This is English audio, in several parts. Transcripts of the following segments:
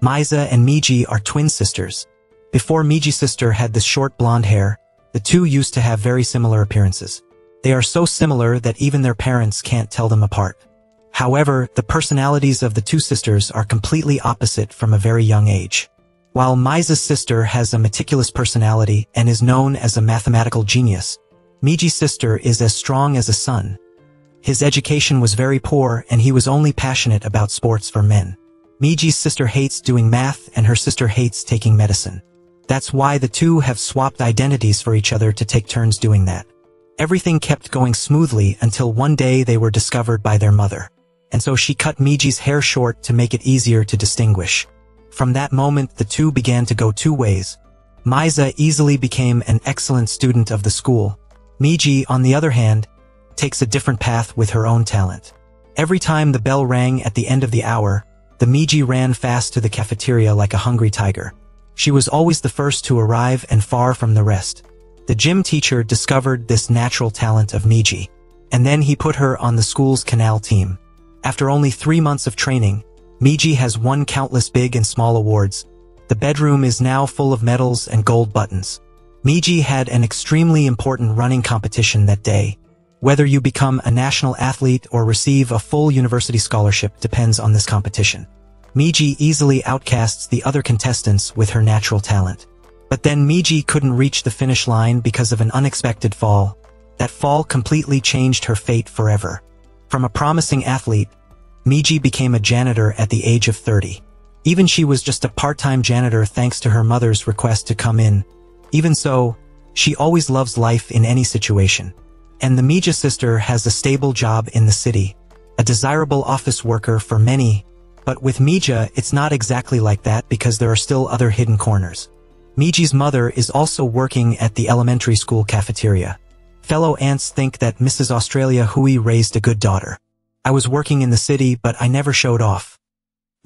Miza and Miji are twin sisters. Before Miji's sister had this short blonde hair, the two used to have very similar appearances. They are so similar that even their parents can't tell them apart. However, the personalities of the two sisters are completely opposite from a very young age. While Miza's sister has a meticulous personality and is known as a mathematical genius, Miji's sister is as strong as a sun. His education was very poor and he was only passionate about sports for men. Miji's sister hates doing math and her sister hates taking medicine. That's why the two have swapped identities for each other to take turns doing that. Everything kept going smoothly until one day they were discovered by their mother. And so she cut Miji's hair short to make it easier to distinguish. From that moment, the two began to go two ways. Miza easily became an excellent student of the school. Miji, on the other hand, takes a different path with her own talent. Every time the bell rang at the end of the hour, the Miji ran fast to the cafeteria like a hungry tiger. She was always the first to arrive and far from the rest. The gym teacher discovered this natural talent of Miji, and then he put her on the school's canal team. After only 3 months of training, Miji has won countless big and small awards. The bedroom is now full of medals and gold buttons. Miji had an extremely important running competition that day. Whether you become a national athlete or receive a full university scholarship depends on this competition. Miji easily outcasts the other contestants with her natural talent. But then Miji couldn't reach the finish line because of an unexpected fall. That fall completely changed her fate forever. From a promising athlete, Miji became a janitor at the age of 30. Even she was just a part-time janitor thanks to her mother's request to come in. Even so, she always loves life in any situation. And the Mija sister has a stable job in the city, a desirable office worker for many, but with Mija it's not exactly like that because there are still other hidden corners. Miji's mother is also working at the elementary school cafeteria. Fellow aunts think that Mrs. Australia Hui raised a good daughter. I was working in the city but I never showed off.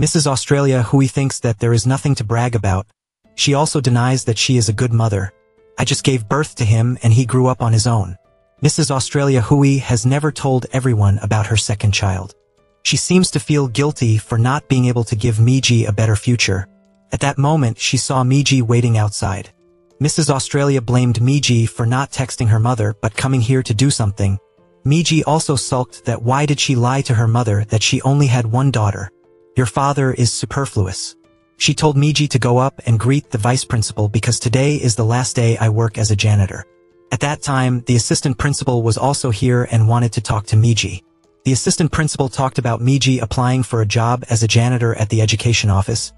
Mrs. Australia Hui thinks that there is nothing to brag about. She also denies that she is a good mother. I just gave birth to him and he grew up on his own. Mrs. Australia Hui has never told everyone about her second child. She seems to feel guilty for not being able to give Miji a better future. At that moment, she saw Miji waiting outside. Mrs. Australia blamed Miji for not texting her mother but coming here to do something. Miji also sulked that why did she lie to her mother that she only had one daughter. Your father is superfluous. She told Miji to go up and greet the vice principal because today is the last day I work as a janitor. At that time, the assistant principal was also here and wanted to talk to Miji. The assistant principal talked about Miji applying for a job as a janitor at the education office,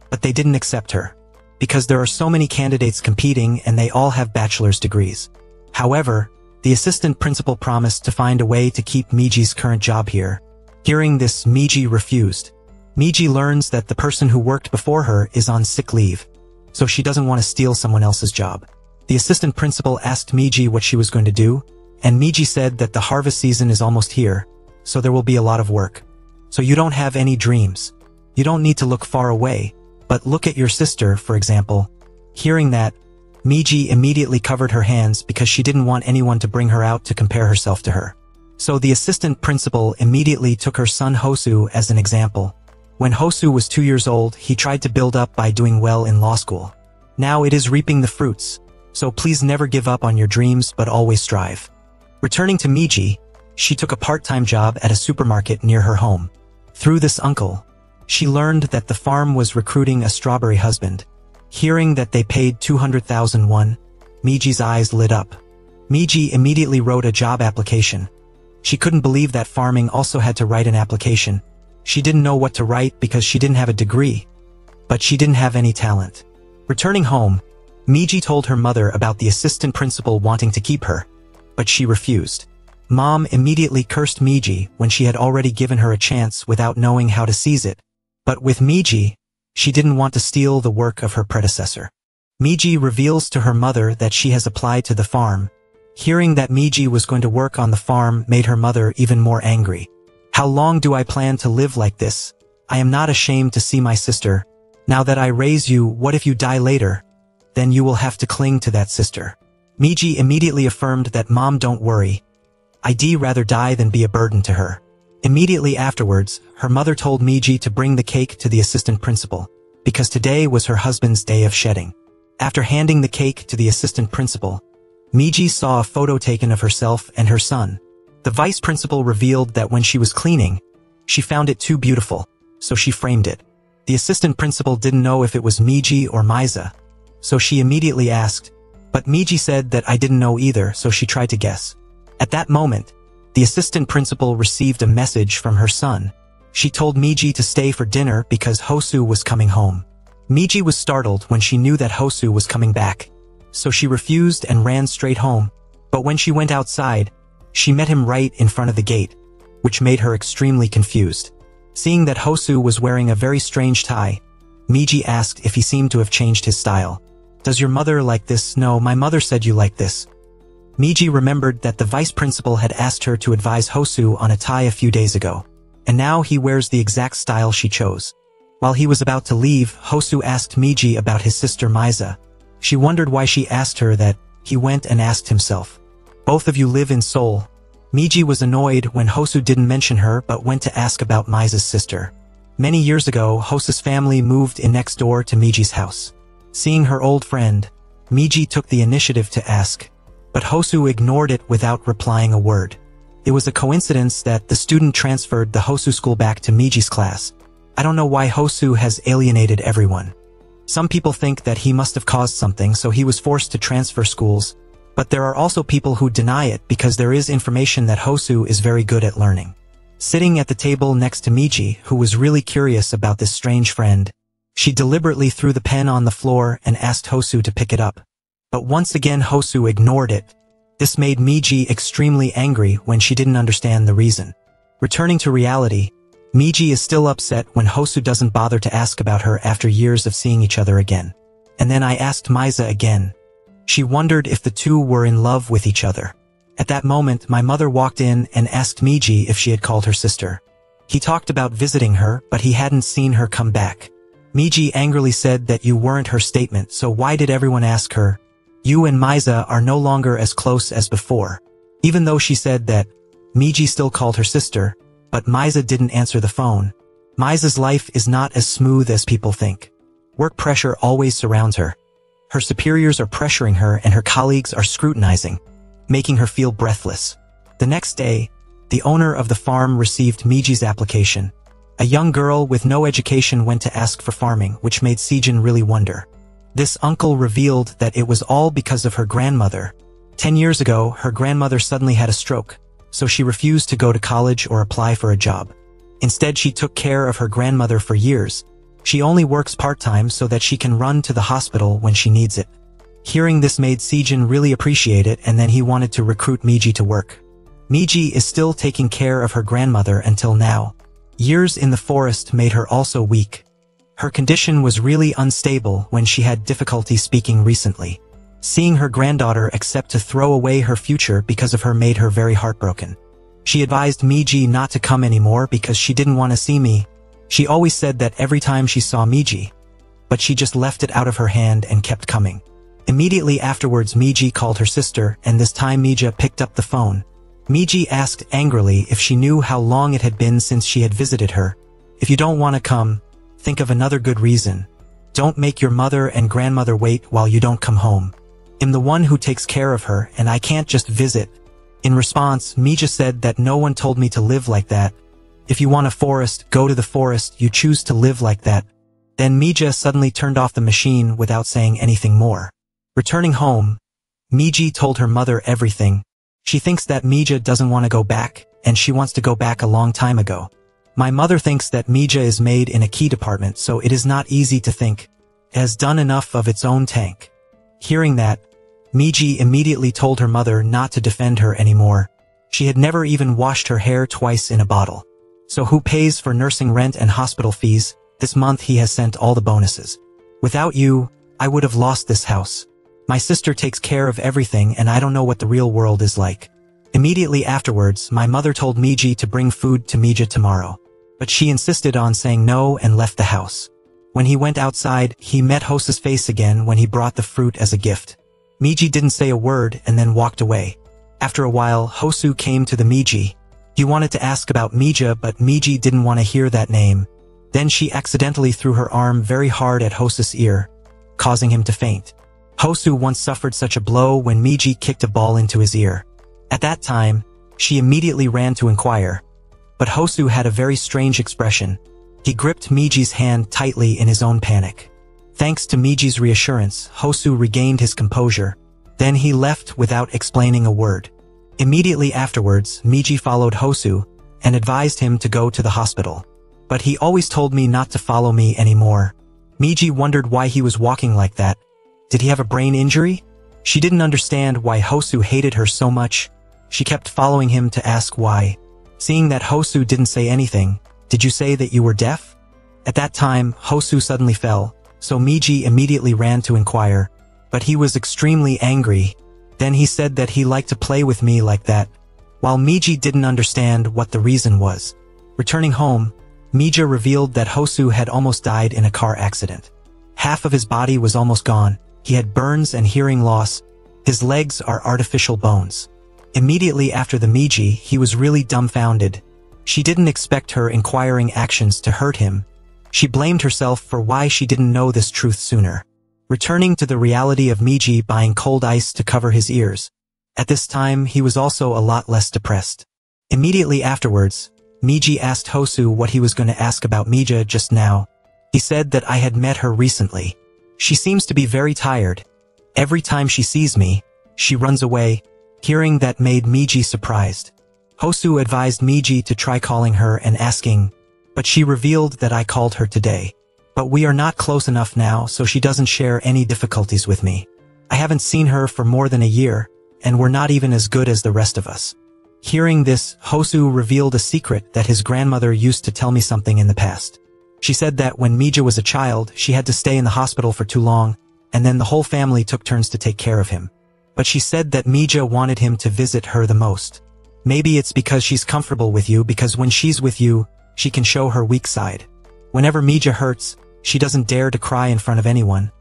but they didn't accept her, because there are so many candidates competing and they all have bachelor's degrees. However, the assistant principal promised to find a way to keep Miji's current job here. Hearing this, Miji refused. Miji learns that the person who worked before her is on sick leave, so she doesn't want to steal someone else's job. The assistant principal asked Miji what she was going to do, and Miji said that the harvest season is almost here, so there will be a lot of work. So you don't have any dreams. You don't need to look far away, but look at your sister, for example. Hearing that, Miji immediately covered her hands because she didn't want anyone to bring her out to compare herself to her. So the assistant principal immediately took her son Hosu as an example. When Hosu was 2 years old, he tried to build up by doing well in law school. Now it is reaping the fruits. So please never give up on your dreams but always strive. Returning to Miji, she took a part-time job at a supermarket near her home. Through this uncle, she learned that the farm was recruiting a strawberry husband. Hearing that they paid 200,000 won, Miji's eyes lit up. Miji immediately wrote a job application. She couldn't believe that farming also had to write an application. She didn't know what to write because she didn't have a degree, but she didn't have any talent. Returning home, Miji told her mother about the assistant principal wanting to keep her, but she refused. Mom immediately cursed Miji when she had already given her a chance without knowing how to seize it. But with Miji, she didn't want to steal the work of her predecessor. Miji reveals to her mother that she has applied to the farm. Hearing that Miji was going to work on the farm made her mother even more angry. How long do I plan to live like this? I am not ashamed to see my sister. Now that I raise you, what if you die later? Then you will have to cling to that sister. Miji immediately affirmed that Mom, don't worry. I'd rather die than be a burden to her. Immediately afterwards, her mother told Miji to bring the cake to the assistant principal. because today was her husband's day of shedding. After handing the cake to the assistant principal, Miji saw a photo taken of herself and her son. The vice principal revealed that when she was cleaning, she found it too beautiful, so she framed it. The assistant principal didn't know if it was Miji or Miza, so she immediately asked, but Miji said that I didn't know either, so she tried to guess. At that moment, the assistant principal received a message from her son. She told Miji to stay for dinner because Hosu was coming home. Miji was startled when she knew that Hosu was coming back, so she refused and ran straight home. But when she went outside, she met him right in front of the gate, which made her extremely confused. Seeing that Hosu was wearing a very strange tie, Miji asked if he seemed to have changed his style. Does your mother like this? No, my mother said you like this. Miji remembered that the vice principal had asked her to advise Hosu on a tie a few days ago, and now he wears the exact style she chose. While he was about to leave, Hosu asked Miji about his sister Miza. She wondered why she asked her that. He went and asked himself, both of you live in Seoul. Miji was annoyed when Hosu didn't mention her but went to ask about Miza's sister. Many years ago, Hosu's family moved in next door to Miji's house. Seeing her old friend, Miji took the initiative to ask, but Hosu ignored it without replying a word. It was a coincidence that the student transferred the Hosu school back to Miji's class. I don't know why Hosu has alienated everyone. Some people think that he must have caused something, so he was forced to transfer schools. But there are also people who deny it because there is information that Hosu is very good at learning. Sitting at the table next to Miji, who was really curious about this strange friend, she deliberately threw the pen on the floor and asked Hosu to pick it up. But once again Hosu ignored it. This made Miji extremely angry when she didn't understand the reason. Returning to reality, Miji is still upset when Hosu doesn't bother to ask about her after years of seeing each other again. And then I asked Miza again. She wondered if the two were in love with each other. At that moment, my mother walked in and asked Miji if she had called her sister. He talked about visiting her, but he hadn't seen her come back. Miji angrily said that you weren't her statement, so why did everyone ask her? You and Miza are no longer as close as before. Even though she said that, Miji still called her sister, but Miza didn't answer the phone. Miza's life is not as smooth as people think. Work pressure always surrounds her. Her superiors are pressuring her and her colleagues are scrutinizing, making her feel breathless. The next day, the owner of the farm received Miji's application. A young girl with no education went to ask for farming, which made Sejin really wonder. This uncle revealed that it was all because of her grandmother. 10 years ago, her grandmother suddenly had a stroke, so she refused to go to college or apply for a job. Instead, she took care of her grandmother for years. She only works part-time so that she can run to the hospital when she needs it. Hearing this made Sejin really appreciate it, and then he wanted to recruit Miji to work. Miji is still taking care of her grandmother until now. Years in the forest made her also weak. Her condition was really unstable when she had difficulty speaking recently. Seeing her granddaughter accept to throw away her future because of her made her very heartbroken. She advised Miji not to come anymore because she didn't want to see me. She always said that every time she saw Miji, but she just left it out of her hand and kept coming. Immediately afterwards, Miji called her sister, and this time Mija picked up the phone. Miji asked angrily if she knew how long it had been since she had visited her. If you don't want to come, think of another good reason. Don't make your mother and grandmother wait while you don't come home. I'm the one who takes care of her, and I can't just visit. In response, Mija said that no one told me to live like that. If you want a forest, go to the forest, you choose to live like that. Then Mija suddenly turned off the machine without saying anything more. Returning home, Miji told her mother everything. She thinks that Mija doesn't want to go back, and she wants to go back a long time ago. My mother thinks that Mija is made in a key department, so it is not easy to think it has done enough of its own tank. Hearing that, Miji immediately told her mother not to defend her anymore. She had never even washed her hair twice in a bottle. So who pays for nursing rent and hospital fees? This month he has sent all the bonuses. Without you, I would have lost this house. My sister takes care of everything, and I don't know what the real world is like. Immediately afterwards, my mother told Miji to bring food to Mija tomorrow. But she insisted on saying no and left the house. When he went outside, he met Hosa's face again when he brought the fruit as a gift. Miji didn't say a word and then walked away. After a while, Hosu came to the Miji. He wanted to ask about Mija, but Miji didn't want to hear that name. Then she accidentally threw her arm very hard at Hosu's ear, causing him to faint. Hosu once suffered such a blow when Miji kicked a ball into his ear. At that time, she immediately ran to inquire. But Hosu had a very strange expression. He gripped Miji's hand tightly in his own panic. Thanks to Miji's reassurance, Hosu regained his composure. Then he left without explaining a word. Immediately afterwards, Miji followed Hosu and advised him to go to the hospital. But he always told me not to follow me anymore. Miji wondered why he was walking like that. Did he have a brain injury? She didn't understand why Hosu hated her so much. She kept following him to ask why. Seeing that Hosu didn't say anything, "Did you say that you were deaf?" At that time, Hosu suddenly fell, so Miji immediately ran to inquire. But he was extremely angry. Then he said that he liked to play with me like that, while Miji didn't understand what the reason was. Returning home, Mija revealed that Hosu had almost died in a car accident. Half of his body was almost gone. He had burns and hearing loss. His legs are artificial bones. Immediately after the Miji, he was really dumbfounded. She didn't expect her inquiring actions to hurt him. She blamed herself for why she didn't know this truth sooner. Returning to the reality of Miji buying cold ice to cover his ears. At this time, he was also a lot less depressed. Immediately afterwards, Miji asked Hosu what he was going to ask about Mija just now. He said that I had met her recently. She seems to be very tired. Every time she sees me, she runs away. Hearing that made Miji surprised. Hosu advised Miji to try calling her and asking, but she revealed that I called her today. But we are not close enough now, so she doesn't share any difficulties with me. I haven't seen her for more than a year, and we're not even as good as the rest of us. Hearing this, Hosu revealed a secret that his grandmother used to tell me something in the past. She said that when Mija was a child, she had to stay in the hospital for too long, and then the whole family took turns to take care of him. But she said that Mija wanted him to visit her the most. Maybe it's because she's comfortable with you, because when she's with you, she can show her weak side. Whenever Mija hurts, she doesn't dare to cry in front of anyone.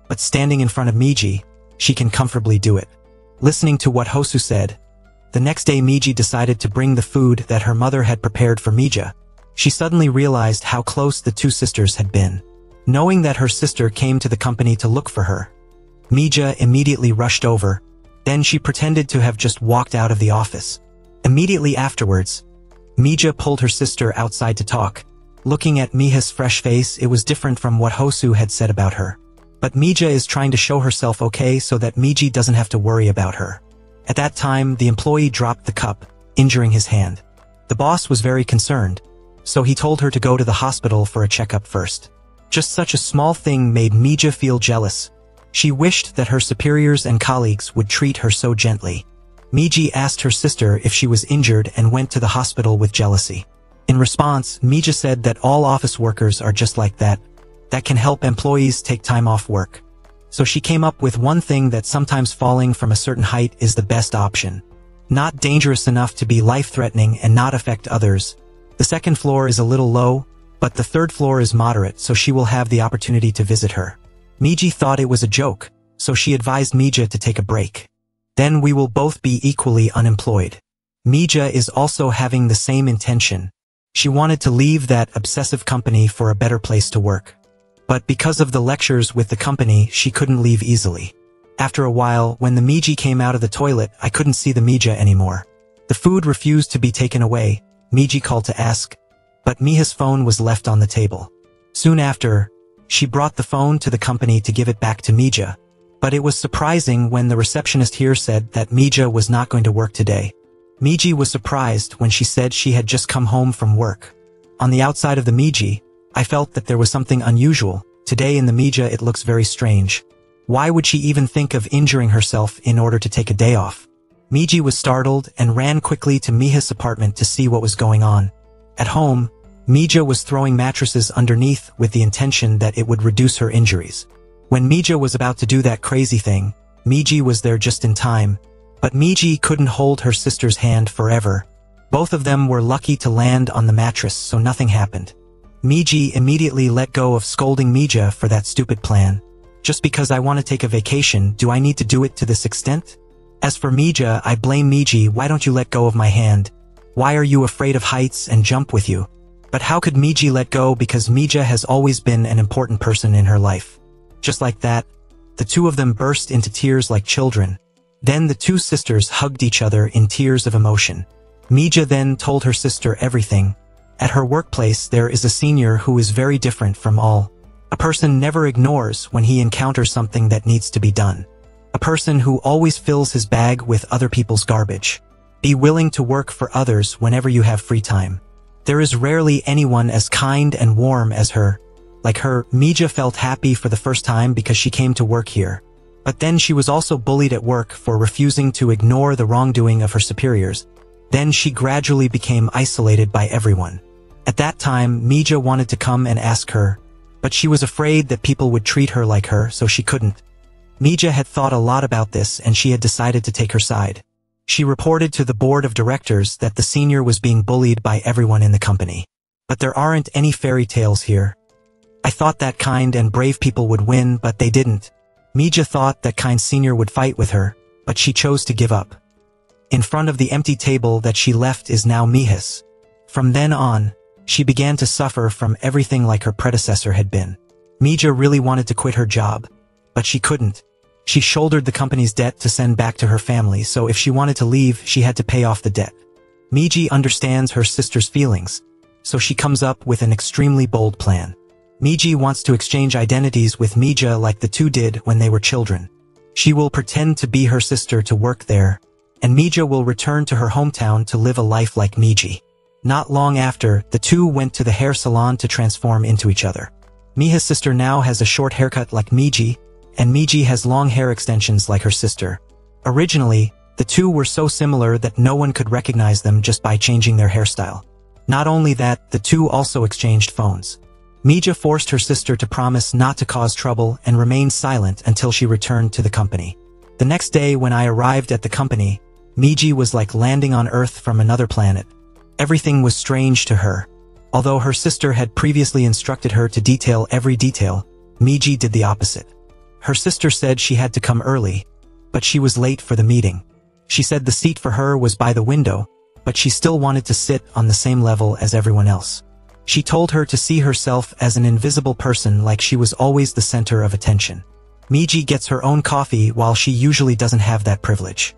But standing in front of Miji, she can comfortably do it. Listening to what Hosu said, the next day Miji decided to bring the food that her mother had prepared for Mija. She suddenly realized how close the two sisters had been. Knowing that her sister came to the company to look for her, Mija immediately rushed over. Then she pretended to have just walked out of the office. Immediately afterwards, Mija pulled her sister outside to talk. Looking at Miha's fresh face, it was different from what Hosu had said about her. But Mija is trying to show herself okay so that Miji doesn't have to worry about her. At that time, the employee dropped the cup, injuring his hand. The boss was very concerned, so he told her to go to the hospital for a checkup first. Just such a small thing made Mija feel jealous. She wished that her superiors and colleagues would treat her so gently. Miji asked her sister if she was injured and went to the hospital with jealousy. In response, Mija said that all office workers are just like that can help employees take time off work. So she came up with one thing, that sometimes falling from a certain height is the best option. Not dangerous enough to be life-threatening and not affect others. The second floor is a little low, but the third floor is moderate, so she will have the opportunity to visit her. Miji thought it was a joke, so she advised Mija to take a break. Then we will both be equally unemployed. Mija is also having the same intention. She wanted to leave that obsessive company for a better place to work. But because of the lectures with the company, she couldn't leave easily. After a while, when the Miji came out of the toilet, I couldn't see the Mija anymore. The food refused to be taken away. Miji called to ask, but Miha's phone was left on the table. Soon after, she brought the phone to the company to give it back to Mija. But it was surprising when the receptionist here said that Mija was not going to work today. Miji was surprised when she said she had just come home from work. On the outside of the Miji, I felt that there was something unusual. Today in the Mija it looks very strange. Why would she even think of injuring herself in order to take a day off? Miji was startled and ran quickly to Miha's apartment to see what was going on. At home, Mija was throwing mattresses underneath with the intention that it would reduce her injuries. When Mija was about to do that crazy thing, Miji was there just in time. But Miji couldn't hold her sister's hand forever. Both of them were lucky to land on the mattress, so nothing happened. Miji immediately let go of scolding Mija for that stupid plan. Just because I want to take a vacation, do I need to do it to this extent? As for Mija, I blame Miji. Why don't you let go of my hand? Why are you afraid of heights and jump with you? But how could Miji let go, because Mija has always been an important person in her life? Just like that, the two of them burst into tears like children. Then the two sisters hugged each other in tears of emotion. Mija then told her sister everything. At her workplace there is a senior who is very different from all. A person never ignores when he encounters something that needs to be done. A person who always fills his bag with other people's garbage. Be willing to work for others whenever you have free time. There is rarely anyone as kind and warm as her. Like her, Mija felt happy for the first time because she came to work here. But then she was also bullied at work for refusing to ignore the wrongdoing of her superiors. Then she gradually became isolated by everyone. At that time, Mija wanted to come and ask her, but she was afraid that people would treat her like her, so she couldn't. Mija had thought a lot about this and she had decided to take her side. She reported to the board of directors that the senior was being bullied by everyone in the company. But there aren't any fairy tales here. I thought that kind and brave people would win, but they didn't. Mija thought that kind senior would fight with her, but she chose to give up. In front of the empty table that she left is now Mihis. From then on, she began to suffer from everything like her predecessor had been. Mija really wanted to quit her job, but she couldn't. She shouldered the company's debt to send back to her family, so if she wanted to leave, she had to pay off the debt. Miji understands her sister's feelings, so she comes up with an extremely bold plan. Miji wants to exchange identities with Mija like the two did when they were children. She will pretend to be her sister to work there, and Mija will return to her hometown to live a life like Miji. Not long after, the two went to the hair salon to transform into each other. Miha's sister now has a short haircut like Miji, and Miji has long hair extensions like her sister. Originally, the two were so similar that no one could recognize them just by changing their hairstyle. Not only that, the two also exchanged phones. Mija forced her sister to promise not to cause trouble and remain silent until she returned to the company. The next day when I arrived at the company, Miji was like landing on Earth from another planet. Everything was strange to her. Although her sister had previously instructed her to detail every detail, Miji did the opposite. Her sister said she had to come early, but she was late for the meeting. She said the seat for her was by the window, but she still wanted to sit on the same level as everyone else. She told her to see herself as an invisible person, like she was always the center of attention. Miji gets her own coffee while she usually doesn't have that privilege.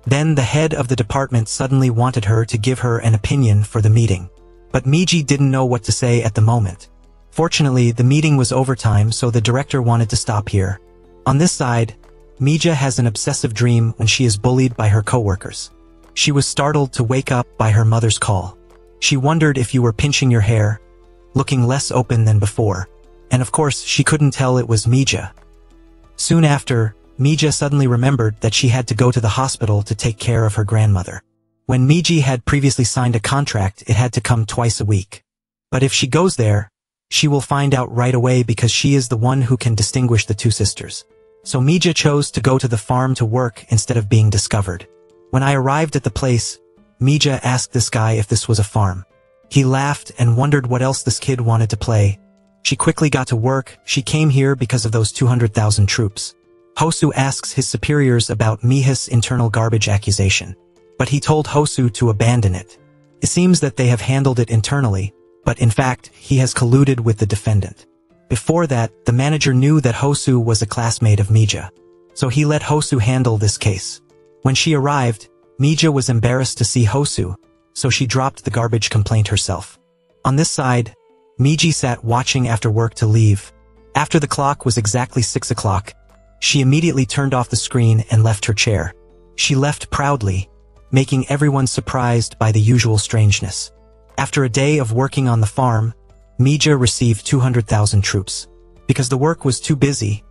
Then the head of the department suddenly wanted her to give her an opinion for the meeting. But Miji didn't know what to say at the moment. Fortunately, the meeting was overtime, so the director wanted to stop here. On this side, Mija has an obsessive dream when she is bullied by her coworkers. She was startled to wake up by her mother's call. She wondered if you were pinching your hair, looking less open than before. And of course, she couldn't tell it was Mija. Soon after, Mija suddenly remembered that she had to go to the hospital to take care of her grandmother. When Miji had previously signed a contract, it had to come twice a week. But if she goes there, she will find out right away because she is the one who can distinguish the two sisters. So Mija chose to go to the farm to work instead of being discovered. When I arrived at the place, Mija asked this guy if this was a farm. He laughed and wondered what else this kid wanted to play. She quickly got to work. She came here because of those 200,000 troops. Hosu asks his superiors about Miha's internal garbage accusation. But he told Hosu to abandon it. It seems that they have handled it internally, but in fact, he has colluded with the defendant. Before that, the manager knew that Hosu was a classmate of Mija. So he let Hosu handle this case. When she arrived, Mija was embarrassed to see Hosu, so she dropped the garbage complaint herself. On this side, Miji sat watching after work to leave. After the clock was exactly 6 o'clock, she immediately turned off the screen and left her chair. She left proudly, making everyone surprised by the usual strangeness. After a day of working on the farm, Mija received 200,000 troops. Because the work was too busy,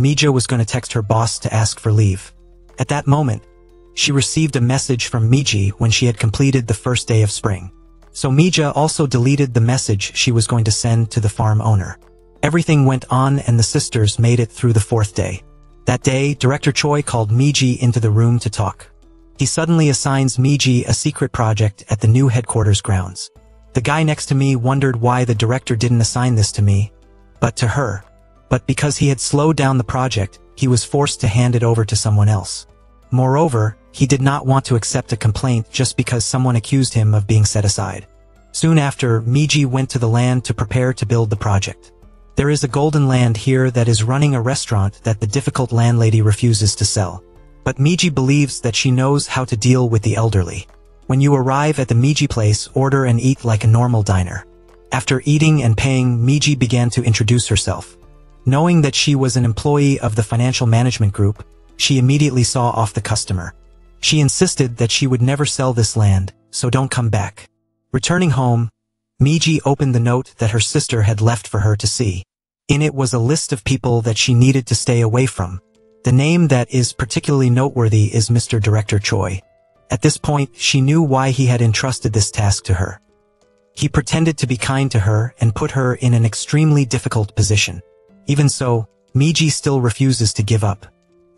Mija was going to text her boss to ask for leave. At that moment, she received a message from Miji when she had completed the first day of spring. So Mija also deleted the message she was going to send to the farm owner. Everything went on and the sisters made it through the 4th day. That day, Director Choi called Miji into the room to talk. He suddenly assigns Miji a secret project at the new headquarters grounds. The guy next to me wondered why the director didn't assign this to me, but to her. But because he had slowed down the project, he was forced to hand it over to someone else. Moreover, he did not want to accept a complaint just because someone accused him of being set aside. Soon after, Miji went to the land to prepare to build the project. There is a golden land here that is running a restaurant that the difficult landlady refuses to sell. But Miji believes that she knows how to deal with the elderly. When you arrive at the Miji place, order and eat like a normal diner. After eating and paying, Miji began to introduce herself. Knowing that she was an employee of the financial management group, she immediately saw off the customer. She insisted that she would never sell this land, so don't come back. Returning home, Miji opened the note that her sister had left for her to see. In it was a list of people that she needed to stay away from. The name that is particularly noteworthy is Mr. Director Choi. At this point, she knew why he had entrusted this task to her. He pretended to be kind to her and put her in an extremely difficult position. Even so, Miji still refuses to give up.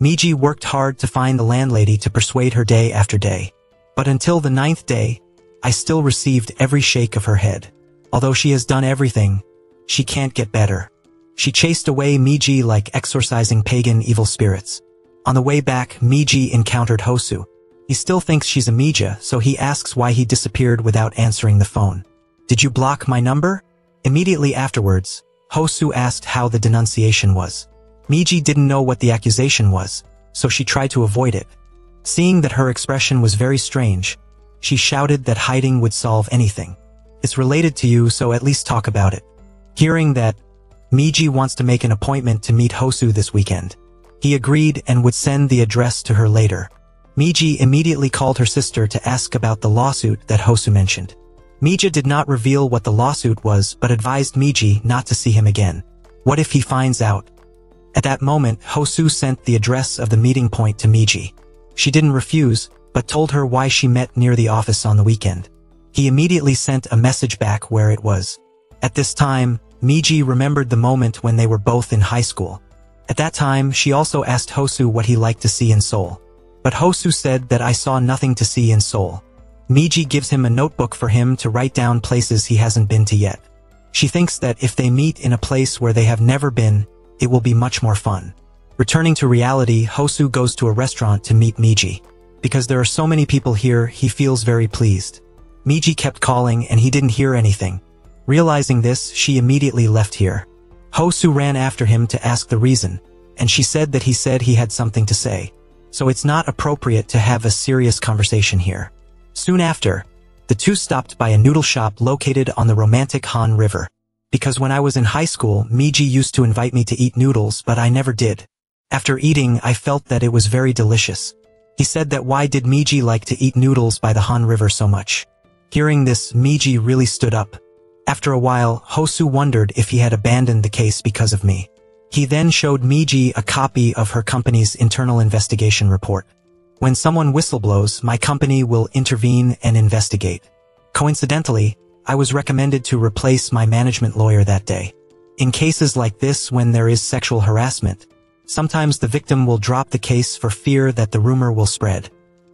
Miji worked hard to find the landlady to persuade her day after day. But until the 9th day, I still received every shake of her head. Although she has done everything, she can't get better. She chased away Miji like exorcising pagan evil spirits. On the way back, Miji encountered Hosu. He still thinks she's a Mija, so he asks why he disappeared without answering the phone. Did you block my number? Immediately afterwards, Hosu asked how the denunciation was. Miji didn't know what the accusation was, so she tried to avoid it. Seeing that her expression was very strange, she shouted that hiding would solve anything. It's related to you, so at least talk about it. Hearing that, Miji wants to make an appointment to meet Hosu this weekend. He agreed and would send the address to her later. Miji immediately called her sister to ask about the lawsuit that Hosu mentioned. Mija did not reveal what the lawsuit was but advised Miji not to see him again. What if he finds out? At that moment, Hosu sent the address of the meeting point to Miji. She didn't refuse, but told her why she met near the office on the weekend. He immediately sent a message back where it was. At this time, Miji remembered the moment when they were both in high school. At that time, she also asked Hosu what he liked to see in Seoul. But Hosu said that I saw nothing to see in Seoul. Miji gives him a notebook for him to write down places he hasn't been to yet. She thinks that if they meet in a place where they have never been, it will be much more fun. Returning to reality, Hosu goes to a restaurant to meet Miji. Because there are so many people here, he feels very pleased. Miji kept calling and he didn't hear anything. Realizing this, she immediately left here. Hosu ran after him to ask the reason, and she said that he had something to say. So it's not appropriate to have a serious conversation here. Soon after, the two stopped by a noodle shop located on the romantic Han River. Because when I was in high school, Miji used to invite me to eat noodles, but I never did. After eating, I felt that it was very delicious. He said that why did Miji like to eat noodles by the Han River so much? Hearing this, Miji really stood up. After a while, Hosu wondered if he had abandoned the case because of me. He then showed Miji a copy of her company's internal investigation report. When someone whistleblows, my company will intervene and investigate. Coincidentally, I was recommended to replace my management lawyer that day. In cases like this, when there is sexual harassment, sometimes the victim will drop the case for fear that the rumor will spread.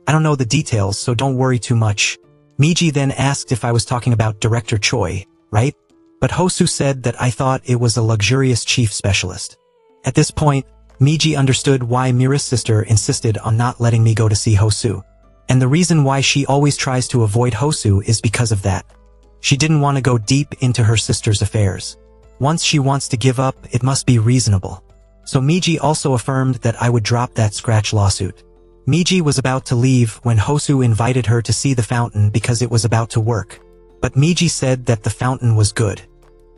I don't know the details, so don't worry too much. Miji then asked if I was talking about Director Choi, right? But Hosu said that I thought it was a luxurious chief specialist. At this point, Miji understood why Mira's sister insisted on not letting me go to see Hosu. And the reason why she always tries to avoid Hosu is because of that. She didn't want to go deep into her sister's affairs. Once she wants to give up, it must be reasonable. So Miji also affirmed that I would drop that scratch lawsuit. Miji was about to leave when Hosu invited her to see the fountain because it was about to work. But Miji said that the fountain was good.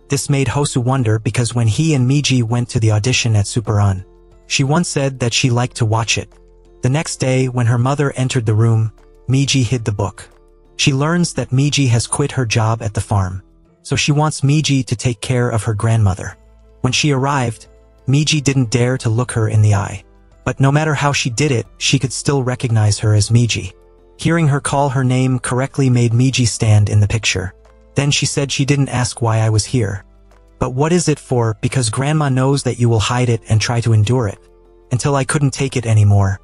This made Hosu wonder because when he and Miji went to the audition at Superun, she once said that she liked to watch it. The next day, when her mother entered the room, Miji hid the book. She learns that Miji has quit her job at the farm, so she wants Miji to take care of her grandmother. When she arrived, Miji didn't dare to look her in the eye. But no matter how she did it, she could still recognize her as Miji. Hearing her call her name correctly made Miji stand in the picture. Then she said she didn't ask why I was here. But what is it for? Because grandma knows that you will hide it and try to endure it. Until I couldn't take it anymore.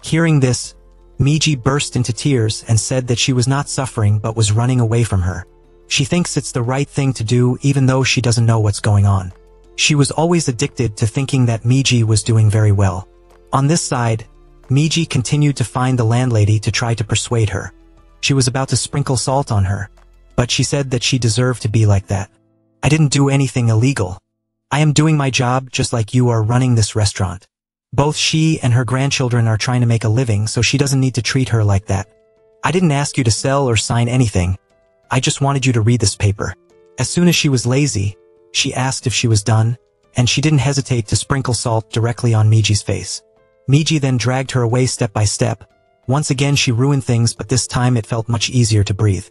Hearing this, Miji burst into tears and said that she was not suffering but was running away from her. She thinks it's the right thing to do even though she doesn't know what's going on. She was always addicted to thinking that Miji was doing very well. On this side, Miji continued to find the landlady to try to persuade her. She was about to sprinkle salt on her. but she said that she deserved to be like that. I didn't do anything illegal. I am doing my job just like you are running this restaurant. Both she and her grandchildren are trying to make a living, so she doesn't need to treat her like that. I didn't ask you to sell or sign anything. I just wanted you to read this paper. As soon as she was lazy, she asked if she was done, and she didn't hesitate to sprinkle salt directly on Miji's face. Miji then dragged her away step by step. Once again she ruined things, but this time it felt much easier to breathe.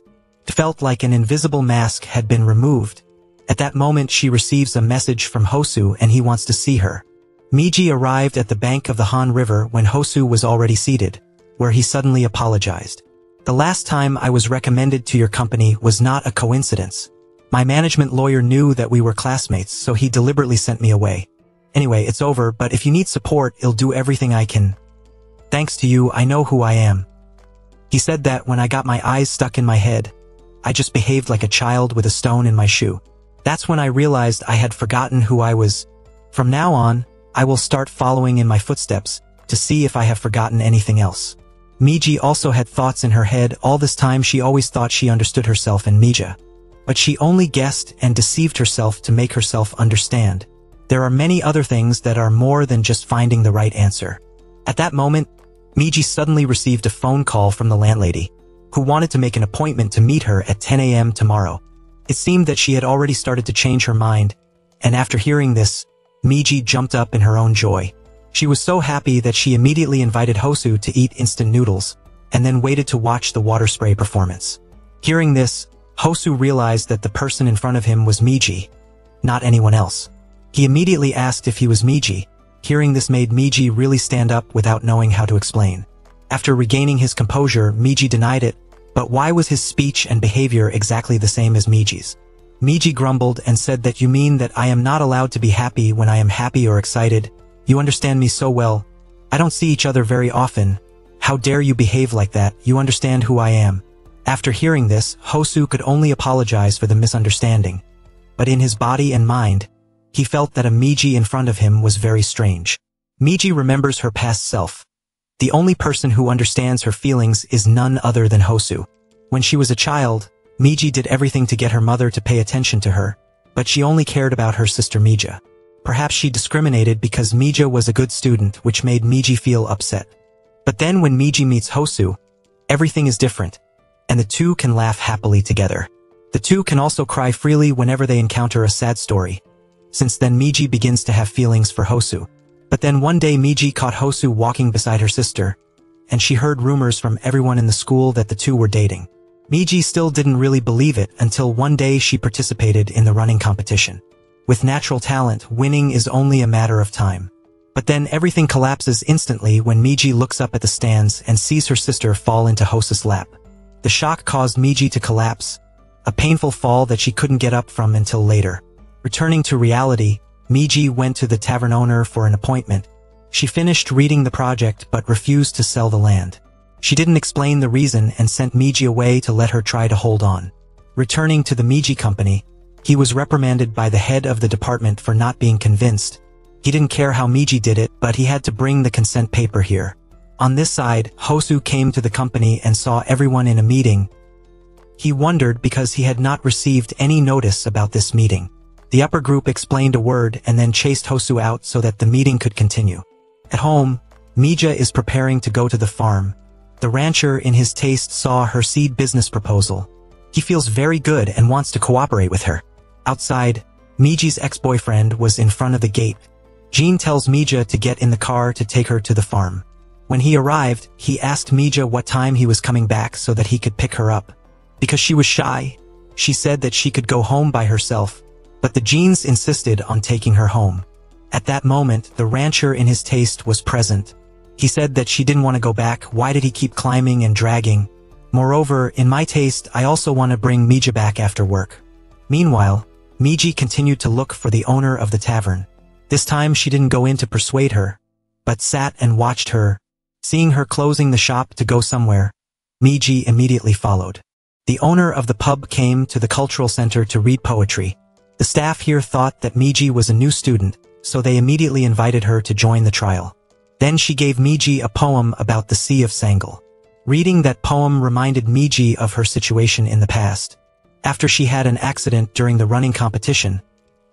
It felt like an invisible mask had been removed. At that moment she receives a message from Hosu and he wants to see her. Miji arrived at the bank of the Han River when Hosu was already seated, where he suddenly apologized. The last time I was recommended to your company was not a coincidence. My management lawyer knew that we were classmates, so he deliberately sent me away. Anyway, it's over, but if you need support, I'll do everything I can. Thanks to you, I know who I am. He said that when I got my eyes stuck in my head, I just behaved like a child with a stone in my shoe. That's when I realized I had forgotten who I was. From now on, I will start following in my footsteps to see if I have forgotten anything else. Miji also had thoughts in her head. All this time she always thought she understood herself and Mija. But she only guessed and deceived herself to make herself understand. There are many other things that are more than just finding the right answer. At that moment, Miji suddenly received a phone call from the landlady, who wanted to make an appointment to meet her at 10 a.m. tomorrow. It seemed that she had already started to change her mind, and after hearing this, Miji jumped up in her own joy. She was so happy that she immediately invited Hosu to eat instant noodles, and then waited to watch the water spray performance. Hearing this, Hosu realized that the person in front of him was Miji, not anyone else. He immediately asked if he was Miji. Hearing this made Miji really stand up without knowing how to explain. After regaining his composure, Miji denied it, but why was his speech and behavior exactly the same as Miji's? Miji grumbled and said that you mean that I am not allowed to be happy when I am happy or excited. You understand me so well. I don't see each other very often. How dare you behave like that? You understand who I am. After hearing this, Hosu could only apologize for the misunderstanding. But in his body and mind, he felt that a Miji in front of him was very strange. Miji remembers her past self. The only person who understands her feelings is none other than Hosu. When she was a child, Miji did everything to get her mother to pay attention to her, but she only cared about her sister Mija. Perhaps she discriminated because Mija was a good student, which made Miji feel upset. But then when Miji meets Hosu, everything is different, and the two can laugh happily together. The two can also cry freely whenever they encounter a sad story. Since then Miji begins to have feelings for Hosu. But then one day Miji caught Hosu walking beside her sister, and she heard rumors from everyone in the school that the two were dating. Miji still didn't really believe it until one day she participated in the running competition. With natural talent, winning is only a matter of time. But then everything collapses instantly when Miji looks up at the stands and sees her sister fall into Hosu's lap. The shock caused Miji to collapse, a painful fall that she couldn't get up from until later. Returning to reality, Miji went to the tavern owner for an appointment. She finished reading the project but refused to sell the land. She didn't explain the reason and sent Miji away to let her try to hold on. Returning to the Miji company, he was reprimanded by the head of the department for not being convinced. He didn't care how Miji did it, but he had to bring the consent paper here. On this side, Hosu came to the company and saw everyone in a meeting. He wondered because he had not received any notice about this meeting. The upper group explained a word and then chased Hosu out so that the meeting could continue. At home, Mija is preparing to go to the farm. The rancher in his taste saw her seed business proposal. He feels very good and wants to cooperate with her. Outside, Miji's ex-boyfriend was in front of the gate. Jean tells Mija to get in the car to take her to the farm. When he arrived, he asked Mija what time he was coming back so that he could pick her up. Because she was shy, she said that she could go home by herself. But the Jeans insisted on taking her home. At that moment, the rancher in his taste was present. He said that she didn't want to go back. Why did he keep climbing and dragging? Moreover, in my taste, I also want to bring Mija back after work. Meanwhile, Miji continued to look for the owner of the tavern. This time she didn't go in to persuade her, but sat and watched her. Seeing her closing the shop to go somewhere, Miji immediately followed. The owner of the pub came to the cultural center to read poetry. The staff here thought that Miji was a new student, so they immediately invited her to join the trial. Then she gave Miji a poem about the Sea of Sangal. Reading that poem reminded Miji of her situation in the past. After she had an accident during the running competition,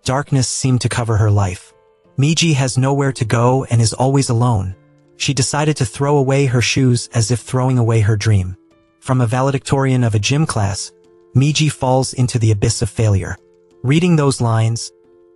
darkness seemed to cover her life. Miji has nowhere to go and is always alone. She decided to throw away her shoes as if throwing away her dream. From a valedictorian of a gym class, Miji falls into the abyss of failure. Reading those lines,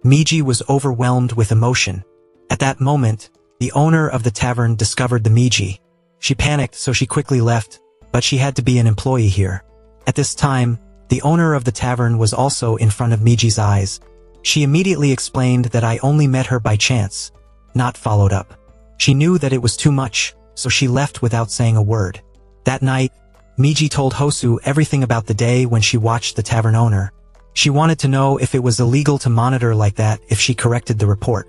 Miji was overwhelmed with emotion. At that moment, the owner of the tavern discovered the Miji. She panicked, so she quickly left, but she had to be an employee here. At this time, the owner of the tavern was also in front of Miji's eyes. She immediately explained that I only met her by chance, not followed up. She knew that it was too much, so she left without saying a word. That night, Miji told Hosu everything about the day when she watched the tavern owner. She wanted to know if it was illegal to monitor like that if she corrected the report.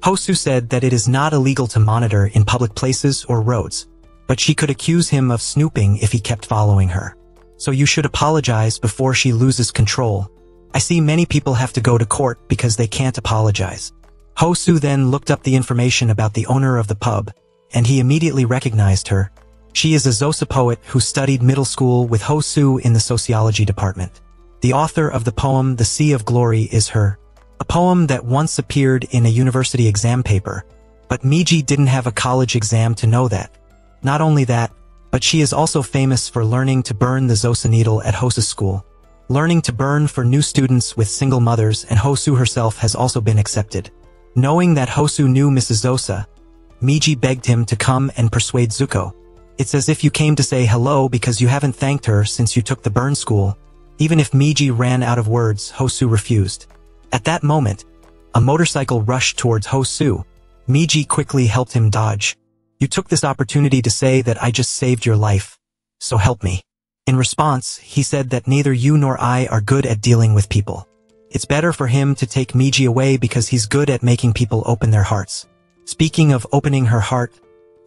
Hosu said that it is not illegal to monitor in public places or roads, but she could accuse him of snooping if he kept following her. So you should apologize before she loses control. I see many people have to go to court because they can't apologize. Hosu then looked up the information about the owner of the pub, and he immediately recognized her. She is a Xhosa poet who studied middle school with Hosu in the sociology department. The author of the poem The Sea of Glory is her, a poem that once appeared in a university exam paper, but Miji didn't have a college exam to know that. Not only that, but she is also famous for learning to burn the Xhosa needle at Hosa's school. Learning to burn for new students with single mothers, and Hosu herself has also been accepted. Knowing that Hosu knew Mrs. Xhosa, Miji begged him to come and persuade Zuko. It's as if you came to say hello because you haven't thanked her since you took the burn school. Even if Miji ran out of words, Hosu refused. At that moment, a motorcycle rushed towards Hosu. Miji quickly helped him dodge. You took this opportunity to say that I just saved your life, so help me. In response, he said that neither you nor I are good at dealing with people. It's better for him to take Miji away because he's good at making people open their hearts. Speaking of opening her heart,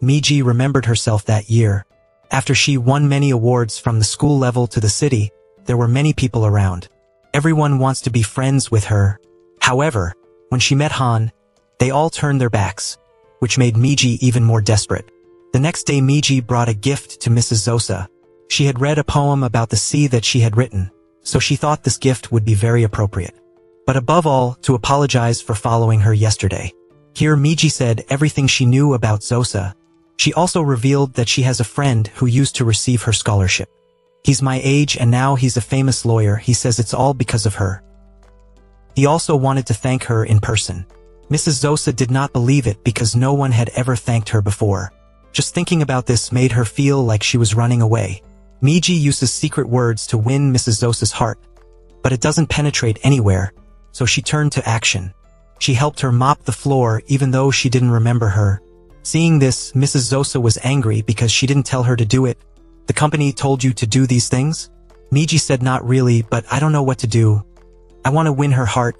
Miji remembered herself that year. After she won many awards from the school level to the city, there were many people around. Everyone wants to be friends with her. However, when she met Han, they all turned their backs, which made Miji even more desperate. The next day Miji brought a gift to Mrs. Xhosa. She had read a poem about the sea that she had written, so she thought this gift would be very appropriate. But above all, to apologize for following her yesterday. Here Miji said everything she knew about Xhosa. She also revealed that she has a friend who used to receive her scholarship. He's my age and now he's a famous lawyer. He says it's all because of her. He also wanted to thank her in person. Mrs. Xhosa did not believe it because no one had ever thanked her before. Just thinking about this made her feel like she was running away. Miji uses secret words to win Mrs. Xhosa's heart, but it doesn't penetrate anywhere, so she turned to action. She helped her mop the floor even though she didn't remember her. Seeing this, Mrs. Xhosa was angry because she didn't tell her to do it. The company told you to do these things? Miji said not really, but I don't know what to do. I want to win her heart,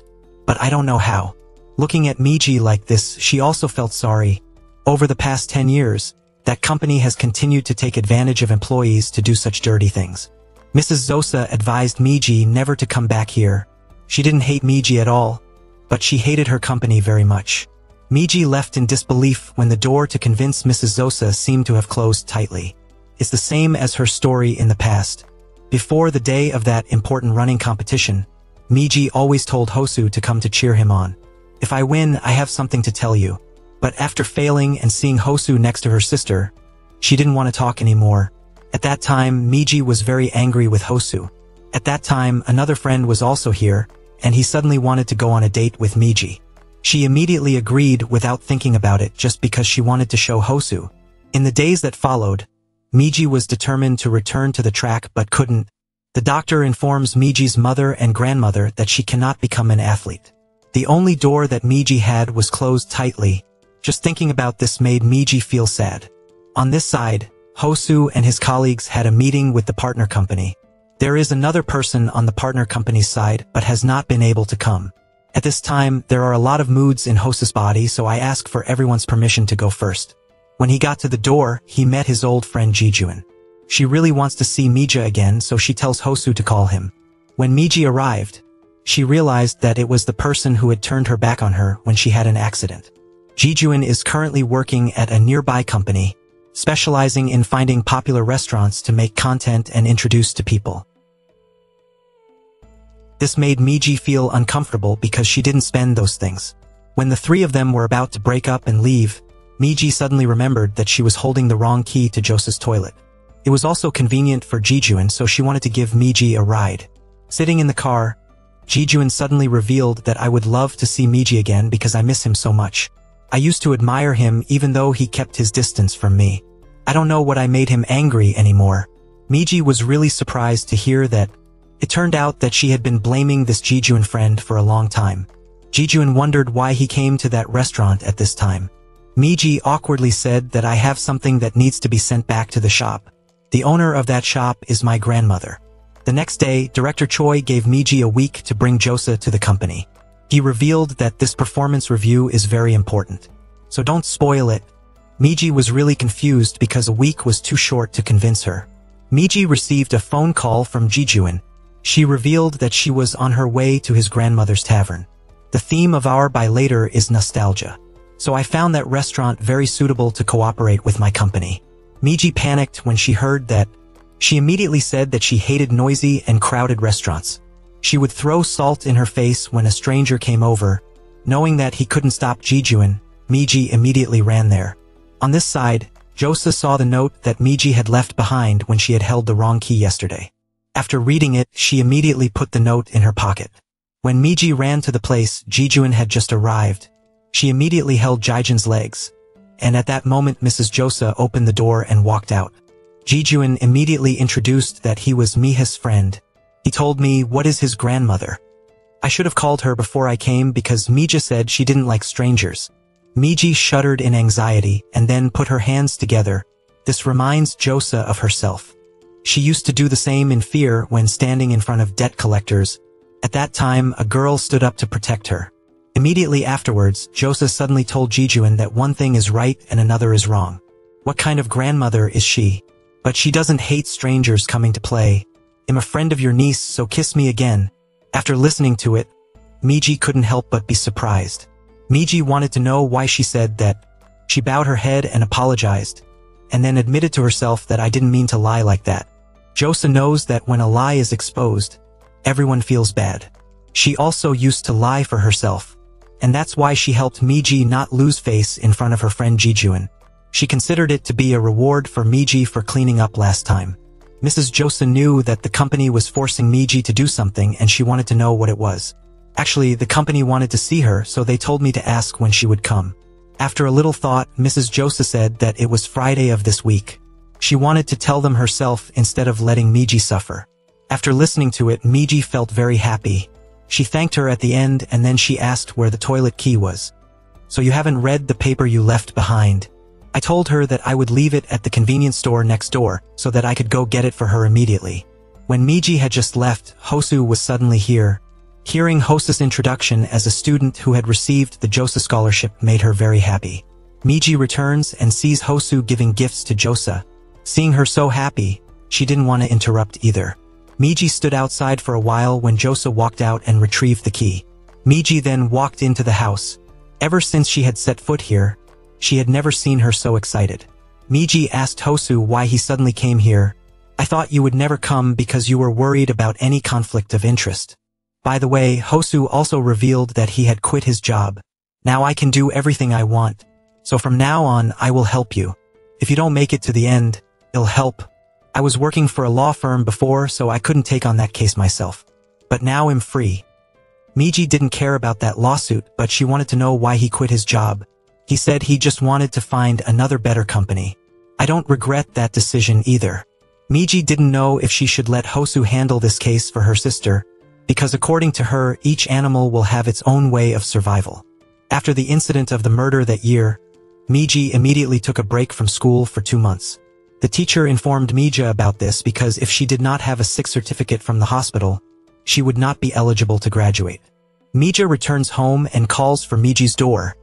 but I don't know how. Looking at Miji like this, she also felt sorry. Over the past 10 years, that company has continued to take advantage of employees to do such dirty things. Mrs. Xhosa advised Miji never to come back here. She didn't hate Miji at all, but she hated her company very much. Miji left in disbelief when the door to convince Mrs. Xhosa seemed to have closed tightly. It's the same as her story in the past. Before the day of that important running competition, Miji always told Hosu to come to cheer him on. If I win, I have something to tell you. But after failing and seeing Hosu next to her sister, she didn't want to talk anymore. At that time, Miji was very angry with Hosu. At that time, another friend was also here, and he suddenly wanted to go on a date with Miji. She immediately agreed without thinking about it just because she wanted to show Hosu. In the days that followed, Miji was determined to return to the track but couldn't. The doctor informs Miji's mother and grandmother that she cannot become an athlete. The only door that Miji had was closed tightly. Just thinking about this made Miji feel sad. On this side, Hosu and his colleagues had a meeting with the partner company. There is another person on the partner company's side but has not been able to come. At this time, there are a lot of moods in Hosu's body, so I ask for everyone's permission to go first. When he got to the door, he met his old friend Jijuan. She really wants to see Mija again, so she tells Hosu to call him. When Miji arrived, she realized that it was the person who had turned her back on her when she had an accident. Jijuan is currently working at a nearby company, specializing in finding popular restaurants to make content and introduce to people. This made Miji feel uncomfortable because she didn't spend those things. When the three of them were about to break up and leave, Miji suddenly remembered that she was holding the wrong key to Jose's toilet. It was also convenient for Jijuan, so she wanted to give Miji a ride. Sitting in the car, Jijuan suddenly revealed that I would love to see Miji again because I miss him so much. I used to admire him even though he kept his distance from me. I don't know what I made him angry anymore. Miji was really surprised to hear that. It turned out that she had been blaming this Jijuan friend for a long time. Jijuan wondered why he came to that restaurant at this time. Miji awkwardly said that I have something that needs to be sent back to the shop. The owner of that shop is my grandmother. The next day, Director Choi gave Miji a week to bring Josa to the company. He revealed that this performance review is very important. So don't spoil it. Miji was really confused because a week was too short to convince her. Miji received a phone call from Jijuan. She revealed that she was on her way to his grandmother's tavern. The theme of our buy later is nostalgia. So I found that restaurant very suitable to cooperate with my company. Miji panicked when she heard that. She immediately said that she hated noisy and crowded restaurants. She would throw salt in her face when a stranger came over. Knowing that he couldn't stop Jijuan, Miji immediately ran there. On this side, Josa saw the note that Miji had left behind when she had held the wrong key yesterday. After reading it, she immediately put the note in her pocket. When Miji ran to the place, Jijuan had just arrived. She immediately held Jijuan's legs, and at that moment Mrs. Josa opened the door and walked out. Jijuan immediately introduced that he was Miha's friend. He told me what is his grandmother. I should have called her before I came because Mija said she didn't like strangers. Miji shuddered in anxiety and then put her hands together. This reminds Josa of herself. She used to do the same in fear when standing in front of debt collectors. At that time, a girl stood up to protect her. Immediately afterwards, Josa suddenly told Jijuan that one thing is right and another is wrong. What kind of grandmother is she? But she doesn't hate strangers coming to play. I'm a friend of your niece, so kiss me again. After listening to it, Miji couldn't help but be surprised. Miji wanted to know why she said that. She bowed her head and apologized, and then admitted to herself that I didn't mean to lie like that. Josa knows that when a lie is exposed, everyone feels bad. She also used to lie for herself, and that's why she helped Miji not lose face in front of her friend Jijuan. She considered it to be a reward for Miji for cleaning up last time. Mrs. Josa knew that the company was forcing Miji to do something and she wanted to know what it was. Actually, the company wanted to see her, so they told me to ask when she would come. After a little thought, Mrs. Josa said that it was Friday of this week. She wanted to tell them herself instead of letting Miji suffer. After listening to it, Miji felt very happy. She thanked her at the end and then she asked where the toilet key was. So you haven't read the paper you left behind? I told her that I would leave it at the convenience store next door so that I could go get it for her immediately. When Miji had just left, Hosu was suddenly here. Hearing Hosu's introduction as a student who had received the Josa scholarship made her very happy. Miji returns and sees Hosu giving gifts to Josa. Seeing her so happy, she didn't want to interrupt either. Miji stood outside for a while when Josa walked out and retrieved the key. Miji then walked into the house. Ever since she had set foot here, she had never seen her so excited. Miji asked Hosu why he suddenly came here. I thought you would never come because you were worried about any conflict of interest. By the way, Hosu also revealed that he had quit his job. Now I can do everything I want. So from now on, I will help you. If you don't make it to the end, I'll help. I was working for a law firm before, so I couldn't take on that case myself. But now I'm free. Miji didn't care about that lawsuit, but she wanted to know why he quit his job. He said he just wanted to find another better company. I don't regret that decision either. Miji didn't know if she should let Hosu handle this case for her sister, because according to her, each animal will have its own way of survival. After the incident of the murder that year, Miji immediately took a break from school for 2 months. The teacher informed Mija about this because if she did not have a sick certificate from the hospital, she would not be eligible to graduate. Mija returns home and calls for Miji's door,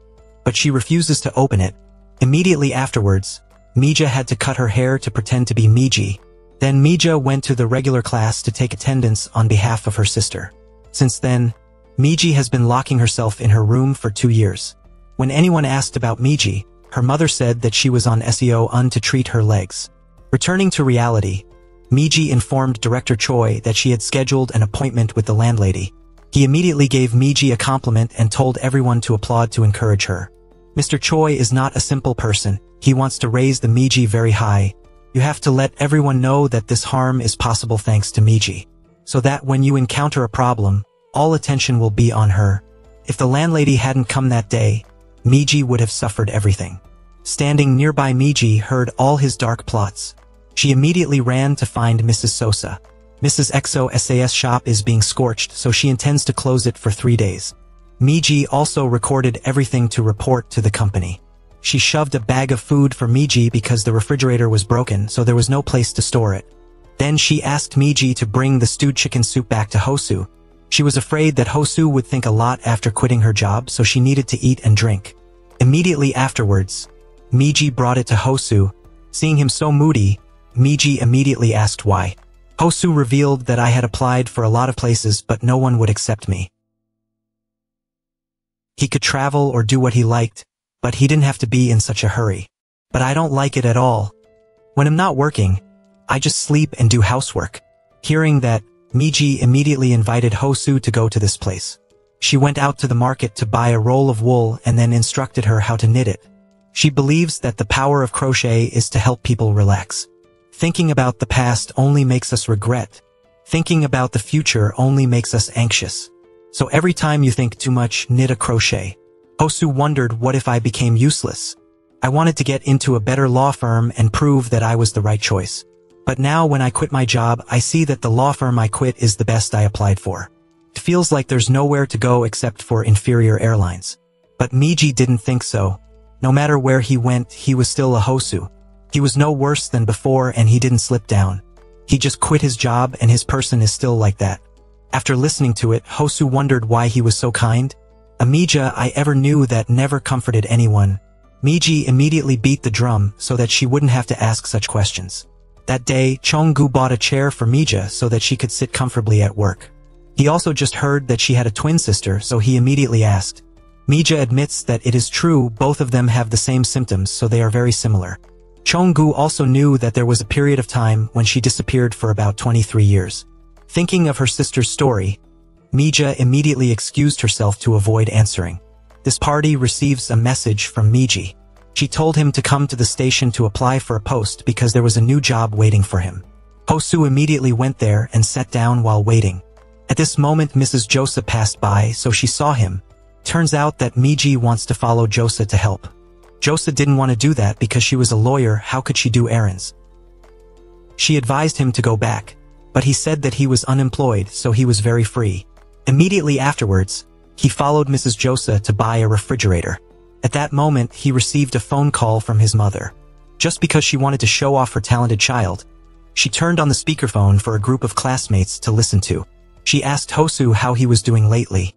but she refuses to open it. Immediately afterwards, Mija had to cut her hair to pretend to be Miji. Then Mija went to the regular class to take attendance on behalf of her sister. Since then, Miji has been locking herself in her room for 2 years. When anyone asked about Miji, her mother said that she was on SEO to treat her legs. Returning to reality, Miji informed Director Choi that she had scheduled an appointment with the landlady. He immediately gave Miji a compliment and told everyone to applaud to encourage her. Mr. Choi is not a simple person. He wants to raise the Miji very high. You have to let everyone know that this harm is possible thanks to Miji, so that when you encounter a problem, all attention will be on her. If the landlady hadn't come that day, Miji would have suffered everything. Standing nearby, Miji heard all his dark plots. She immediately ran to find Mrs. Sosa. Mrs. XOSA's shop is being scorched, so she intends to close it for 3 days. Miji also recorded everything to report to the company. She shoved a bag of food for Miji because the refrigerator was broken, so there was no place to store it. Then she asked Miji to bring the stewed chicken soup back to Hosu. She was afraid that Hosu would think a lot after quitting her job, so she needed to eat and drink. Immediately afterwards, Miji brought it to Hosu. Seeing him so moody, Miji immediately asked why. Hosu revealed that I had applied for a lot of places but no one would accept me. He could travel or do what he liked, but he didn't have to be in such a hurry. But I don't like it at all. When I'm not working, I just sleep and do housework. Hearing that, Miji immediately invited Hosu to go to this place. She went out to the market to buy a roll of wool and then instructed her how to knit it. She believes that the power of crochet is to help people relax. Thinking about the past only makes us regret. Thinking about the future only makes us anxious. So every time you think too much, knit a crochet. Hosu wondered, what if I became useless? I wanted to get into a better law firm and prove that I was the right choice. But now when I quit my job, I see that the law firm I quit is the best I applied for. It feels like there's nowhere to go except for inferior airlines. But Miji didn't think so. No matter where he went, he was still a Hosu. He was no worse than before and he didn't slip down. He just quit his job and his person is still like that. After listening to it, Hosu wondered why he was so kind. A Mija I ever knew that never comforted anyone. Miji immediately beat the drum so that she wouldn't have to ask such questions. That day, Chong-gu bought a chair for Mija so that she could sit comfortably at work. He also just heard that she had a twin sister, so he immediately asked. Mija admits that it is true both of them have the same symptoms, so they are very similar. Chong-gu also knew that there was a period of time when she disappeared for about 23 years. Thinking of her sister's story, Mija immediately excused herself to avoid answering. This party receives a message from Miji. She told him to come to the station to apply for a post because there was a new job waiting for him. Hosu immediately went there and sat down while waiting. At this moment, Mrs. Josa passed by, so she saw him. Turns out that Miji wants to follow Josa to help. Josa didn't want to do that because she was a lawyer. How could she do errands? She advised him to go back, but he said that he was unemployed, so he was very free. Immediately afterwards, he followed Mrs. Josa to buy a refrigerator. At that moment, he received a phone call from his mother. Just because she wanted to show off her talented child, she turned on the speakerphone for a group of classmates to listen to. She asked Hosu how he was doing lately.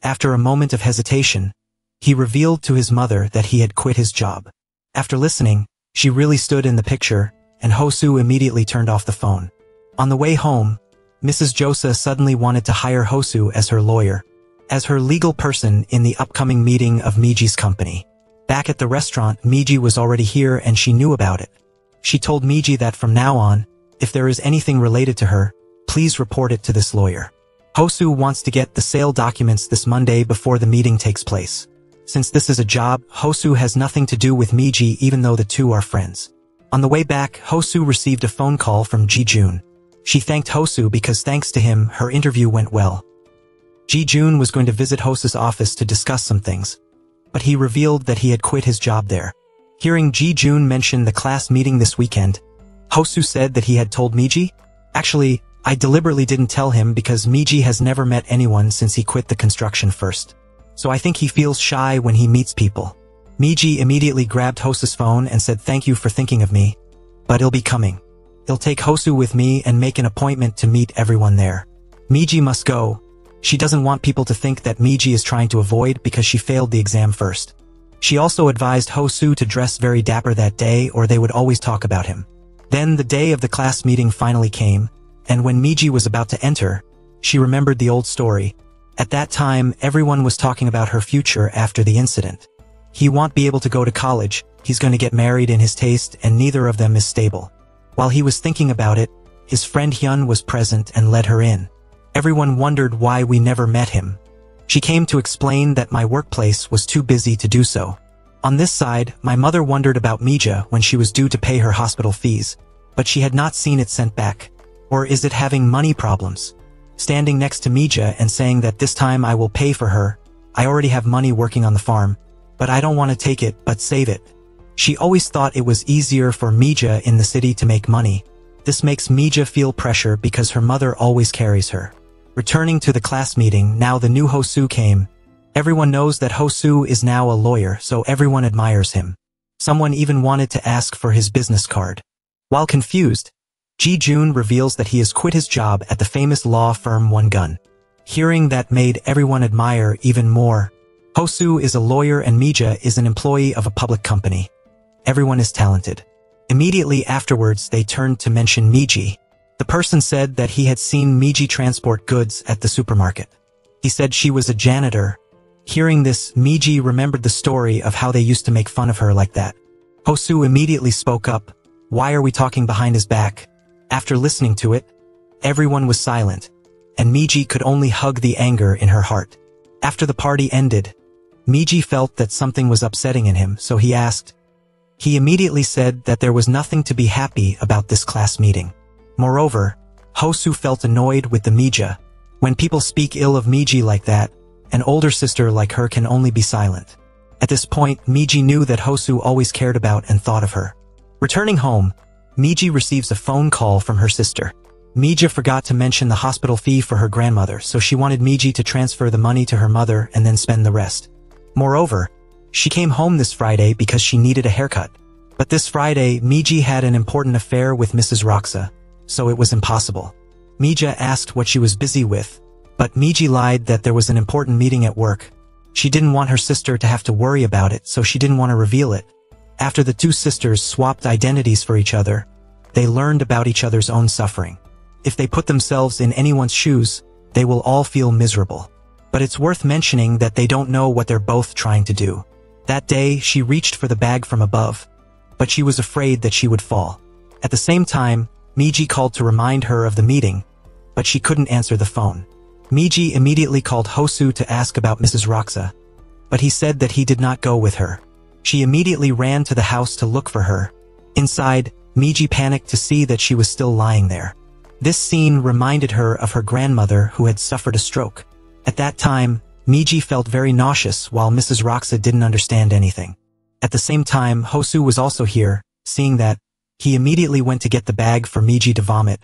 After a moment of hesitation, he revealed to his mother that he had quit his job. After listening, she really stood in the picture, and Hosu immediately turned off the phone. On the way home, Mrs. Josa suddenly wanted to hire Hosu as her lawyer, as her legal person in the upcoming meeting of Miji's company. Back at the restaurant, Miji was already here and she knew about it. She told Miji that from now on, if there is anything related to her, please report it to this lawyer. Hosu wants to get the sale documents this Monday before the meeting takes place. Since this is a job, Hosu has nothing to do with Miji even though the two are friends. On the way back, Hosu received a phone call from Ji-jun. She thanked Hosu because thanks to him, her interview went well. Ji-jun was going to visit Hosu's office to discuss some things, but he revealed that he had quit his job there. Hearing Ji-jun mention the class meeting this weekend, Hosu said that he had told Miji. Actually, I deliberately didn't tell him because Miji has never met anyone since he quit the construction first. So I think he feels shy when he meets people. Miji immediately grabbed Hosu's phone and said thank you for thinking of me, but he'll be coming. He'll take Hosu with me and make an appointment to meet everyone there. Miji must go. She doesn't want people to think that Miji is trying to avoid because she failed the exam first. She also advised Hosu to dress very dapper that day or they would always talk about him. Then the day of the class meeting finally came, and when Miji was about to enter, she remembered the old story. At that time, everyone was talking about her future after the incident. He won't be able to go to college, he's going to get married in his taste and neither of them is stable. While he was thinking about it, his friend Hyun was present and let her in. Everyone wondered why we never met him. She came to explain that my workplace was too busy to do so. On this side, my mother wondered about Mija when she was due to pay her hospital fees, but she had not seen it sent back. Or is it having money problems? Standing next to Mija and saying that this time I will pay for her. I already have money working on the farm, but I don't want to take it but save it. She always thought it was easier for Mija in the city to make money. This makes Mija feel pressure because her mother always carries her. Returning to the class meeting, now the new Hosu came. Everyone knows that Hosu is now a lawyer, so everyone admires him. Someone even wanted to ask for his business card. While confused, Ji-Jun reveals that he has quit his job at the famous law firm One Gun. Hearing that made everyone admire even more. Hosu is a lawyer and Mija is an employee of a public company. Everyone is talented. Immediately afterwards, they turned to mention Miji. The person said that he had seen Miji transport goods at the supermarket. He said she was a janitor. Hearing this, Miji remembered the story of how they used to make fun of her like that. Hosu immediately spoke up. Why are we talking behind his back? After listening to it, everyone was silent, and Miji could only hug the anger in her heart. After the party ended, Miji felt that something was upsetting in him, so he asked. He immediately said that there was nothing to be happy about this class meeting. Moreover, Hosu felt annoyed with the Mija. When people speak ill of Miji like that, an older sister like her can only be silent. At this point, Miji knew that Hosu always cared about and thought of her. Returning home, Miji receives a phone call from her sister. Mija forgot to mention the hospital fee for her grandmother, so she wanted Miji to transfer the money to her mother and then spend the rest. Moreover, she came home this Friday because she needed a haircut. But this Friday, Miji had an important affair with Mrs. Roxa, so it was impossible. Mija asked what she was busy with, but Miji lied that there was an important meeting at work. She didn't want her sister to have to worry about it, so she didn't want to reveal it. After the two sisters swapped identities for each other, they learned about each other's own suffering. If they put themselves in anyone's shoes, they will all feel miserable. But it's worth mentioning that they don't know what they're both trying to do. That day, she reached for the bag from above, but she was afraid that she would fall. At the same time, Miji called to remind her of the meeting, but she couldn't answer the phone. Miji immediately called Hosu to ask about Mrs. Roxa, but he said that he did not go with her. She immediately ran to the house to look for her. Inside, Miji panicked to see that she was still lying there. This scene reminded her of her grandmother who had suffered a stroke. At that time, Miji felt very nauseous while Mrs. Roxa didn't understand anything. At the same time, Hosu was also here. Seeing that, he immediately went to get the bag for Miji to vomit.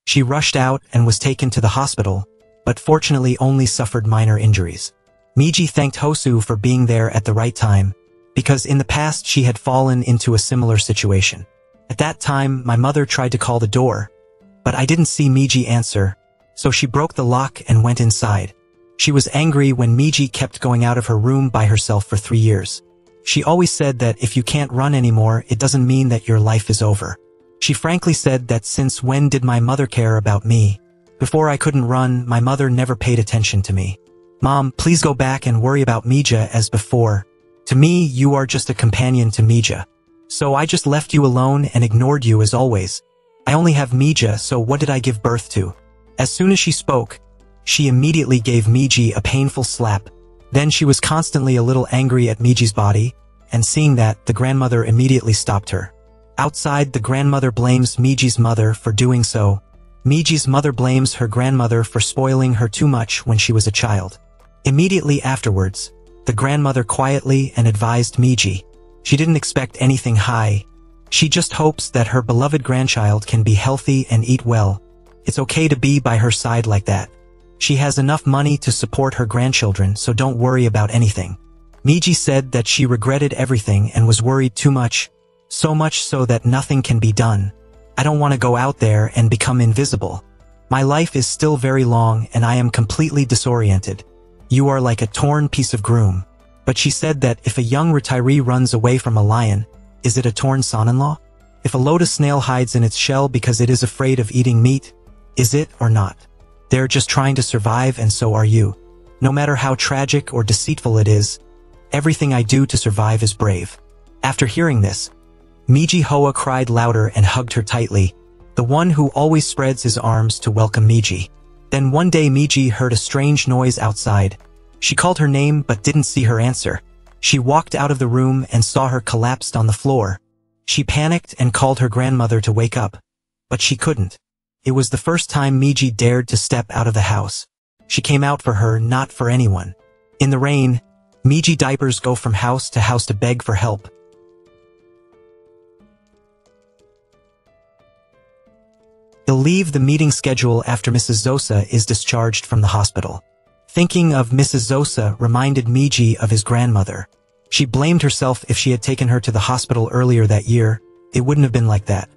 She rushed out and was taken to the hospital, but fortunately only suffered minor injuries. Miji thanked Hosu for being there at the right time, because in the past she had fallen into a similar situation. At that time, my mother tried to call the door, but I didn't see Miji answer, so she broke the lock and went inside. She was angry when Miji kept going out of her room by herself for 3 years. She always said that if you can't run anymore, it doesn't mean that your life is over. She frankly said that since when did my mother care about me? Before I couldn't run, my mother never paid attention to me. Mom, please go back and worry about Mija as before. To me, you are just a companion to Mija. So I just left you alone and ignored you as always. I only have Mija, so what did I give birth to? As soon as she spoke, she immediately gave Miji a painful slap. Then she was constantly a little angry at Miji's body, and seeing that, the grandmother immediately stopped her. Outside, the grandmother blames Miji's mother for doing so. Miji's mother blames her grandmother for spoiling her too much when she was a child. Immediately afterwards, the grandmother quietly and advised Miji. She didn't expect anything high. She just hopes that her beloved grandchild can be healthy and eat well. It's okay to be by her side like that. She has enough money to support her grandchildren, so don't worry about anything. Miji said that she regretted everything and was worried too much, so much so that nothing can be done. I don't want to go out there and become invisible. My life is still very long and I am completely disoriented. You are like a torn piece of groom. But she said that if a young retiree runs away from a lion, is it a torn son-in-law? If a lotus snail hides in its shell because it is afraid of eating meat, is it or not? They're just trying to survive and so are you. No matter how tragic or deceitful it is, everything I do to survive is brave. After hearing this, Miji Hoa cried louder and hugged her tightly. the one who always spreads his arms to welcome Miji. Then one day Miji heard a strange noise outside. She called her name but didn't see her answer. She walked out of the room and saw her collapsed on the floor. She panicked and called her grandmother to wake up. But she couldn't. It was the first time Miji dared to step out of the house. She came out for her, not for anyone. In the rain, Miji diapers go from house to beg for help. He'll leave the meeting schedule after Mrs. Zosa is discharged from the hospital. Thinking of Mrs. Zosa reminded Miji of his grandmother. She blamed herself if she had taken her to the hospital earlier that year. It wouldn't have been like that.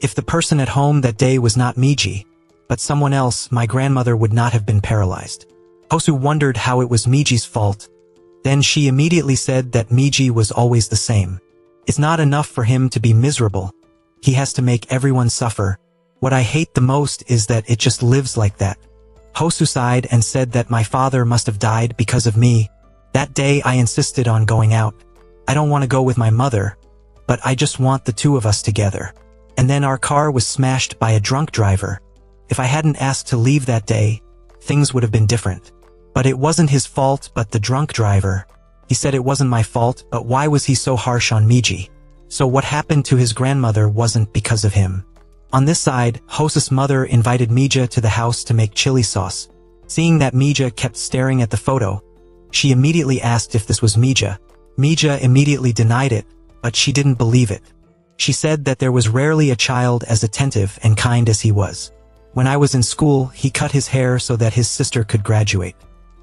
If the person at home that day was not Miji, but someone else, my grandmother would not have been paralyzed. Hosu wondered how it was Miji's fault. Then she immediately said that Miji was always the same. It's not enough for him to be miserable. He has to make everyone suffer. What I hate the most is that it just lives like that. Hosu sighed and said that my father must have died because of me. That day I insisted on going out. I don't want to go with my mother, but I just want the two of us together. And then our car was smashed by a drunk driver. If I hadn't asked to leave that day, things would have been different. But it wasn't his fault but the drunk driver. He said it wasn't my fault, but why was he so harsh on Miji? So what happened to his grandmother wasn't because of him. On this side, Hosu's mother invited Mija to the house to make chili sauce. Seeing that Mija kept staring at the photo, she immediately asked if this was Mija. Mija immediately denied it, but she didn't believe it. She said that there was rarely a child as attentive and kind as he was. When I was in school, he cut his hair so that his sister could graduate.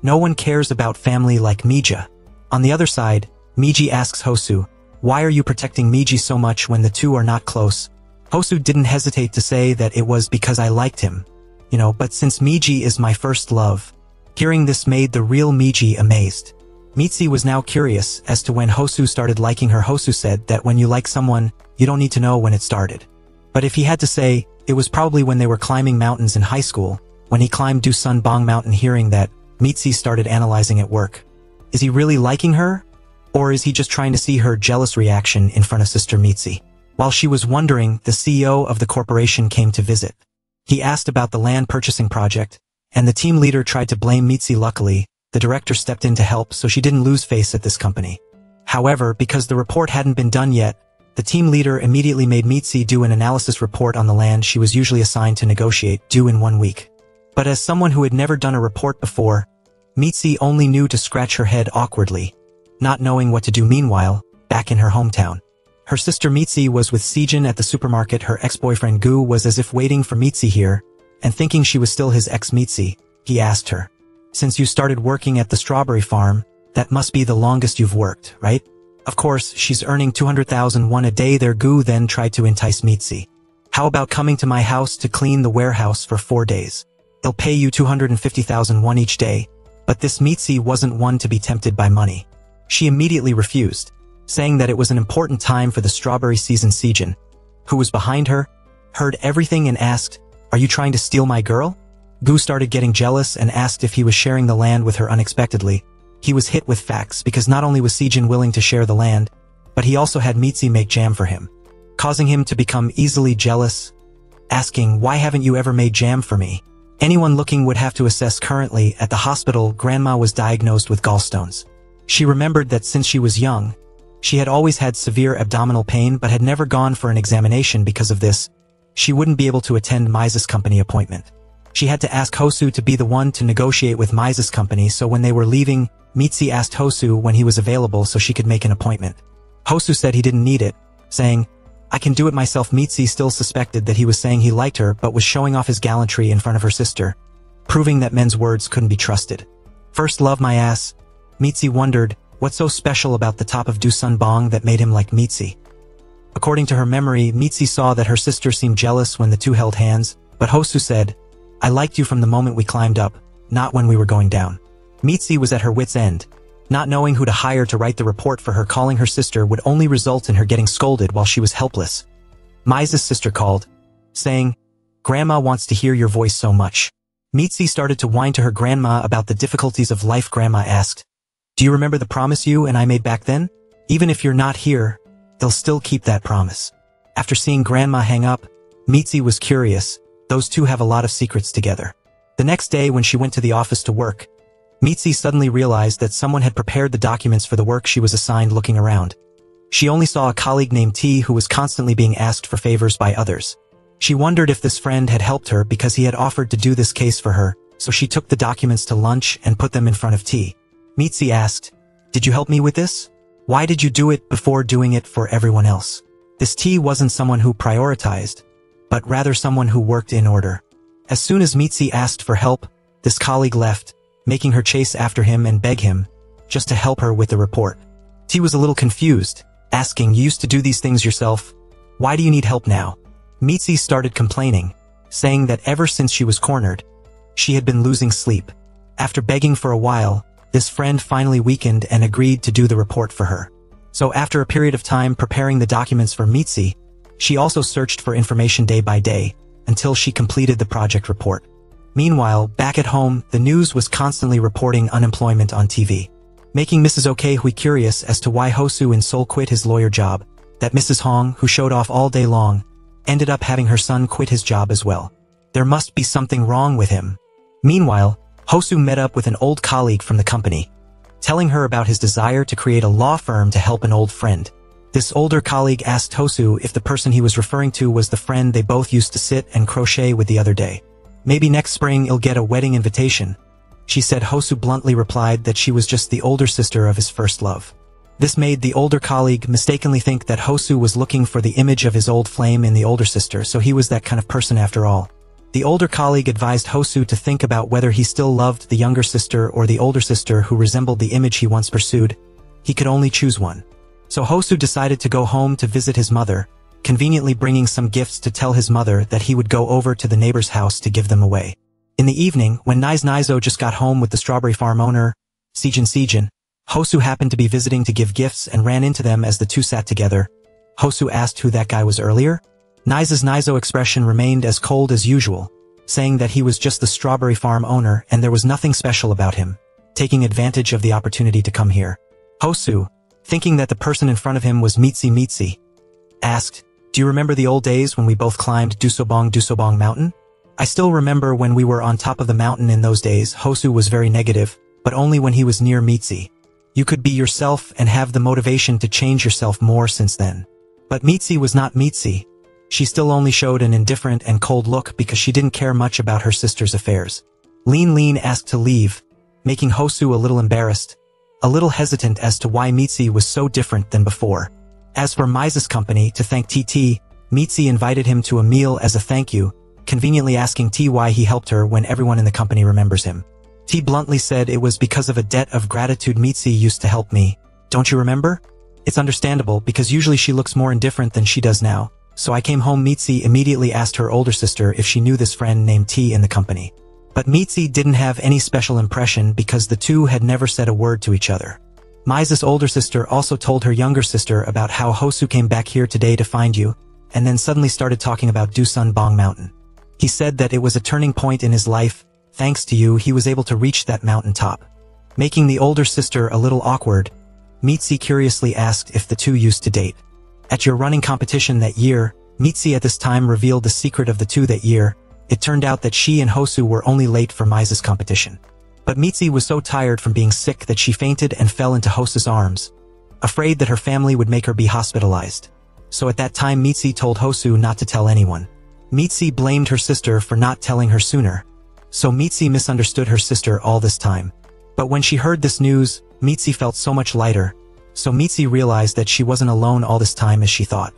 No one cares about family like Mija. On the other side, Miji asks Hosu, why are you protecting Miji so much when the two are not close? Hosu didn't hesitate to say that it was because I liked him. But since Miji is my first love. Hearing this made the real Miji amazed. Mitzi was now curious as to when Hosu started liking her. Hosu said that when you like someone, you don't need to know when it started. But if he had to say, it was probably when they were climbing mountains in high school, when he climbed Dusun Bong Mountain. Hearing that, Mitzi started analyzing at work. Is he really liking her? Or is he just trying to see her jealous reaction in front of Sister Mitzi? While she was wondering, the CEO of the corporation came to visit. He asked about the land purchasing project, and the team leader tried to blame Mitzi. Luckily, the director stepped in to help so she didn't lose face at this company. However, because the report hadn't been done yet, the team leader immediately made Mitzi do an analysis report on the land she was usually assigned to negotiate, due in 1 week. But as someone who had never done a report before, Mitzi only knew to scratch her head awkwardly, not knowing what to do. Meanwhile, back in her hometown, her sister Mitzi was with Sejin at the supermarket. Her ex-boyfriend Gu was as if waiting for Mitzi here, and thinking she was still his ex-Mitzi, he asked her, since you started working at the strawberry farm, that must be the longest you've worked, right? Of course, she's earning 200,000 won a day there. Gu then tried to entice Mitzi. How about coming to my house to clean the warehouse for 4 days? I'll pay you 250,000 won each day. But this Mitzi wasn't one to be tempted by money. She immediately refused, saying that it was an important time for the strawberry season. Sejin, who was behind her, heard everything and asked, are you trying to steal my girl? Gu started getting jealous and asked if he was sharing the land with her. Unexpectedly, he was hit with facts because not only was Sejin willing to share the land, but he also had Mitzi make jam for him, causing him to become easily jealous, asking, why haven't you ever made jam for me? Anyone looking would have to assess. Currently, at the hospital, Grandma was diagnosed with gallstones. She remembered that since she was young, she had always had severe abdominal pain but had never gone for an examination. Because of this, she wouldn't be able to attend Miza's company appointment. She had to ask Hosu to be the one to negotiate with Miza's company, so when they were leaving, Mitzi asked Hosu when he was available so she could make an appointment. Hosu said he didn't need it, saying, I can do it myself. Mitzi still suspected that he was saying he liked her but was showing off his gallantry in front of her sister, proving that men's words couldn't be trusted. First love my ass. Mitzi wondered, what's so special about the top of Dusun Bong that made him like Mitzi? According to her memory, Mitzi saw that her sister seemed jealous when the two held hands, but Hosu said, I liked you from the moment we climbed up, not when we were going down. Mitzi was at her wit's end, not knowing who to hire to write the report for her. Calling her sister would only result in her getting scolded while she was helpless. Miza's sister called, saying, Grandma wants to hear your voice so much. Mitzi started to whine to her grandma about the difficulties of life. Grandma asked, do you remember the promise you and I made back then? Even if you're not here, they'll still keep that promise. After seeing Grandma hang up, Mitzi was curious. Those two have a lot of secrets together. The next day when she went to the office to work, Mitzi suddenly realized that someone had prepared the documents for the work she was assigned. Looking around, she only saw a colleague named T who was constantly being asked for favors by others. She wondered if this friend had helped her because he had offered to do this case for her, so she took the documents to lunch and put them in front of T. Mitzi asked, "Did you help me with this? Why did you do it before doing it for everyone else?" This T wasn't someone who prioritized, but rather someone who worked in order. As soon as Mitzi asked for help, this colleague left, making her chase after him and beg him just to help her with the report. T was a little confused, asking, "You used to do these things yourself. Why do you need help now?" Mitzi started complaining, saying that ever since she was cornered, she had been losing sleep. After begging for a while, this friend finally weakened and agreed to do the report for her. So after a period of time preparing the documents for Mitzi, she also searched for information day by day, until she completed the project report. Meanwhile, back at home, the news was constantly reporting unemployment on TV, making Mrs. Okehui curious as to why Hosu in Seoul quit his lawyer job, that Mrs. Hong, who showed off all day long, ended up having her son quit his job as well. There must be something wrong with him. Meanwhile, Hosu met up with an old colleague from the company, telling her about his desire to create a law firm to help an old friend. This older colleague asked Hosu if the person he was referring to was the friend they both used to sit and crochet with the other day. "Maybe next spring you'll get a wedding invitation," she said. Hosu bluntly replied that she was just the older sister of his first love. This made the older colleague mistakenly think that Hosu was looking for the image of his old flame in the older sister, so he was that kind of person after all. The older colleague advised Hosu to think about whether he still loved the younger sister or the older sister who resembled the image he once pursued. He could only choose one. So Hosu decided to go home to visit his mother, conveniently bringing some gifts to tell his mother that he would go over to the neighbor's house to give them away. In the evening, when Nizo just got home with the strawberry farm owner, Sejin, Hosu happened to be visiting to give gifts and ran into them as the two sat together. Hosu asked who that guy was earlier. Nizo expression remained as cold as usual, saying that he was just the strawberry farm owner and there was nothing special about him, taking advantage of the opportunity to come here. Hosu, thinking that the person in front of him was Mitzi, asked, "Do you remember the old days when we both climbed Dusobong Mountain?" "I still remember when we were on top of the mountain in those days." Hosu was very negative, but only when he was near Mitzi. "You could be yourself and have the motivation to change yourself more since then." But Mitzi was not Mitzi. She still only showed an indifferent and cold look because she didn't care much about her sister's affairs. Lean asked to leave, making Hosu a little embarrassed, a little hesitant as to why Mitzi was so different than before. As for Mize's company, to thank TT, Mitzi invited him to a meal as a thank you, conveniently asking T why he helped her when everyone in the company remembers him. T bluntly said it was because of a debt of gratitude. "Mitzi used to help me. Don't you remember? It's understandable because usually she looks more indifferent than she does now. So I came home." Mitzi immediately asked her older sister if she knew this friend named T in the company. But Mitzi didn't have any special impression because the two had never said a word to each other. Mize's older sister also told her younger sister about how Hosu came back here today to find you, and then suddenly started talking about Dusunbong Mountain. He said that it was a turning point in his life. Thanks to you, he was able to reach that mountain top. Making the older sister a little awkward, Mitzi curiously asked if the two used to date. At your running competition that year, Mitzi at this time revealed the secret of the two that year. It turned out that she and Hosu were only late for Mize's competition. But Mitzi was so tired from being sick that she fainted and fell into Hosu's arms, afraid that her family would make her be hospitalized. So at that time Mitzi told Hosu not to tell anyone. Mitzi blamed her sister for not telling her sooner. So Mitzi misunderstood her sister all this time. But when she heard this news, Mitzi felt so much lighter. So Mitzi realized that she wasn't alone all this time as she thought.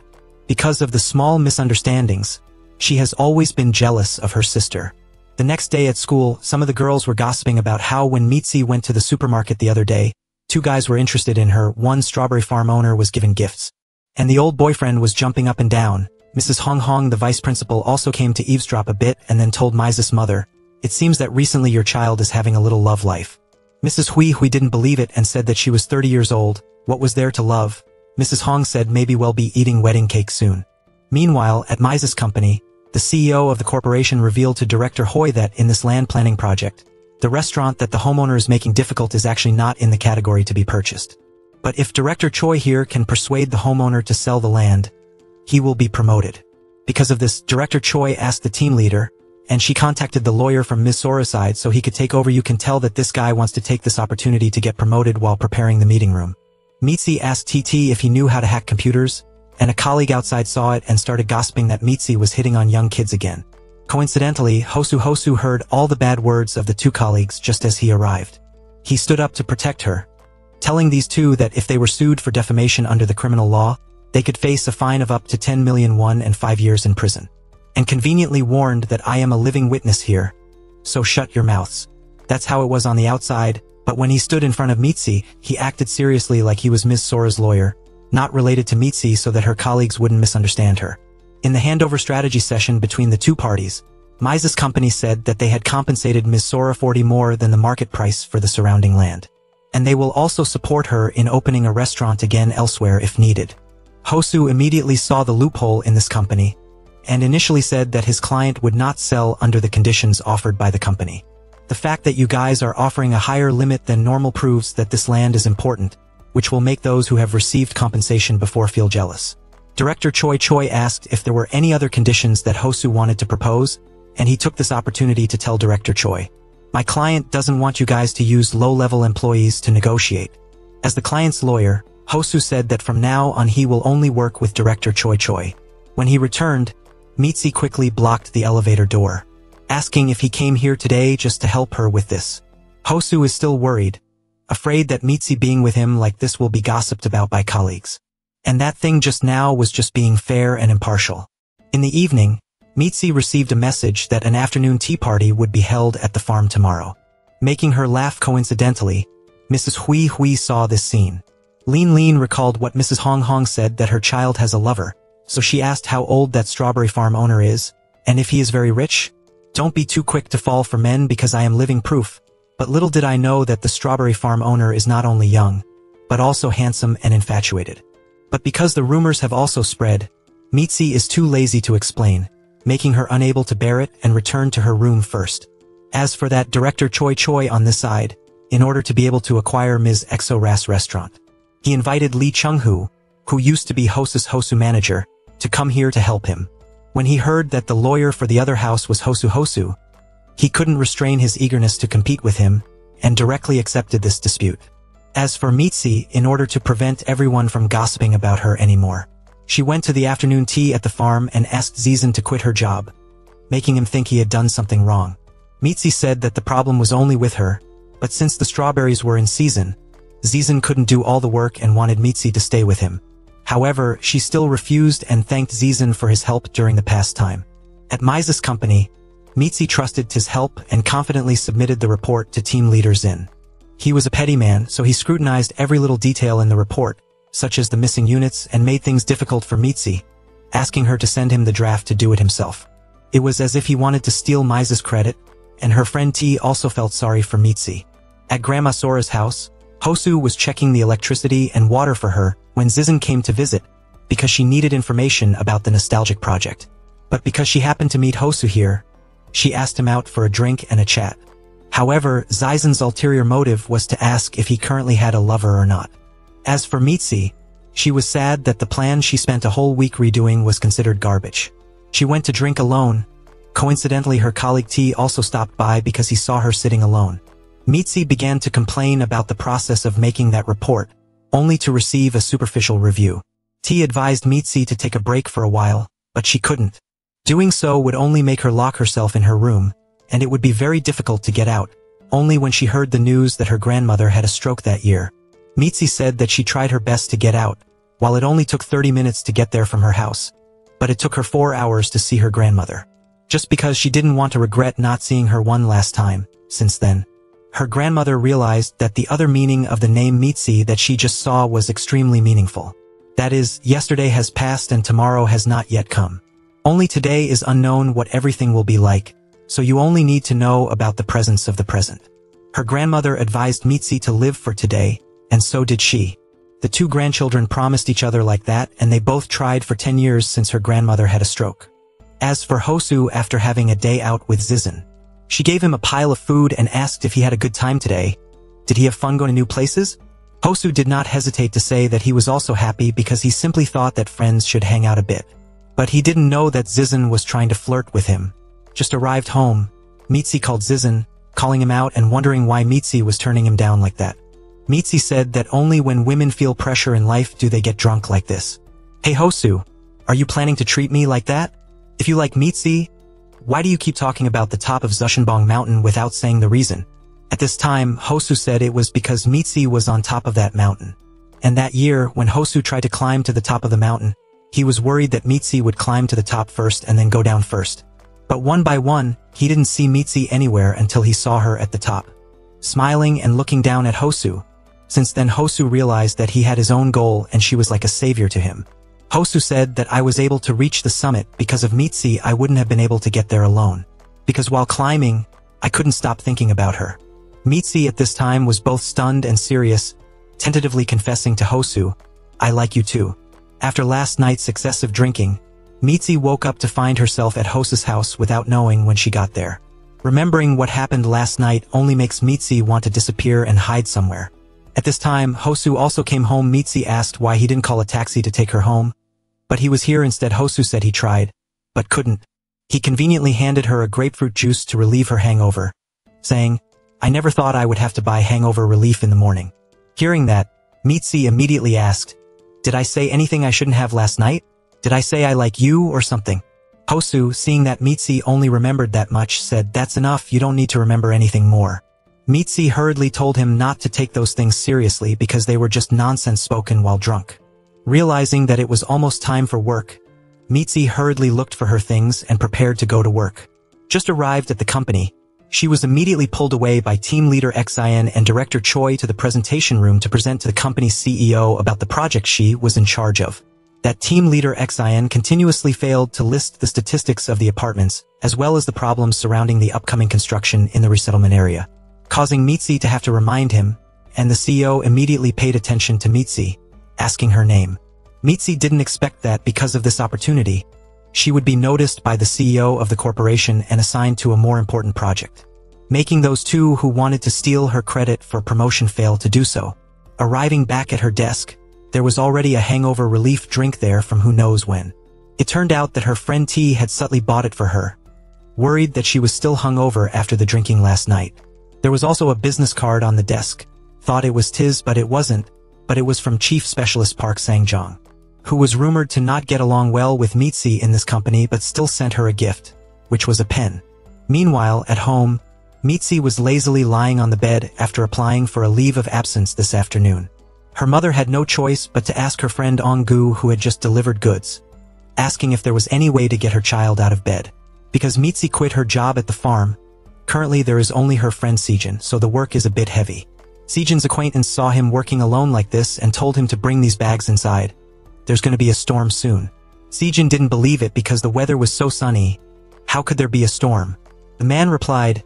Because of the small misunderstandings, she has always been jealous of her sister. The next day at school, some of the girls were gossiping about how when Mitzi went to the supermarket the other day, two guys were interested in her. One strawberry farm owner was given gifts, and the old boyfriend was jumping up and down. Mrs. Hong, the vice principal, also came to eavesdrop a bit and then told Mize's mother, "It seems that recently your child is having a little love life." Mrs. Hui didn't believe it and said that she was 30 years old. What was there to love? Mrs. Hong said maybe we'll be eating wedding cake soon. Meanwhile, at Mize's company, the CEO of the corporation revealed to Director Hui that in this land planning project, the restaurant that the homeowner is making difficult is actually not in the category to be purchased. But if Director Choi here can persuade the homeowner to sell the land, he will be promoted. Because of this, Director Choi asked the team leader, and she contacted the lawyer from Ms. Sora's side so he could take over. You can tell that this guy wants to take this opportunity to get promoted while preparing the meeting room. Mitzi asked TT if he knew how to hack computers, and a colleague outside saw it and started gossiping that Mitzi was hitting on young kids again. Coincidentally, Hosu heard all the bad words of the two colleagues just as he arrived. He stood up to protect her, telling these two that if they were sued for defamation under the criminal law, they could face a fine of up to 10 million won and 5 years in prison. And conveniently warned that I am a living witness here, so shut your mouths. That's how it was on the outside, but when he stood in front of Mitzi, he acted seriously like he was Ms. Sora's lawyer, not related to Mitzi so that her colleagues wouldn't misunderstand her. In the handover strategy session between the two parties, Mize's company said that they had compensated Ms. Sora 40 more than the market price for the surrounding land. And they will also support her in opening a restaurant again elsewhere if needed. Hosu immediately saw the loophole in this company, and initially said that his client would not sell under the conditions offered by the company. The fact that you guys are offering a higher limit than normal proves that this land is important, which will make those who have received compensation before feel jealous. Director Choi asked if there were any other conditions that Hosu wanted to propose, and he took this opportunity to tell Director Choi, "My client doesn't want you guys to use low-level employees to negotiate." As the client's lawyer, Hosu said that from now on he will only work with Director Choi. When he returned, Mitzi quickly blocked the elevator door, asking if he came here today just to help her with this. Hosu is still worried, afraid that Mitzi being with him like this will be gossiped about by colleagues. And that thing just now was just being fair and impartial. In the evening, Mitzi received a message that an afternoon tea party would be held at the farm tomorrow. Making her laugh coincidentally, Mrs. Hui saw this scene. Lin recalled what Mrs. Hong said that her child has a lover, so she asked how old that strawberry farm owner is, and if he is very rich. "Don't be too quick to fall for men because I am living proof, but little did I know that the strawberry farm owner is not only young, but also handsome and infatuated." But because the rumors have also spread, Mitzi is too lazy to explain, making her unable to bear it and return to her room first. As for that Director Choi on this side, in order to be able to acquire Ms. Exo-Ras restaurant, he invited Lee Chung-hoo, who used to be Hosu manager, to come here to help him. When he heard that the lawyer for the other house was Hosu, he couldn't restrain his eagerness to compete with him, and directly accepted this dispute. As for Mitzi, in order to prevent everyone from gossiping about her anymore, she went to the afternoon tea at the farm and asked Zizan to quit her job, making him think he had done something wrong. Mitzi said that the problem was only with her, but since the strawberries were in season, Zizan couldn't do all the work and wanted Mitzi to stay with him. However, she still refused and thanked Zizan for his help during the past time. At Mize's company, Mitzi trusted his help and confidently submitted the report to team leader Zin. He was a petty man, so he scrutinized every little detail in the report, such as the missing units, and made things difficult for Mitzi, asking her to send him the draft to do it himself. It was as if he wanted to steal Mize's credit, and her friend T also felt sorry for Mitzi. At Grandma Sora's house, Hosu was checking the electricity and water for her when Zizan came to visit, because she needed information about the nostalgic project. But because she happened to meet Hosu here, she asked him out for a drink and a chat. However, Zizan's ulterior motive was to ask if he currently had a lover or not. As for Mitzi, she was sad that the plan she spent a whole week redoing was considered garbage. She went to drink alone. Coincidentally, her colleague T also stopped by because he saw her sitting alone. Mitzi began to complain about the process of making that report, only to receive a superficial review. T advised Mitzi to take a break for a while, but she couldn't. Doing so would only make her lock herself in her room, and it would be very difficult to get out, only when she heard the news that her grandmother had a stroke that year. Mitzi said that she tried her best to get out, while it only took 30 minutes to get there from her house, but it took her 4 hours to see her grandmother. Just because she didn't want to regret not seeing her one last time. Since then, her grandmother realized that the other meaning of the name Mitzi that she just saw was extremely meaningful. That is, yesterday has passed and tomorrow has not yet come. Only today is unknown what everything will be like, so you only need to know about the presence of the present. Her grandmother advised Mitzi to live for today, and so did she. The two grandchildren promised each other like that, and they both tried for 10 years since her grandmother had a stroke. As for Hosu, after having a day out with Zizan, she gave him a pile of food and asked if he had a good time today. Did he have fun going to new places? Hosu did not hesitate to say that he was also happy because he simply thought that friends should hang out a bit. But he didn't know that Zizan was trying to flirt with him. Just arrived home, Mitzi called Zizan, calling him out and wondering why Mitzi was turning him down like that. Mitzi said that only when women feel pressure in life do they get drunk like this. Hey Hosu, are you planning to treat me like that? If you like Mitzi, why do you keep talking about the top of Zushenbong Mountain without saying the reason? At this time, Hosu said it was because Mitzi was on top of that mountain. And that year, when Hosu tried to climb to the top of the mountain, he was worried that Mitzi would climb to the top first and then go down first. But one by one, he didn't see Mitzi anywhere until he saw her at the top, smiling and looking down at Hosu. Since then Hosu realized that he had his own goal and she was like a savior to him. Hosu said that I was able to reach the summit because of Mitzi. I wouldn't have been able to get there alone. Because while climbing, I couldn't stop thinking about her. Mitzi at this time was both stunned and serious, tentatively confessing to Hosu, I like you too. After last night's excessive drinking, Mitzi woke up to find herself at Hosu's house without knowing when she got there. Remembering what happened last night only makes Mitzi want to disappear and hide somewhere. At this time, Hosu also came home. Mitzi asked why he didn't call a taxi to take her home, but he was here instead. Hosu said he tried, but couldn't. He conveniently handed her a grapefruit juice to relieve her hangover, saying, I never thought I would have to buy hangover relief in the morning. Hearing that, Mitzi immediately asked, did I say anything I shouldn't have last night? Did I say I like you or something? Hosu, seeing that Mitzi only remembered that much, said, that's enough, you don't need to remember anything more. Mitzi hurriedly told him not to take those things seriously because they were just nonsense spoken while drunk. Realizing that it was almost time for work, Mitzi hurriedly looked for her things and prepared to go to work. Just arrived at the company, she was immediately pulled away by team leader Xin and director Choi to the presentation room to present to the company's CEO about the project she was in charge of. That team leader Xin continuously failed to list the statistics of the apartments, as well as the problems surrounding the upcoming construction in the resettlement area, causing Mitzi to have to remind him, and the CEO immediately paid attention to Mitzi, asking her name. Mitzi didn't expect that because of this opportunity, she would be noticed by the CEO of the corporation and assigned to a more important project, making those two who wanted to steal her credit for promotion fail to do so. Arriving back at her desk, there was already a hangover relief drink there from who knows when. It turned out that her friend T had subtly bought it for her, worried that she was still hungover after the drinking last night. There was also a business card on the desk. Thought it was Tiz, but it wasn't, but it was from Chief Specialist Park Sang-jong, who was rumored to not get along well with Mitzi in this company but still sent her a gift, which was a pen. Meanwhile, at home, Mitzi was lazily lying on the bed after applying for a leave of absence this afternoon. Her mother had no choice but to ask her friend Ong-gu, who had just delivered goods, asking if there was any way to get her child out of bed. Because Mitzi quit her job at the farm, currently there is only her friend Sejin, so the work is a bit heavy. Sejin's acquaintance saw him working alone like this and told him to bring these bags inside. There's going to be a storm soon. Sejin didn't believe it because the weather was so sunny. How could there be a storm? The man replied,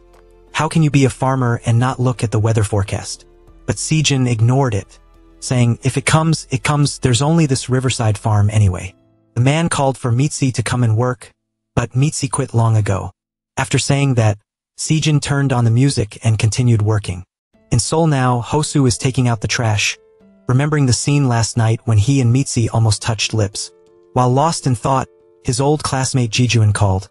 how can you be a farmer and not look at the weather forecast? But Sejin ignored it, saying, if it comes, it comes, there's only this riverside farm anyway. The man called for Mitzi to come and work, but Mitzi quit long ago. After saying that, Sejin turned on the music and continued working. In Seoul now, Hosu is taking out the trash, remembering the scene last night when he and Mitzi almost touched lips. While lost in thought, his old classmate Jijuan called,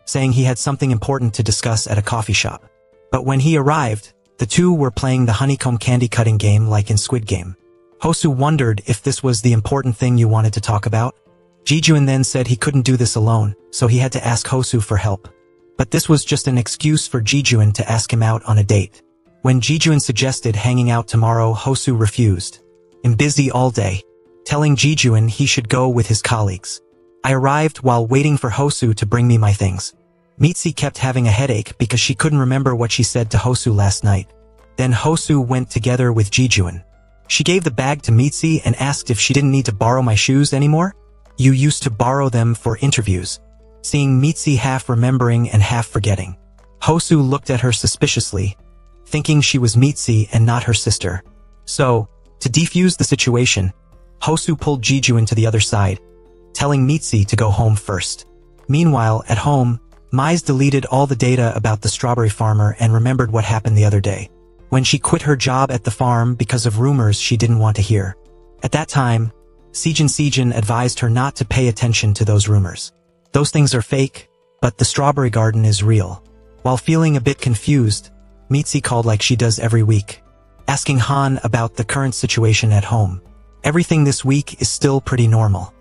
saying he had something important to discuss at a coffee shop. But when he arrived, the two were playing the honeycomb candy cutting game like in Squid Game. Hosu wondered if this was the important thing you wanted to talk about. Jijuan then said he couldn't do this alone, so he had to ask Hosu for help. But this was just an excuse for Jijuan to ask him out on a date. When Jijuan suggested hanging out tomorrow, Hosu refused. I'm busy all day, telling Jijuan he should go with his colleagues. I arrived while waiting for Hosu to bring me my things. Mitzi kept having a headache because she couldn't remember what she said to Hosu last night. Then Hosu went together with Jijuan. She gave the bag to Mitzi and asked if she didn't need to borrow my shoes anymore. You used to borrow them for interviews. Seeing Mitzi half remembering and half forgetting, Hosu looked at her suspiciously, thinking she was Mitzi and not her sister. So, to defuse the situation, Hosu pulled Jijuan to the other side, telling Mitzi to go home first. Meanwhile, at home, Mize deleted all the data about the strawberry farmer and remembered what happened the other day, when she quit her job at the farm because of rumors she didn't want to hear. At that time, Sejin advised her not to pay attention to those rumors. Those things are fake, but the strawberry garden is real. While feeling a bit confused, Mitzi called like she does every week, asking Han about the current situation at home. Everything this week is still pretty normal,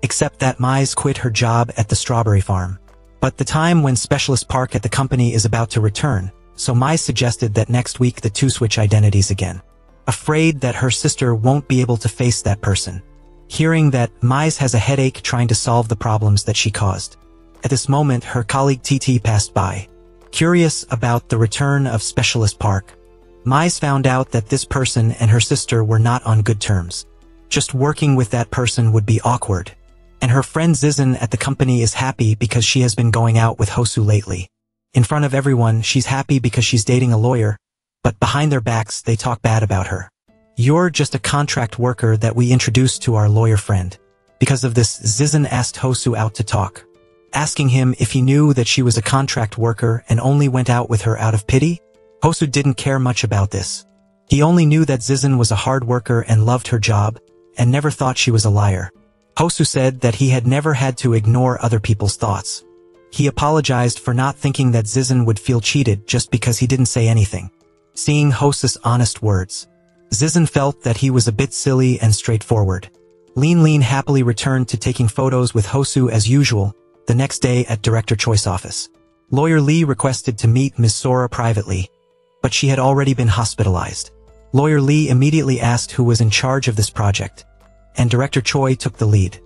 except that Mize quit her job at the strawberry farm. But the time when Specialist Park at the company is about to return, so Mize suggested that next week the two switch identities again, afraid that her sister won't be able to face that person. Hearing that Mize has a headache trying to solve the problems that she caused. At this moment, her colleague TT passed by. Curious about the return of Specialist Park, Mize found out that this person and her sister were not on good terms. Just working with that person would be awkward. And her friend Zizan at the company is happy because she has been going out with Hosu lately. In front of everyone, she's happy because she's dating a lawyer, but behind their backs, they talk bad about her. You're just a contract worker that we introduced to our lawyer friend. Because of this, Zizan asked Hosu out to talk, asking him if he knew that she was a contract worker and only went out with her out of pity. Hosu didn't care much about this. He only knew that Zizan was a hard worker and loved her job, and never thought she was a liar. Hosu said that he had never had to ignore other people's thoughts. He apologized for not thinking that Zizan would feel cheated just because he didn't say anything. Seeing Hosu's honest words, Zizan felt that he was a bit silly and straightforward. Lean happily returned to taking photos with Hosu as usual, the next day at Director Choi's office. Lawyer Lee requested to meet Ms. Sora privately, but she had already been hospitalized. Lawyer Lee immediately asked who was in charge of this project, and Director Choi took the lead.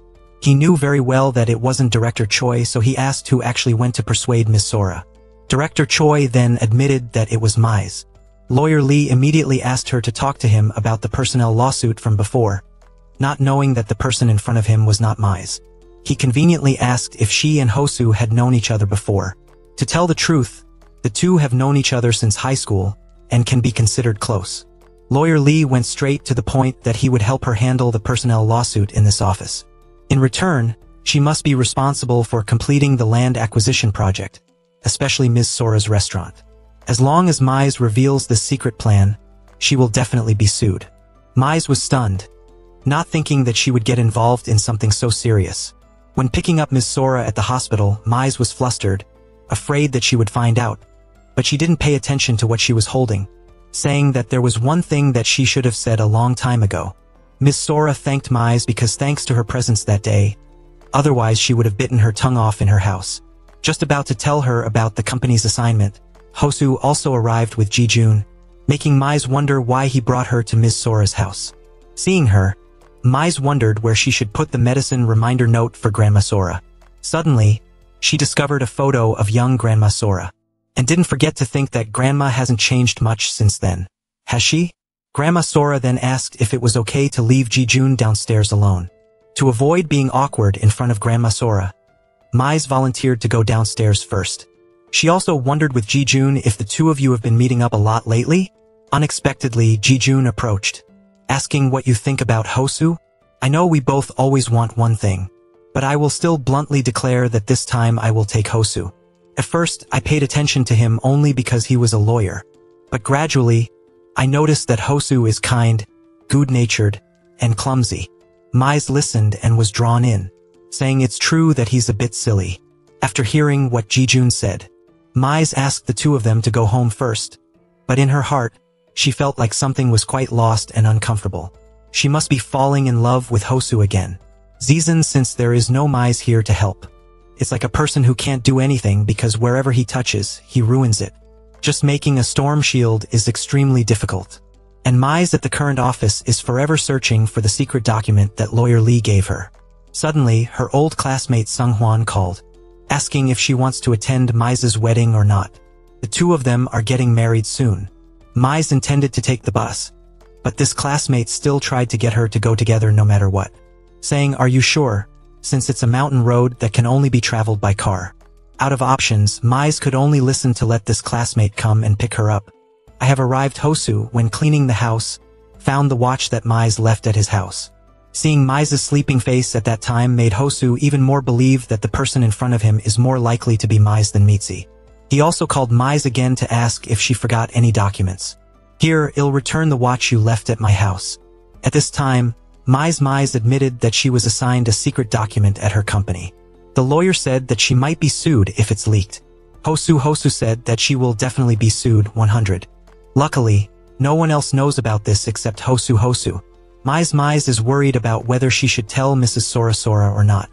He knew very well that it wasn't Director Choi, so he asked who actually went to persuade Ms. Sora. Director Choi then admitted that it was Mize. Lawyer Lee immediately asked her to talk to him about the personnel lawsuit from before, not knowing that the person in front of him was not Mize. He conveniently asked if she and Hosu had known each other before. To tell the truth, the two have known each other since high school and can be considered close. Lawyer Lee went straight to the point that he would help her handle the personnel lawsuit in this office. In return, she must be responsible for completing the land acquisition project, especially Ms. Sora's restaurant. As long as Mize reveals this secret plan, she will definitely be sued. Mize was stunned, not thinking that she would get involved in something so serious. When picking up Ms. Sora at the hospital, Mize was flustered, afraid that she would find out, but she didn't pay attention to what she was holding, saying that there was one thing that she should have said a long time ago. Ms. Sora thanked Mize because thanks to her presence that day, otherwise she would have bitten her tongue off in her house. Just about to tell her about the company's assignment, Hosu also arrived with Ji-jun, making Mize wonder why he brought her to Ms. Sora's house. Seeing her, Mize wondered where she should put the medicine reminder note for Grandma Sora. Suddenly, she discovered a photo of young Grandma Sora, and didn't forget to think that Grandma hasn't changed much since then. Has she? Grandma Sora then asked if it was okay to leave Ji-jun downstairs alone. To avoid being awkward in front of Grandma Sora, Mize volunteered to go downstairs first. She also wondered with Ji-jun if the two of you have been meeting up a lot lately. Unexpectedly, Ji-jun approached, asking what you think about Hosu. I know we both always want one thing, but I will still bluntly declare that this time I will take Hosu. At first, I paid attention to him only because he was a lawyer, but gradually, I noticed that Hosu is kind, good-natured, and clumsy. Mize listened and was drawn in, saying it's true that he's a bit silly. After hearing what Ji-jun said, Mize asked the two of them to go home first, but in her heart, she felt like something was quite lost and uncomfortable. She must be falling in love with Hosu again. Zizan, since there is no Mize here to help. It's like a person who can't do anything because wherever he touches, he ruins it. Just making a storm shield is extremely difficult. And Mize at the current office is forever searching for the secret document that Lawyer Lee gave her. Suddenly, her old classmate Sung-hwan called, asking if she wants to attend Mize's wedding or not. The two of them are getting married soon. Mize intended to take the bus, but this classmate still tried to get her to go together no matter what, saying, "Are you sure? Since it's a mountain road that can only be traveled by car." Out of options, Mize could only listen to let this classmate come and pick her up. I have arrived. Hosu, when cleaning the house, found the watch that Mize left at his house. Seeing Mize's sleeping face at that time made Hosu even more believe that the person in front of him is more likely to be Mize than Mitzi. He also called Mize again to ask if she forgot any documents. "Here, I'll return the watch you left at my house." At this time, Mize admitted that she was assigned a secret document at her company. The lawyer said that she might be sued if it's leaked. Hosu said that she will definitely be sued 100. Luckily, no one else knows about this except Hosu. Mize is worried about whether she should tell Mrs. Sora or not.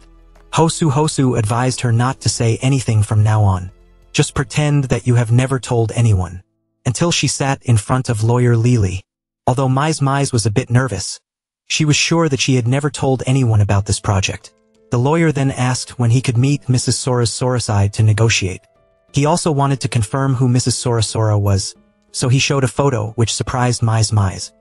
Hosu advised her not to say anything from now on. Just pretend that you have never told anyone. Until she sat in front of lawyer Lily. Although Mize was a bit nervous, she was sure that she had never told anyone about this project. The lawyer then asked when he could meet Mrs. Sora's side to negotiate. He also wanted to confirm who Mrs. Sora was, so he showed a photo which surprised Mize.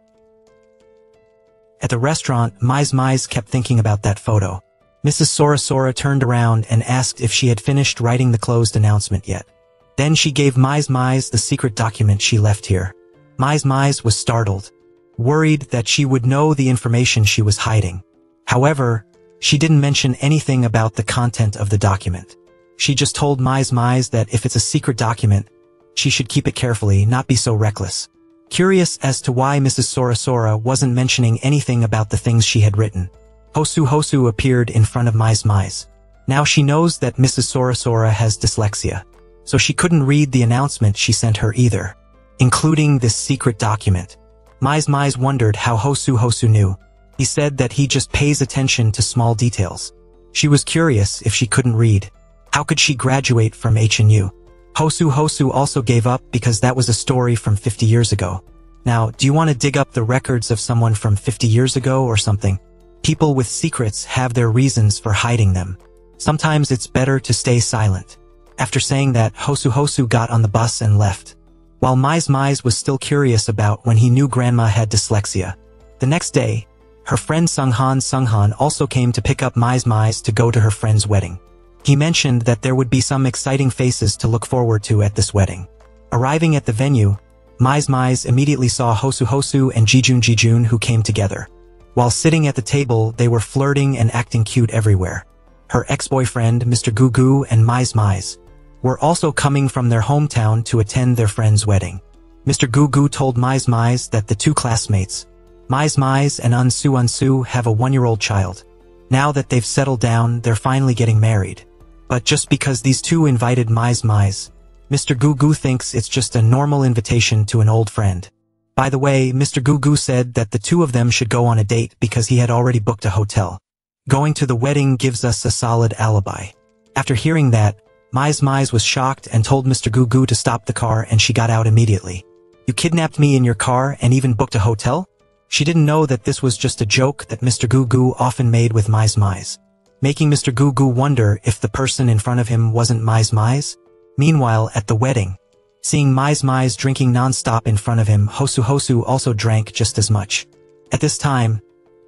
At the restaurant, Mize kept thinking about that photo. Mrs. Sora turned around and asked if she had finished writing the closed announcement yet. Then she gave Mize the secret document she left here. Mize was startled, worried that she would know the information she was hiding. However, she didn't mention anything about the content of the document. She just told Mize that if it's a secret document, she should keep it carefully, not be so reckless. Curious as to why Mrs. Sora wasn't mentioning anything about the things she had written, Hosu appeared in front of Mize. Now she knows that Mrs. Sora has dyslexia, so she couldn't read the announcement she sent her either, including this secret document. Mize wondered how Hosu knew. He said that he just pays attention to small details. She was curious if she couldn't read. How could she graduate from HNU? Hosu also gave up because that was a story from 50 years ago. Now, do you want to dig up the records of someone from 50 years ago or something? People with secrets have their reasons for hiding them. Sometimes it's better to stay silent. After saying that, Hosu got on the bus and left. While Mize was still curious about when he knew Grandma had dyslexia. The next day, her friend Sunghan also came to pick up Mize to go to her friend's wedding. He mentioned that there would be some exciting faces to look forward to at this wedding. Arriving at the venue, Mize immediately saw Hosu and Jijun who came together. While sitting at the table, they were flirting and acting cute everywhere. Her ex-boyfriend, Mr. Gugu, and Mize were also coming from their hometown to attend their friend's wedding. Mr. Gugu told Mize that the two classmates, Mize and Unsu have a 1-year-old child. Now that they've settled down, they're finally getting married. But just because these two invited Mize, Mr. Gugu thinks it's just a normal invitation to an old friend. By the way, Mr. Gugu said that the two of them should go on a date because he had already booked a hotel. Going to the wedding gives us a solid alibi. After hearing that, Mize was shocked and told Mr. Gugu to stop the car, and she got out immediately. You kidnapped me in your car and even booked a hotel? She didn't know that this was just a joke that Mr. Gugu often made with Mize, making Mr. Gugu wonder if the person in front of him wasn't Mize. Meanwhile, at the wedding, seeing Mize drinking non-stop in front of him, Hosu also drank just as much. At this time,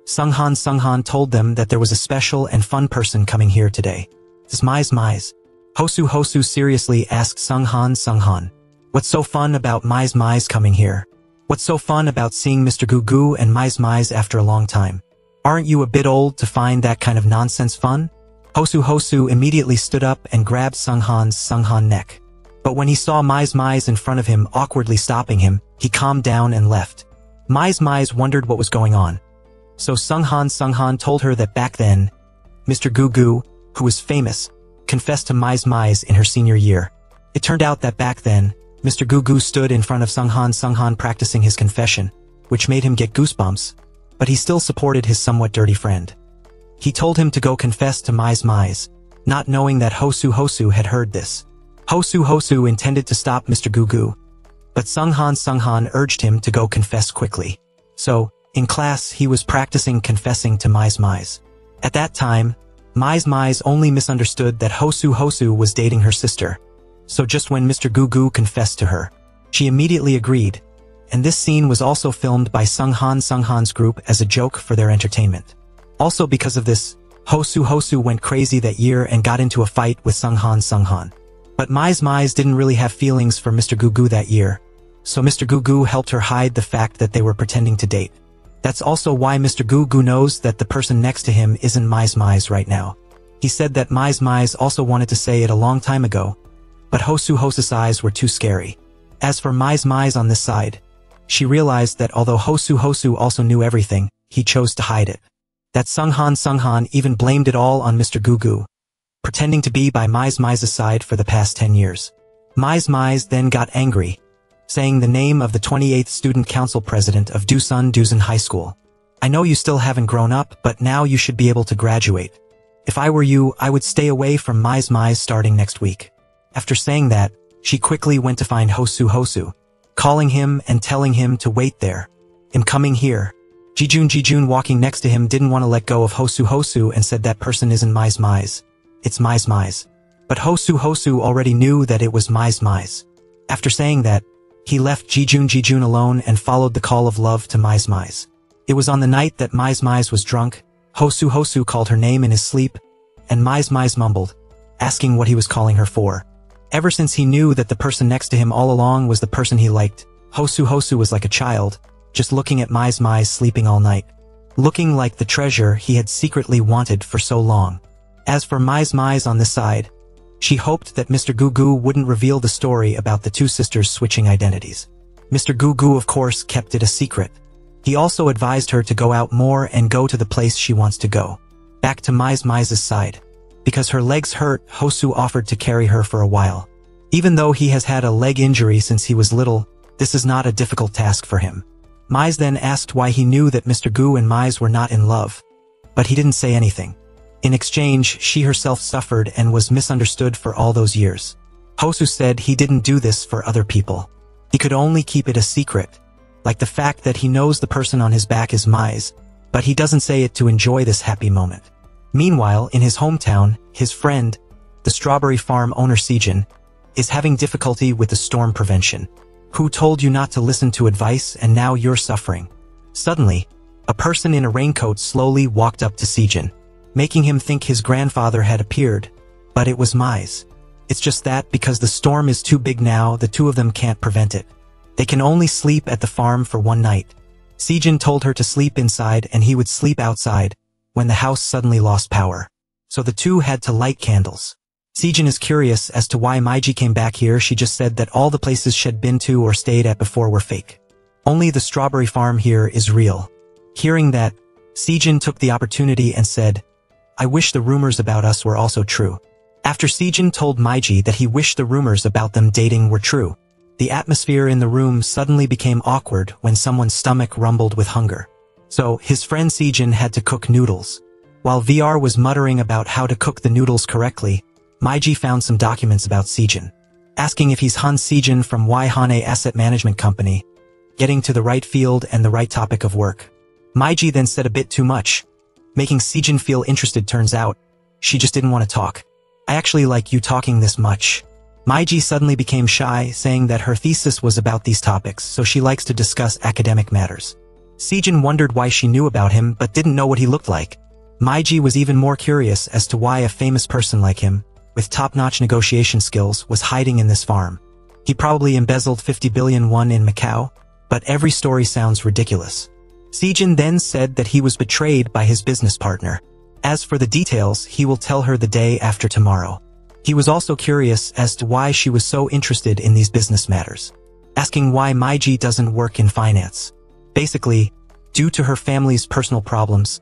Sunghan told them that there was a special and fun person coming here today. This Mize. Hosu seriously asked Sunghan, what's so fun about Mize coming here? What's so fun about seeing Mr. Gugu and Mize after a long time? Aren't you a bit old to find that kind of nonsense fun? Hosu immediately stood up and grabbed Sunghan's neck. But when he saw Mize in front of him awkwardly stopping him, he calmed down and left. Mize wondered what was going on. So Sunghan told her that back then, Mr. Gugu, who was famous, confessed to Mize in her senior year. It turned out that back then, Mr. Gugu stood in front of Sunghan practicing his confession, which made him get goosebumps, but he still supported his somewhat dirty friend. He told him to go confess to Mize, not knowing that Hosu had heard this. Hosu intended to stop Mr. Gugu, but Sunghan urged him to go confess quickly. So, in class, he was practicing confessing to Mize. At that time, Mize only misunderstood that Hosu was dating her sister. So just when Mr. Gugu confessed to her, she immediately agreed, and this scene was also filmed by Sunghan's group as a joke for their entertainment. Also because of this, Hosu went crazy that year and got into a fight with Sunghan. But Mize didn't really have feelings for Mr. Gugu that year, so Mr. Gugu helped her hide the fact that they were pretending to date. That's also why Mr. Gugu knows that the person next to him isn't Mize right now. He said that Mize also wanted to say it a long time ago, but Hosu's eyes were too scary. As for Mize on this side, she realized that although Hosu also knew everything, he chose to hide it. That Sunghan even blamed it all on Mr. Gugu, pretending to be by Mai's side for the past 10 years. Mai's then got angry, saying the name of the 28th student council president of Dusun High School. I know you still haven't grown up, but now you should be able to graduate. If I were you, I would stay away from Mai's starting next week. After saying that, she quickly went to find Hosu, calling him and telling him to wait there. I'm coming here. Jijun walking next to him didn't want to let go of Hosu and said that person isn't Mai's. It's Mai's. But Hosu already knew that it was Mai's. After saying that, he left Jijun alone and followed the call of love to Mai's. It was on the night that Mai's was drunk. Hosu called her name in his sleep, and Mai's mumbled, asking what he was calling her for. Ever since he knew that the person next to him all along was the person he liked, Hosu was like a child, just looking at Mai's sleeping all night, looking like the treasure he had secretly wanted for so long. As for Mai's on this side, she hoped that Mr. Gugu wouldn't reveal the story about the two sisters switching identities. Mr. Gugu, of course, kept it a secret. He also advised her to go out more and go to the place she wants to go. Back to Mai's side. Because her legs hurt, Hosu offered to carry her for a while. Even though he has had a leg injury since he was little, this is not a difficult task for him. Mai's then asked why he knew that Mr. Gu and Mai's were not in love. But he didn't say anything. In exchange, she herself suffered and was misunderstood for all those years. Hosu said he didn't do this for other people. He could only keep it a secret. Like the fact that he knows the person on his back is Mai's, but he doesn't say it to enjoy this happy moment. Meanwhile, in his hometown, his friend, the strawberry farm owner Sejin, is having difficulty with the storm prevention. Who told you not to listen to advice and now you're suffering? Suddenly, a person in a raincoat slowly walked up to Sejin, making him think his grandfather had appeared, but it was Mai's. It's just that because the storm is too big now, the two of them can't prevent it. They can only sleep at the farm for one night. Sejin told her to sleep inside and he would sleep outside, when the house suddenly lost power. So the two had to light candles. Sejin is curious as to why Maiji came back here. She just said that all the places she'd been to or stayed at before were fake. Only the strawberry farm here is real. Hearing that, Sejin took the opportunity and said, I wish the rumors about us were also true. After Sejin told Maiji that he wished the rumors about them dating were true, the atmosphere in the room suddenly became awkward when someone's stomach rumbled with hunger. So, his friend Sejin had to cook noodles. While VR was muttering about how to cook the noodles correctly, Maiji found some documents about Sejin, asking if he's Han Sejin from Hane Asset Management Company, getting to the right field and the right topic of work. Maiji then said a bit too much, making Sejin feel interested. Turns out, she just didn't want to talk. I actually like you talking this much. Maiji suddenly became shy, saying that her thesis was about these topics, so she likes to discuss academic matters. Sejin wondered why she knew about him but didn't know what he looked like. Maiji was even more curious as to why a famous person like him, with top-notch negotiation skills, was hiding in this farm. He probably embezzled 50 billion won in Macau, but every story sounds ridiculous. Sejin then said that he was betrayed by his business partner. As for the details, he will tell her the day after tomorrow. He was also curious as to why she was so interested in these business matters, asking why Maiji doesn't work in finance. Basically, due to her family's personal problems,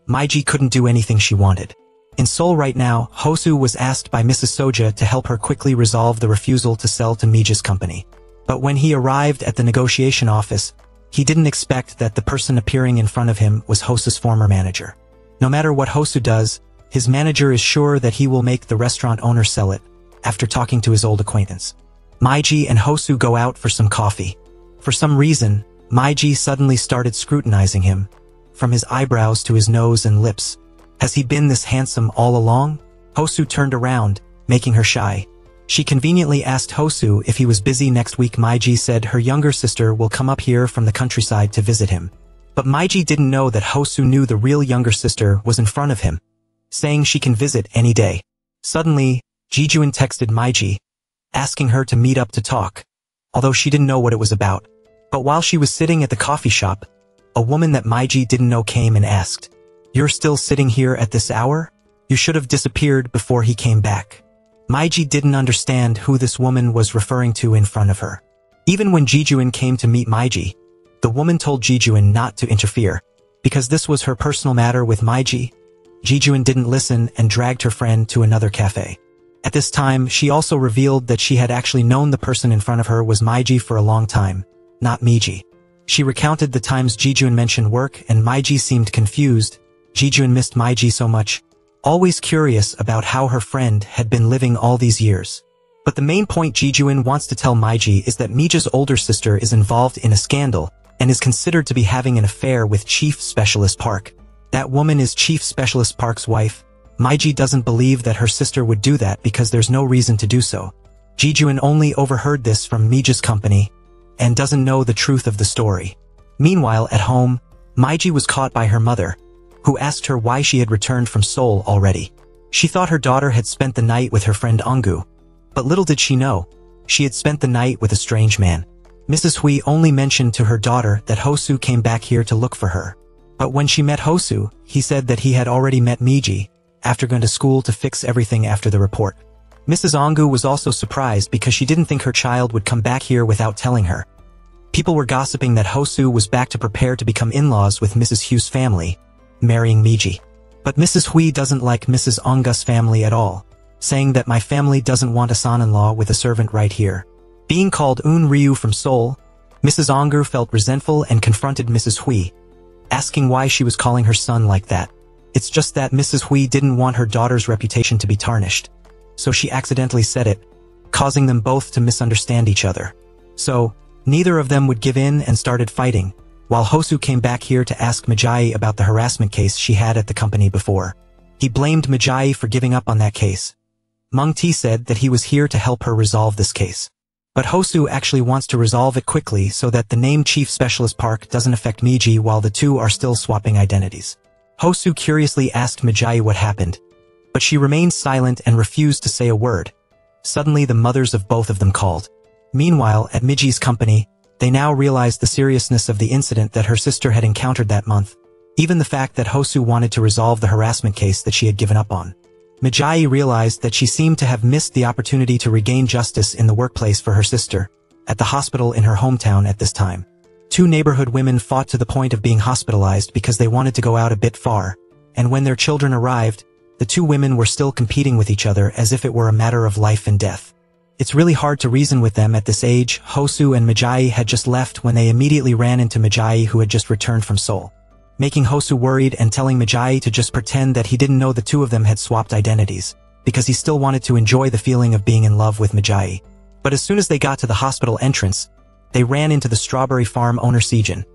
Maiji couldn't do anything she wanted. In Seoul right now, Hosu was asked by Mrs. Soja to help her quickly resolve the refusal to sell to Mija's company. But when he arrived at the negotiation office, he didn't expect that the person appearing in front of him was Hosu's former manager. No matter what Hosu does, his manager is sure that he will make the restaurant owner sell it, after talking to his old acquaintance. Maiji and Hosu go out for some coffee. For some reason, Maiji suddenly started scrutinizing him, from his eyebrows to his nose and lips. Has he been this handsome all along? Hosu turned around, making her shy. She conveniently asked Hosu if he was busy next week. Maiji said her younger sister will come up here from the countryside to visit him. But Maiji didn't know that Hosu knew the real younger sister was in front of him, saying she can visit any day. Suddenly, Jijuan texted Maiji, asking her to meet up to talk, although she didn't know what it was about. But while she was sitting at the coffee shop, a woman that Maiji didn't know came and asked, "You're still sitting here at this hour? You should have disappeared before he came back." Maiji didn't understand who this woman was referring to in front of her. Even when Jijuan came to meet Maiji, the woman told Jijuan not to interfere, Because this was her personal matter with Meiji, Jijun didn't listen and dragged her friend to another cafe. At this time, she also revealed that she had actually known the person in front of her was Meiji for a long time, not Meiji. She recounted the times Jijun mentioned work and Meiji seemed confused. Jijun missed Meiji so much, always curious about how her friend had been living all these years. But the main point Jijun wants to tell Meiji is that Meiji's older sister is involved in a scandal and is considered to be having an affair with Chief Specialist Park. That woman is Chief Specialist Park's wife. Meiji doesn't believe that her sister would do that because there's no reason to do so. Jijun only overheard this from Meiji's company and doesn't know the truth of the story. Meanwhile, at home, Meiji was caught by her mother, who asked her why she had returned from Seoul already. She thought her daughter had spent the night with her friend Ongu, but little did she know, she had spent the night with a strange man. Mrs. Hui only mentioned to her daughter that Hosu came back here to look for her. But when she met Hosu, he said that he had already met Meiji, after going to school to fix everything after the report. Mrs. Ongu was also surprised because she didn't think her child would come back here without telling her. People were gossiping that Hosu was back to prepare to become in-laws with Mrs. Hu's family, marrying Meiji. But Mrs. Hui doesn't like Mrs. Ongu's family at all, saying that my family doesn't want a son-in-law with a servant right here. Being called Un Ryu from Seoul, Mrs. Ongu felt resentful and confronted Mrs. Hui, asking why she was calling her son like that. It's just that Mrs. Hui didn't want her daughter's reputation to be tarnished, so she accidentally said it, causing them both to misunderstand each other. So, neither of them would give in and started fighting, while Hosu came back here to ask Meiji about the harassment case she had at the company before. He blamed Meiji for giving up on that case. Meng Ti said that he was here to help her resolve this case. But Hosu actually wants to resolve it quickly so that the name Chief Specialist Park doesn't affect Meiji while the two are still swapping identities. Hosu curiously asked Meiji what happened, but she remained silent and refused to say a word. Suddenly the mothers of both of them called. Meanwhile, at Meiji's company, they now realized the seriousness of the incident that her sister had encountered that month, even the fact that Hosu wanted to resolve the harassment case that she had given up on. Meiji realized that she seemed to have missed the opportunity to regain justice in the workplace for her sister, at the hospital in her hometown at this time. Two neighborhood women fought to the point of being hospitalized because they wanted to go out a bit far, and when their children arrived, the two women were still competing with each other as if it were a matter of life and death. It's really hard to reason with them at this age. Hosu and Meiji had just left when they immediately ran into Meiji, who had just returned from Seoul, making Hosu worried and telling Meiji to just pretend that he didn't know the two of them had swapped identities, because he still wanted to enjoy the feeling of being in love with Meiji. But as soon as they got to the hospital entrance, they ran into the strawberry farm owner Seijin.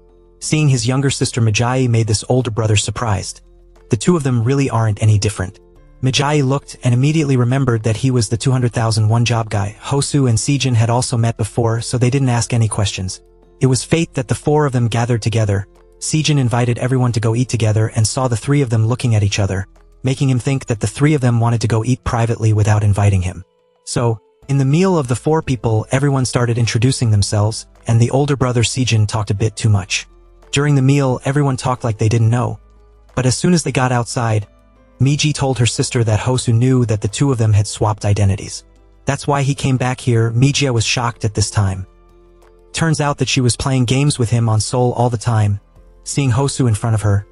Seeing his younger sister Meiji made this older brother surprised. The two of them really aren't any different. Meiji looked and immediately remembered that he was the 200,001 job guy. Hosu and Seijin had also met before, so they didn't ask any questions. It was fate that the four of them gathered together. Seijin invited everyone to go eat together and saw the three of them looking at each other, making him think that the three of them wanted to go eat privately without inviting him. So, in the meal of the four people, everyone started introducing themselves, and the older brother Seijin talked a bit too much. During the meal, everyone talked like they didn't know. But as soon as they got outside, Meiji told her sister that Hosu knew that the two of them had swapped identities. That's why he came back here. Meiji was shocked at this time. Turns out that she was playing games with him on Seoul all the time. Seeing Hosu in front of her,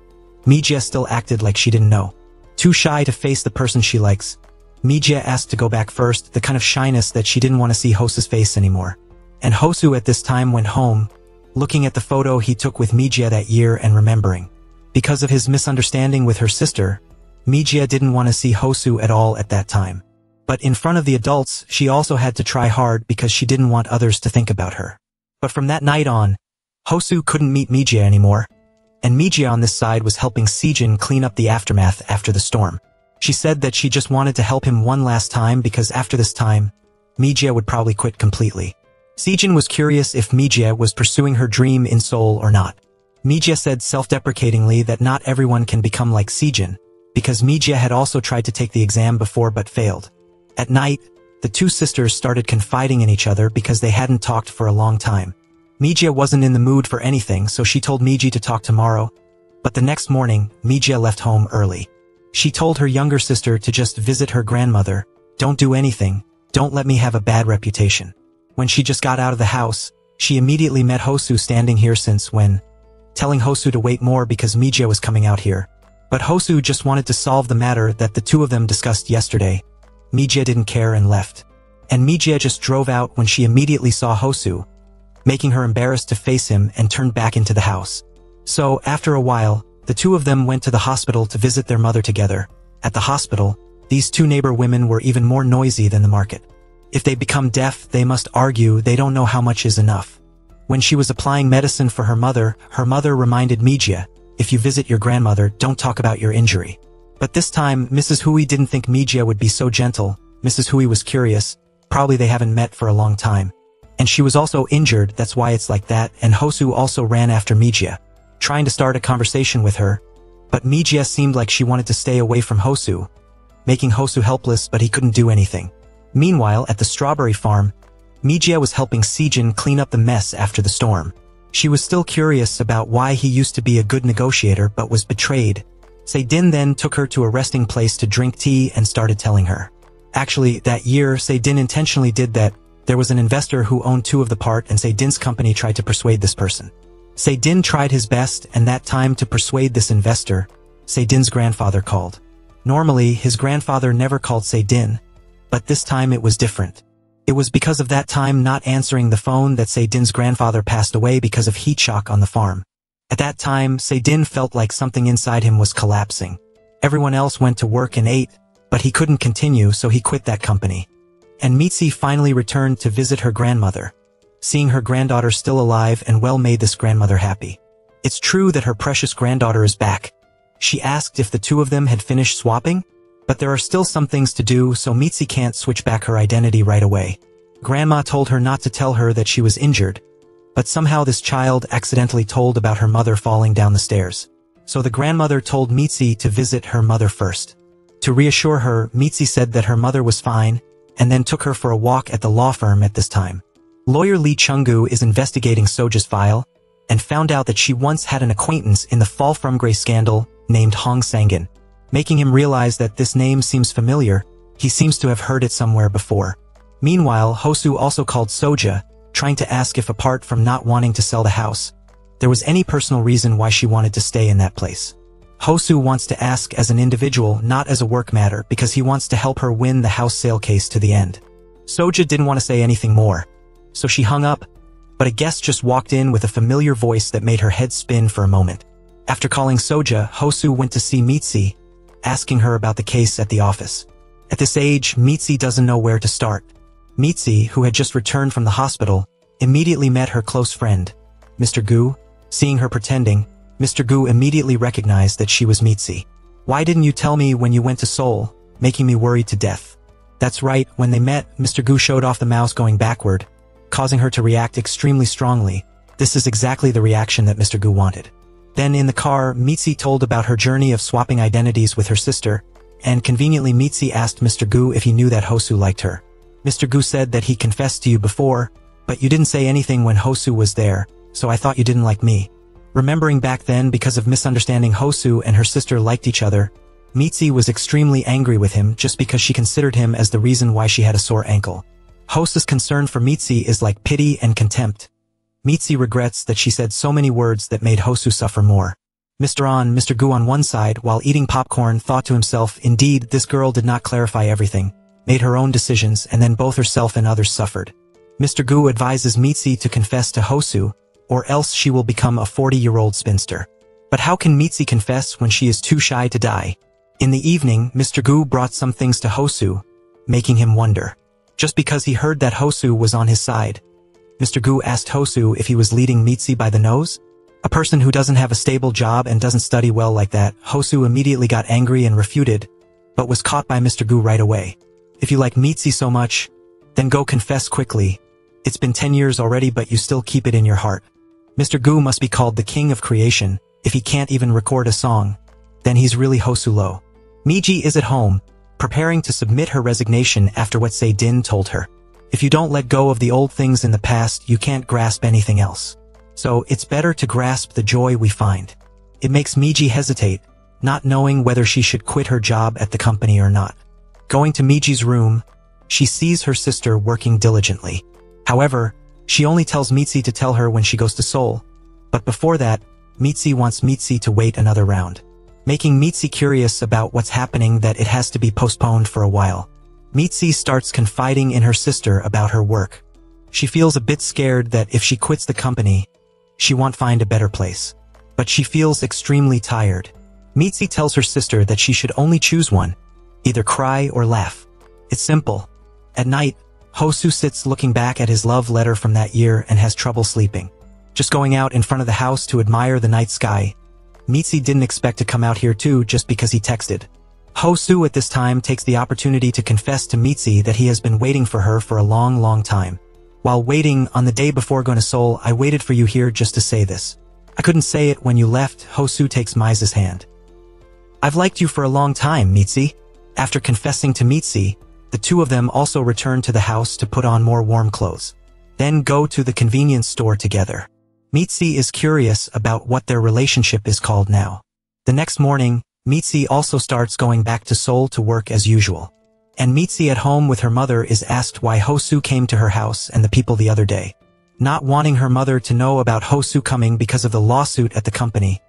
Meiji still acted like she didn't know. Too shy to face the person she likes, Meiji asked to go back first, the kind of shyness that she didn't want to see Hosu's face anymore. And Hosu at this time went home, looking at the photo he took with Meiji that year and remembering. Because of his misunderstanding with her sister, Meiji didn't want to see Hosu at all at that time. But in front of the adults, she also had to try hard because she didn't want others to think about her. But from that night on, Hosu couldn't meet Meiji anymore, and Meiji on this side was helping Seijin clean up the aftermath after the storm. She said that she just wanted to help him one last time because after this time, Meiji would probably quit completely. Seijin was curious if Meiji was pursuing her dream in Seoul or not. Meiji said self-deprecatingly that not everyone can become like Seijin, because Meiji had also tried to take the exam before but failed. At night, the two sisters started confiding in each other because they hadn't talked for a long time. Meiji wasn't in the mood for anything, so she told Meiji to talk tomorrow. But the next morning, Meiji left home early. She told her younger sister to just visit her grandmother. Don't do anything. Don't let me have a bad reputation. When she just got out of the house, she immediately met Hosu standing here since when, telling Hosu to wait more because Mijie was coming out here. But Hosu just wanted to solve the matter that the two of them discussed yesterday. Mijie didn't care and left. And Mijie just drove out when she immediately saw Hosu, making her embarrassed to face him and turned back into the house. So, after a while, the two of them went to the hospital to visit their mother together. At the hospital, these two neighbor women were even more noisy than the market. If they become deaf, they must argue they don't know how much is enough. When she was applying medicine for her mother reminded Mijie, if you visit your grandmother, don't talk about your injury. But this time, Mrs. Hui didn't think Mijie would be so gentle. Mrs. Hui was curious. Probably they haven't met for a long time. And she was also injured, that's why it's like that, and Hosu also ran after Mijie, trying to start a conversation with her. But Mijie seemed like she wanted to stay away from Hosu, making Hosu helpless, but he couldn't do anything. Meanwhile, at the strawberry farm, Mijie was helping Sejin clean up the mess after the storm. She was still curious about why he used to be a good negotiator but was betrayed. Sejin then took her to a resting place to drink tea and started telling her. Actually, that year, Sejin intentionally did that. There was an investor who owned 2 of the part and Sejin's company tried to persuade this person. Sejin tried his best and that time to persuade this investor, Sejin's grandfather called. Normally, his grandfather never called Sejin, but this time it was different. It was because of that time not answering the phone that Sejin's grandfather passed away because of heat shock on the farm. At that time, Sejin felt like something inside him was collapsing. Everyone else went to work and ate, but he couldn't continue, so he quit that company. And Mitzi finally returned to visit her grandmother. Seeing her granddaughter still alive and well made this grandmother happy. It's true that her precious granddaughter is back. She asked if the two of them had finished swapping, but there are still some things to do, so Mitzi can't switch back her identity right away. Grandma told her not to tell her that she was injured, but somehow this child accidentally told about her mother falling down the stairs. So the grandmother told Mitzi to visit her mother first. To reassure her, Mitzi said that her mother was fine, and then took her for a walk at the law firm at this time. Lawyer Lee Chung-gu is investigating Soja's file, and found out that she once had an acquaintance in the Fall from Grace scandal named Hong Sang-in. Making him realize that this name seems familiar, he seems to have heard it somewhere before. Meanwhile, Hosu also called Soja, trying to ask if apart from not wanting to sell the house, there was any personal reason why she wanted to stay in that place. Hosu wants to ask as an individual, not as a work matter, because he wants to help her win the house sale case to the end. Soja didn't want to say anything more, so she hung up, but a guest just walked in with a familiar voice that made her head spin for a moment. After calling Soja, Hosu went to see Mitzi, asking her about the case at the office. At this age, Mitzi doesn't know where to start. Mitzi, who had just returned from the hospital, immediately met her close friend, Mr. Gu. Seeing her pretending, Mr. Gu immediately recognized that she was Mitzi. "Why didn't you tell me when you went to Seoul, making me worried to death?" That's right, when they met, Mr. Gu showed off the mouse going backward, causing her to react extremely strongly. This is exactly the reaction that Mr. Gu wanted. Then in the car, Mitzi told about her journey of swapping identities with her sister, and conveniently Mitzi asked Mr. Gu if he knew that Hosu liked her. Mr. Gu said that he confessed to you before, but you didn't say anything when Hosu was there, so I thought you didn't like me. Remembering back then, because of misunderstanding, Hosu and her sister liked each other, Mitzi was extremely angry with him just because she considered him as the reason why she had a sore ankle. Hosu's concern for Mitzi is like pity and contempt. Mitzi regrets that she said so many words that made Hosu suffer more. Mr. Gu on one side, while eating popcorn, thought to himself, indeed, this girl did not clarify everything, made her own decisions, and then both herself and others suffered. Mr. Gu advises Mitzi to confess to Hosu, or else she will become a 40-year-old spinster. But how can Mitzi confess when she is too shy to die? In the evening, Mr. Gu brought some things to Hosu, making him wonder. Just because he heard that Hosu was on his side, Mr. Gu asked Hosu if he was leading Mitzi by the nose? A person who doesn't have a stable job and doesn't study well like that. Hosu immediately got angry and refuted, but was caught by Mr. Gu right away. If you like Mitzi so much, then go confess quickly. It's been 10 years already, but you still keep it in your heart. Mr. Gu must be called the king of creation. If he can't even record a song, then he's really Hosu low. Miji is at home, preparing to submit her resignation after what Se-din told her. If you don't let go of the old things in the past, you can't grasp anything else. So it's better to grasp the joy we find. It makes Miji hesitate, not knowing whether she should quit her job at the company or not. Going to Miji's room, she sees her sister working diligently. However, she only tells Mitzi to tell her when she goes to Seoul. But before that, Mitzi wants Mitzi to wait another round, making Mitzi curious about what's happening that it has to be postponed for a while. Mitzi starts confiding in her sister about her work. She feels a bit scared that if she quits the company, she won't find a better place. But she feels extremely tired. Mitzi tells her sister that she should only choose one, either cry or laugh. It's simple. At night, Hosu sits looking back at his love letter from that year and has trouble sleeping. Just going out in front of the house to admire the night sky. Mitzi didn't expect to come out here too just because he texted. Hosu at this time takes the opportunity to confess to Mitzi that he has been waiting for her for a long time. While waiting on the day before going to Seoul, I waited for you here just to say this. I couldn't say it when you left. Hosu takes Mice's hand. I've liked you for a long time, Mitzi. After confessing to Mitzi, the two of them also return to the house to put on more warm clothes. Then go to the convenience store together. Mitzi is curious about what their relationship is called now. The next morning, Mitzi also starts going back to Seoul to work as usual. And Mitzi at home with her mother is asked why Hosu came to her house and the people the other day. Not wanting her mother to know about Hosu coming because of the lawsuit at the company,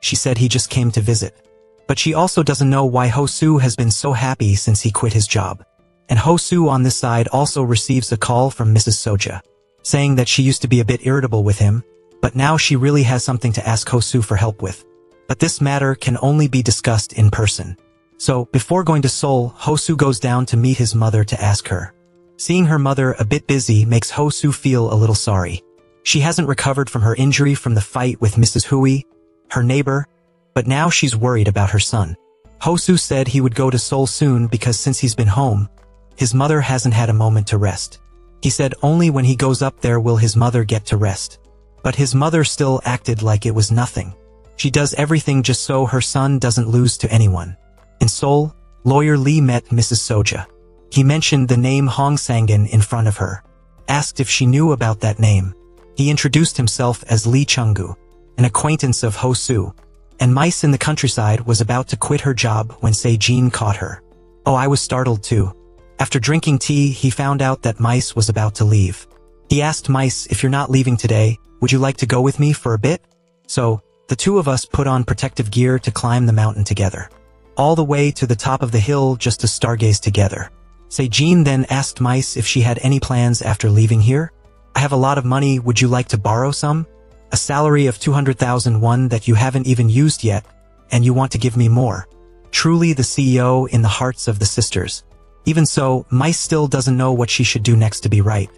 she said he just came to visit. But she also doesn't know why Hosu has been so happy since he quit his job. And Hosu on this side also receives a call from Mrs. Soja, saying that she used to be a bit irritable with him, but now she really has something to ask Hosu for help with. But this matter can only be discussed in person. So, before going to Seoul, Hosu goes down to meet his mother to ask her. Seeing her mother a bit busy makes Hosu feel a little sorry. She hasn't recovered from her injury from the fight with Mrs. Hui, her neighbor, but now she's worried about her son. Hosu said he would go to Seoul soon because since he's been home, his mother hasn't had a moment to rest. He said only when he goes up there will his mother get to rest. But his mother still acted like it was nothing. She does everything just so her son doesn't lose to anyone. In Seoul, lawyer Lee met Mrs. Soja. He mentioned the name Hong Sangan in front of her. Asked if she knew about that name. He introduced himself as Lee Chung-gu, an acquaintance of Hosu. And Mice in the countryside was about to quit her job when Se-jin caught her. Oh, I was startled too. After drinking tea, he found out that Mice was about to leave. He asked Mice, if you're not leaving today, would you like to go with me for a bit? So, the two of us put on protective gear to climb the mountain together. All the way to the top of the hill just to stargaze together. Se-jin then asked Mice if she had any plans after leaving here. I have a lot of money, would you like to borrow some? A salary of 200,000 won that you haven't even used yet, and you want to give me more. Truly the CEO in the hearts of the sisters. Even so, Mice still doesn't know what she should do next to be right.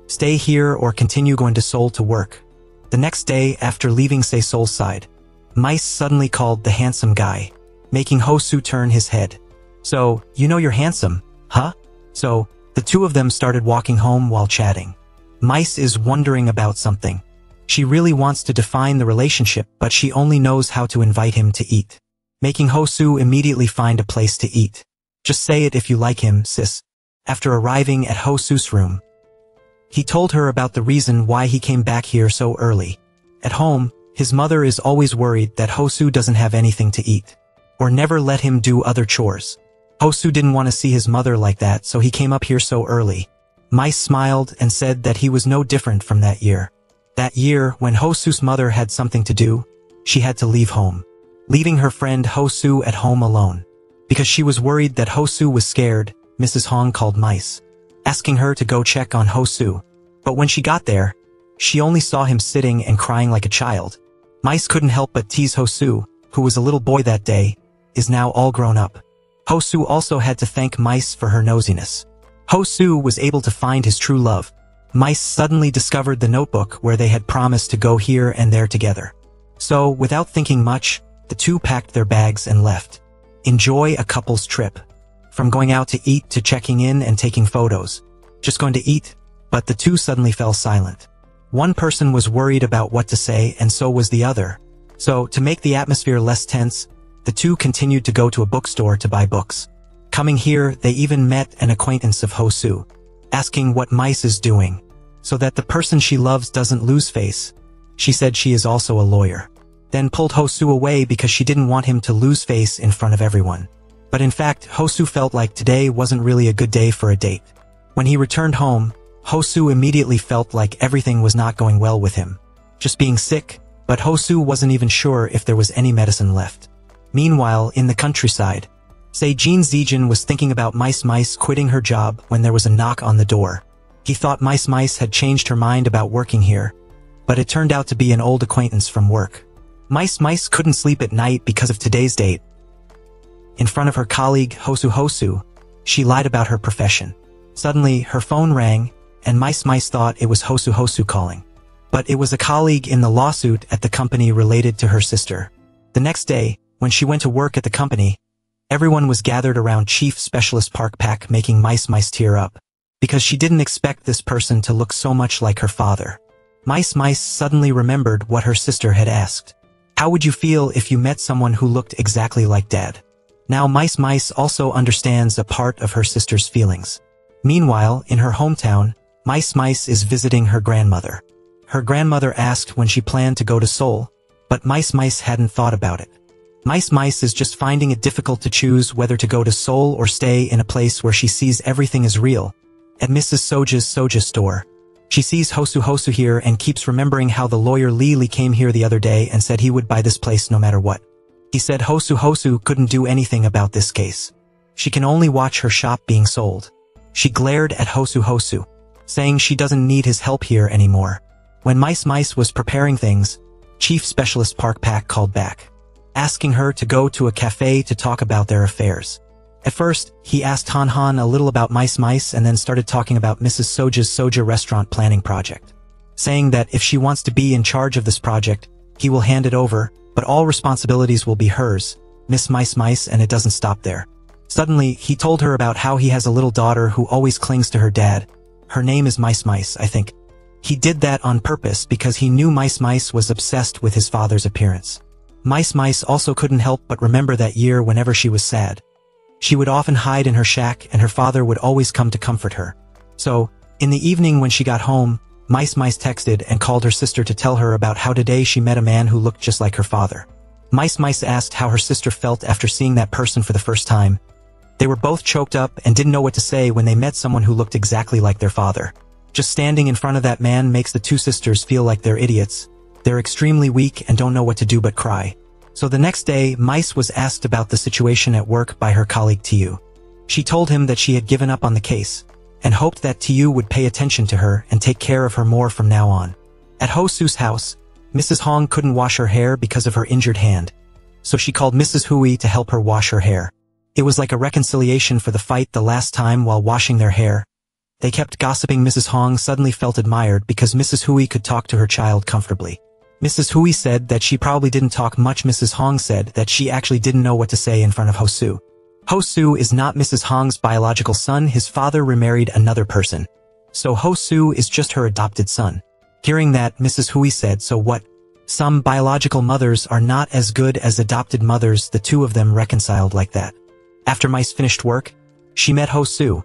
Stay here or continue going to Seoul to work. The next day, after leaving Seoul's side, Mice suddenly called the handsome guy, making Hosu turn his head. So, you know you're handsome, huh? So, the two of them started walking home while chatting. Mice is wondering about something. She really wants to define the relationship, but she only knows how to invite him to eat. Making Hosu immediately find a place to eat. Just say it if you like him, sis. After arriving at Hosu's room, he told her about the reason why he came back here so early. At home, his mother is always worried that Hosu doesn't have anything to eat, or never let him do other chores. Hosu didn't want to see his mother like that, so he came up here so early. Mice smiled and said that he was no different from that year. That year, when Hosu's mother had something to do, she had to leave home, leaving her friend Hosu at home alone. Because she was worried that Hosu was scared, Mrs. Hong called Mice, asking her to go check on Hosu. But when she got there, she only saw him sitting and crying like a child. Mice couldn't help but tease Hosu, who was a little boy that day, is now all grown up. Hosu also had to thank Mice for her nosiness. Hosu was able to find his true love. Mice suddenly discovered the notebook where they had promised to go here and there together. So, without thinking much, the two packed their bags and left. Enjoy a couple's trip. From going out to eat to checking in and taking photos. Just going to eat, but the two suddenly fell silent. One person was worried about what to say and so was the other. So, to make the atmosphere less tense, the two continued to go to a bookstore to buy books. Coming here, they even met an acquaintance of Hosu, asking what Mice is doing, so that the person she loves doesn't lose face. She said she is also a lawyer. Then pulled Hosu away because she didn't want him to lose face in front of everyone. But in fact, Hosu felt like today wasn't really a good day for a date. When he returned home, Hosu immediately felt like everything was not going well with him. Just being sick, but Hosu wasn't even sure if there was any medicine left. Meanwhile, in the countryside, Seijin Zijin was thinking about Mice quitting her job when there was a knock on the door. He thought Mice had changed her mind about working here, but it turned out to be an old acquaintance from work. Mice couldn't sleep at night because of today's date. In front of her colleague Hosu, she lied about her profession. Suddenly, her phone rang, and Mice thought it was Hosu calling. But it was a colleague in the lawsuit at the company related to her sister. The next day, when she went to work at the company, everyone was gathered around Chief Specialist Park Pak, making Mice tear up, because she didn't expect this person to look so much like her father. Mice suddenly remembered what her sister had asked. How would you feel if you met someone who looked exactly like Dad? Now Mice also understands a part of her sister's feelings. Meanwhile, in her hometown, Mice is visiting her grandmother. Her grandmother asked when she planned to go to Seoul, but Mice hadn't thought about it. Mice is just finding it difficult to choose whether to go to Seoul or stay in a place where she sees everything is real. At Mrs. Soja's Soja store, she sees Hosu here and keeps remembering how the lawyer Lee came here the other day and said he would buy this place no matter what. He said Hosu couldn't do anything about this case. She can only watch her shop being sold. She glared at Hosu, saying she doesn't need his help here anymore. When Mice was preparing things, Chief Specialist Park Pak called back, asking her to go to a cafe to talk about their affairs. At first, he asked Han a little about Mice and then started talking about Mrs. Soja's Soja restaurant planning project, saying that if she wants to be in charge of this project, he will hand it over, but all responsibilities will be hers, Miss Mice, and it doesn't stop there. Suddenly, he told her about how he has a little daughter who always clings to her dad. Her name is Mice, I think. He did that on purpose because he knew Mice was obsessed with his father's appearance. Mice also couldn't help but remember that year whenever she was sad. She would often hide in her shack and her father would always come to comfort her. So, in the evening when she got home, Mice texted and called her sister to tell her about how today she met a man who looked just like her father. Mice asked how her sister felt after seeing that person for the first time. They were both choked up and didn't know what to say when they met someone who looked exactly like their father. Just standing in front of that man makes the two sisters feel like they're idiots. They're extremely weak and don't know what to do but cry. So the next day, Mice was asked about the situation at work by her colleague Tiu. She told him that she had given up on the case, and hoped that Tiu would pay attention to her and take care of her more from now on. At Hosu's house, Mrs. Hong couldn't wash her hair because of her injured hand, so she called Mrs. Hui to help her wash her hair. It was like a reconciliation for the fight the last time while washing their hair. They kept gossiping. Mrs. Hong suddenly felt admired because Mrs. Hui could talk to her child comfortably. Mrs. Hui said that she probably didn't talk much. Mrs. Hong said that she actually didn't know what to say in front of Hosu. Hosu is not Mrs. Hong's biological son. His father remarried another person. So Hosu is just her adopted son. Hearing that, Mrs. Hui said, so what? Some biological mothers are not as good as adopted mothers. The two of them reconciled like that. After Mice finished work, she met Hosu,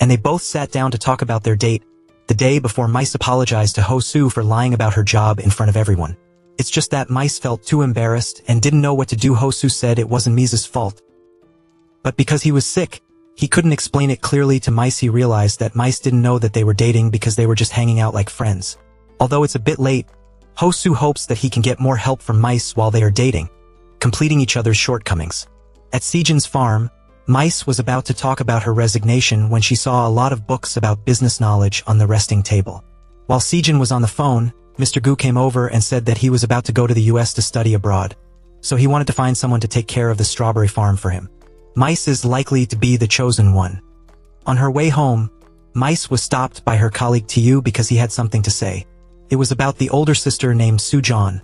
and they both sat down to talk about their date. The day before, Mice apologized to Hosu for lying about her job in front of everyone. It's just that Mice felt too embarrassed and didn't know what to do. Hosu said it wasn't Mice's fault, but because he was sick, he couldn't explain it clearly to Mice. He realized that Mice didn't know that they were dating because they were just hanging out like friends. Although it's a bit late, Hosu hopes that he can get more help from Mice while they are dating, completing each other's shortcomings. At Sejin's farm, Mice was about to talk about her resignation when she saw a lot of books about business knowledge on the resting table. While Sejin was on the phone, Mr. Gu came over and said that he was about to go to the US to study abroad, so he wanted to find someone to take care of the strawberry farm for him. Mice is likely to be the chosen one. On her way home, Mice was stopped by her colleague Tiu because he had something to say. It was about the older sister named Sujan,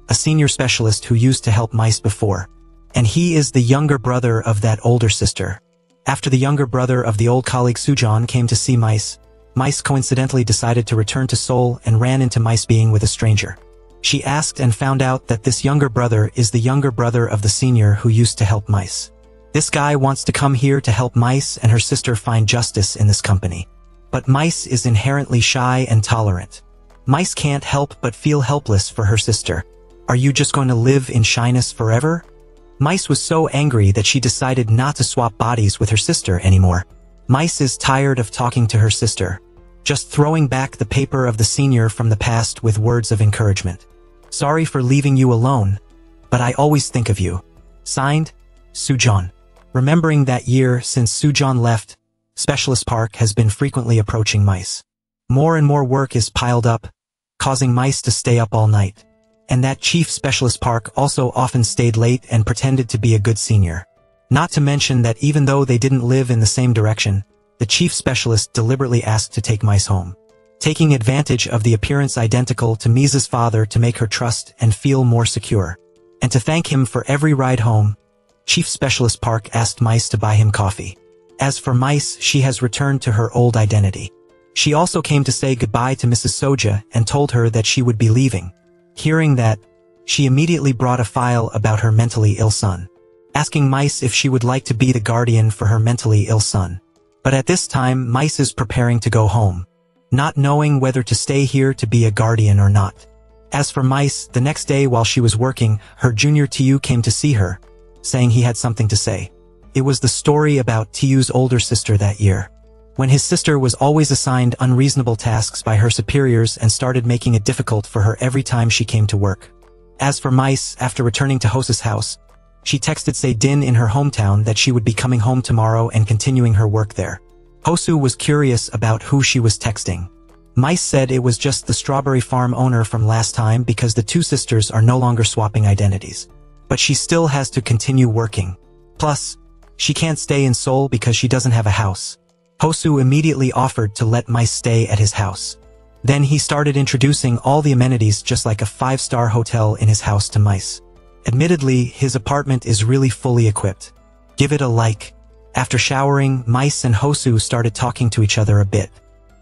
a senior specialist who used to help Mice before. And he is the younger brother of that older sister. After the younger brother of the old colleague Sujan came to see Mice, Mice coincidentally decided to return to Seoul and ran into Mice being with a stranger. She asked and found out that this younger brother is the younger brother of the senior who used to help Mice. This guy wants to come here to help Mice and her sister find justice in this company. But Mice is inherently shy and tolerant. Mice can't help but feel helpless for her sister. Are you just going to live in shyness forever? Mice was so angry that she decided not to swap bodies with her sister anymore. Mice is tired of talking to her sister, just throwing back the paper of the senior from the past with words of encouragement. Sorry for leaving you alone, but I always think of you. Signed, Sujon. Remembering that year since Sujon left, Specialist Park has been frequently approaching Mice. More and more work is piled up, causing Mice to stay up all night. And that Chief Specialist Park also often stayed late and pretended to be a good senior. Not to mention that even though they didn't live in the same direction, the Chief Specialist deliberately asked to take Mice home, taking advantage of the appearance identical to Misa's father to make her trust and feel more secure. And to thank him for every ride home, Chief Specialist Park asked Mice to buy him coffee. As for Mice, she has returned to her old identity. She also came to say goodbye to Mrs. Soja and told her that she would be leaving. Hearing that, she immediately brought a file about her mentally ill son, asking Mice if she would like to be the guardian for her mentally ill son. But at this time, Mice is preparing to go home, not knowing whether to stay here to be a guardian or not. As for Mice, the next day while she was working, her junior Tu came to see her, saying he had something to say. It was the story about Tu's older sister that year, when his sister was always assigned unreasonable tasks by her superiors and started making it difficult for her every time she came to work. As for Mice, after returning to Hose's house, she texted Se-Din in her hometown that she would be coming home tomorrow and continuing her work there. Hosu was curious about who she was texting. Mice said it was just the strawberry farm owner from last time because the two sisters are no longer swapping identities. But she still has to continue working. Plus, she can't stay in Seoul because she doesn't have a house. Hosu immediately offered to let Mice stay at his house. Then he started introducing all the amenities just like a 5-star hotel in his house to Mice. Admittedly, his apartment is really fully equipped. Give it a like. After showering, Mice and Hosu started talking to each other a bit.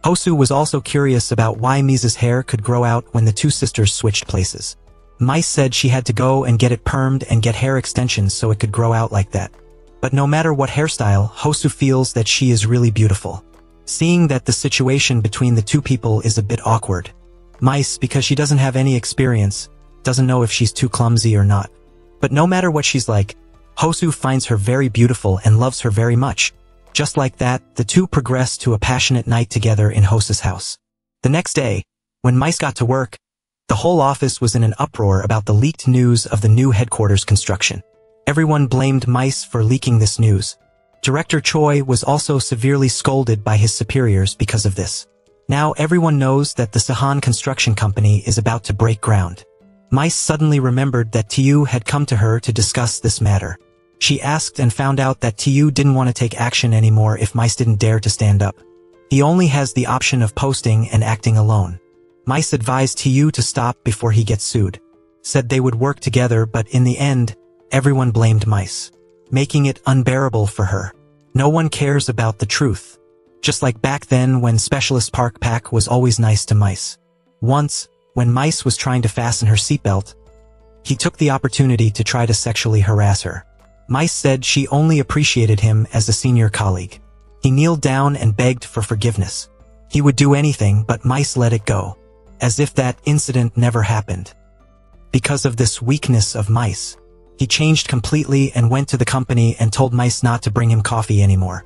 Hosu was also curious about why Misa's hair could grow out when the two sisters switched places. Mice said she had to go and get it permed and get hair extensions so it could grow out like that. But no matter what hairstyle, Hosu feels that she is really beautiful. Seeing that the situation between the two people is a bit awkward. Mice, because she doesn't have any experience, doesn't know if she's too clumsy or not. But no matter what she's like, Hosu finds her very beautiful and loves her very much. Just like that, the two progress to a passionate night together in Hose's house. The next day, when Mice got to work, the whole office was in an uproar about the leaked news of the new headquarters construction. Everyone blamed Mice for leaking this news. Director Choi was also severely scolded by his superiors because of this. Now everyone knows that the Sahan Construction Company is about to break ground. Mice suddenly remembered that Tu had come to her to discuss this matter. She asked and found out that Tu didn't want to take action anymore if Mice didn't dare to stand up. He only has the option of posting and acting alone. Mice advised Tu to stop before he gets sued. Said they would work together, but in the end, everyone blamed Mice, making it unbearable for her. No one cares about the truth. Just like back then when Specialist Park Pack was always nice to Mice. Once, when Mice was trying to fasten her seatbelt, he took the opportunity to try to sexually harass her. Mice said she only appreciated him as a senior colleague. He kneeled down and begged for forgiveness. He would do anything, but Mice let it go, as if that incident never happened. Because of this weakness of Mice, he changed completely and went to the company and told Mice not to bring him coffee anymore.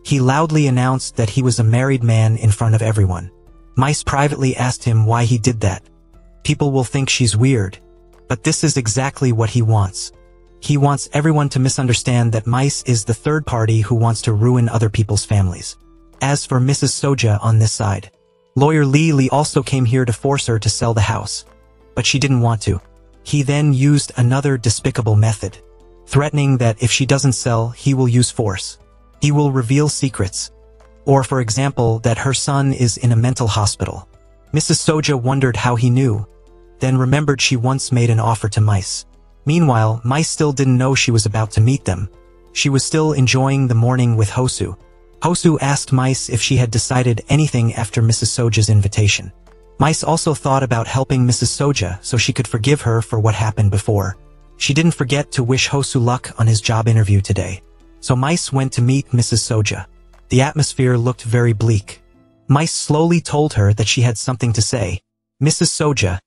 He loudly announced that he was a married man in front of everyone. Mice privately asked him why he did that. People will think she's weird, but this is exactly what he wants. He wants everyone to misunderstand that Mice is the third party who wants to ruin other people's families. As for Mrs. Soja on this side, lawyer Lee also came here to force her to sell the house, but she didn't want to. He then used another despicable method, threatening that if she doesn't sell, he will use force. He will reveal secrets. Or for example, that her son is in a mental hospital. Mrs. Soja wondered how he knew, then remembered she once made an offer to Mice. Meanwhile, Mice still didn't know she was about to meet them. She was still enjoying the morning with Hosu. Hosu asked Mice if she had decided anything after Mrs. Soja's invitation. Mice also thought about helping Mrs. Soja so she could forgive her for what happened before. She didn't forget to wish Hosu luck on his job interview today. So Mice went to meet Mrs. Soja. The atmosphere looked very bleak. Mice slowly told her that she had something to say. Mrs. Soja,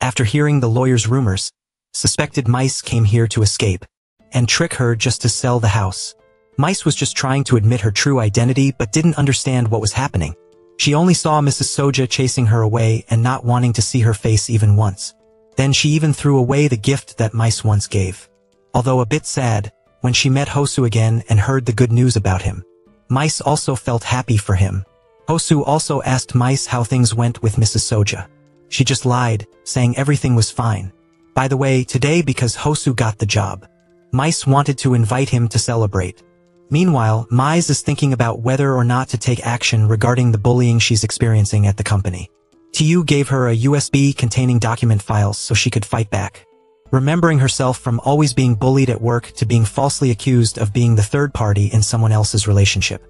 after hearing the lawyer's rumors, suspected Mice came here to escape and trick her just to sell the house. Mice was just trying to admit her true identity but didn't understand what was happening. She only saw Mrs. Soja chasing her away and not wanting to see her face even once. Then she even threw away the gift that Mice once gave. Although a bit sad, when she met Hosu again and heard the good news about him, Mice also felt happy for him. Hosu also asked Mice how things went with Mrs. Soja. She just lied, saying everything was fine. By the way, today because Hosu got the job, Mice wanted to invite him to celebrate. Meanwhile, Mice is thinking about whether or not to take action regarding the bullying she's experiencing at the company. Tu gave her a USB containing document files so she could fight back. Remembering herself from always being bullied at work to being falsely accused of being the third party in someone else's relationship.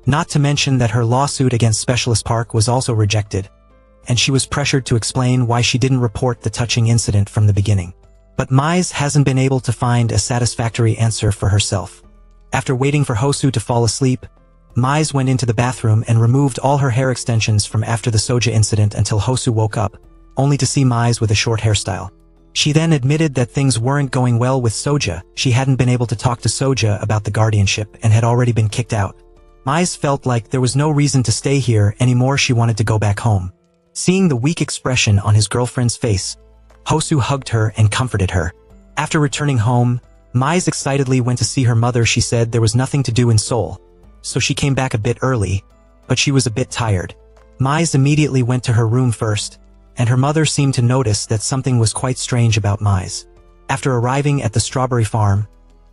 Not to mention that her lawsuit against Specialist Park was also rejected, and she was pressured to explain why she didn't report the touching incident from the beginning. But Mize hasn't been able to find a satisfactory answer for herself. After waiting for Hosu to fall asleep, Mize went into the bathroom and removed all her hair extensions from after the Soja incident until Hosu woke up, only to see Mize with a short hairstyle. She then admitted that things weren't going well with Soja. She hadn't been able to talk to Soja about the guardianship and had already been kicked out. Mize felt like there was no reason to stay here anymore. She wanted to go back home. Seeing the weak expression on his girlfriend's face, Hosu hugged her and comforted her. After returning home, Mize excitedly went to see her mother. She said there was nothing to do in Seoul, so she came back a bit early, but she was a bit tired. Mize immediately went to her room first, and her mother seemed to notice that something was quite strange about Mize. After arriving at the strawberry farm,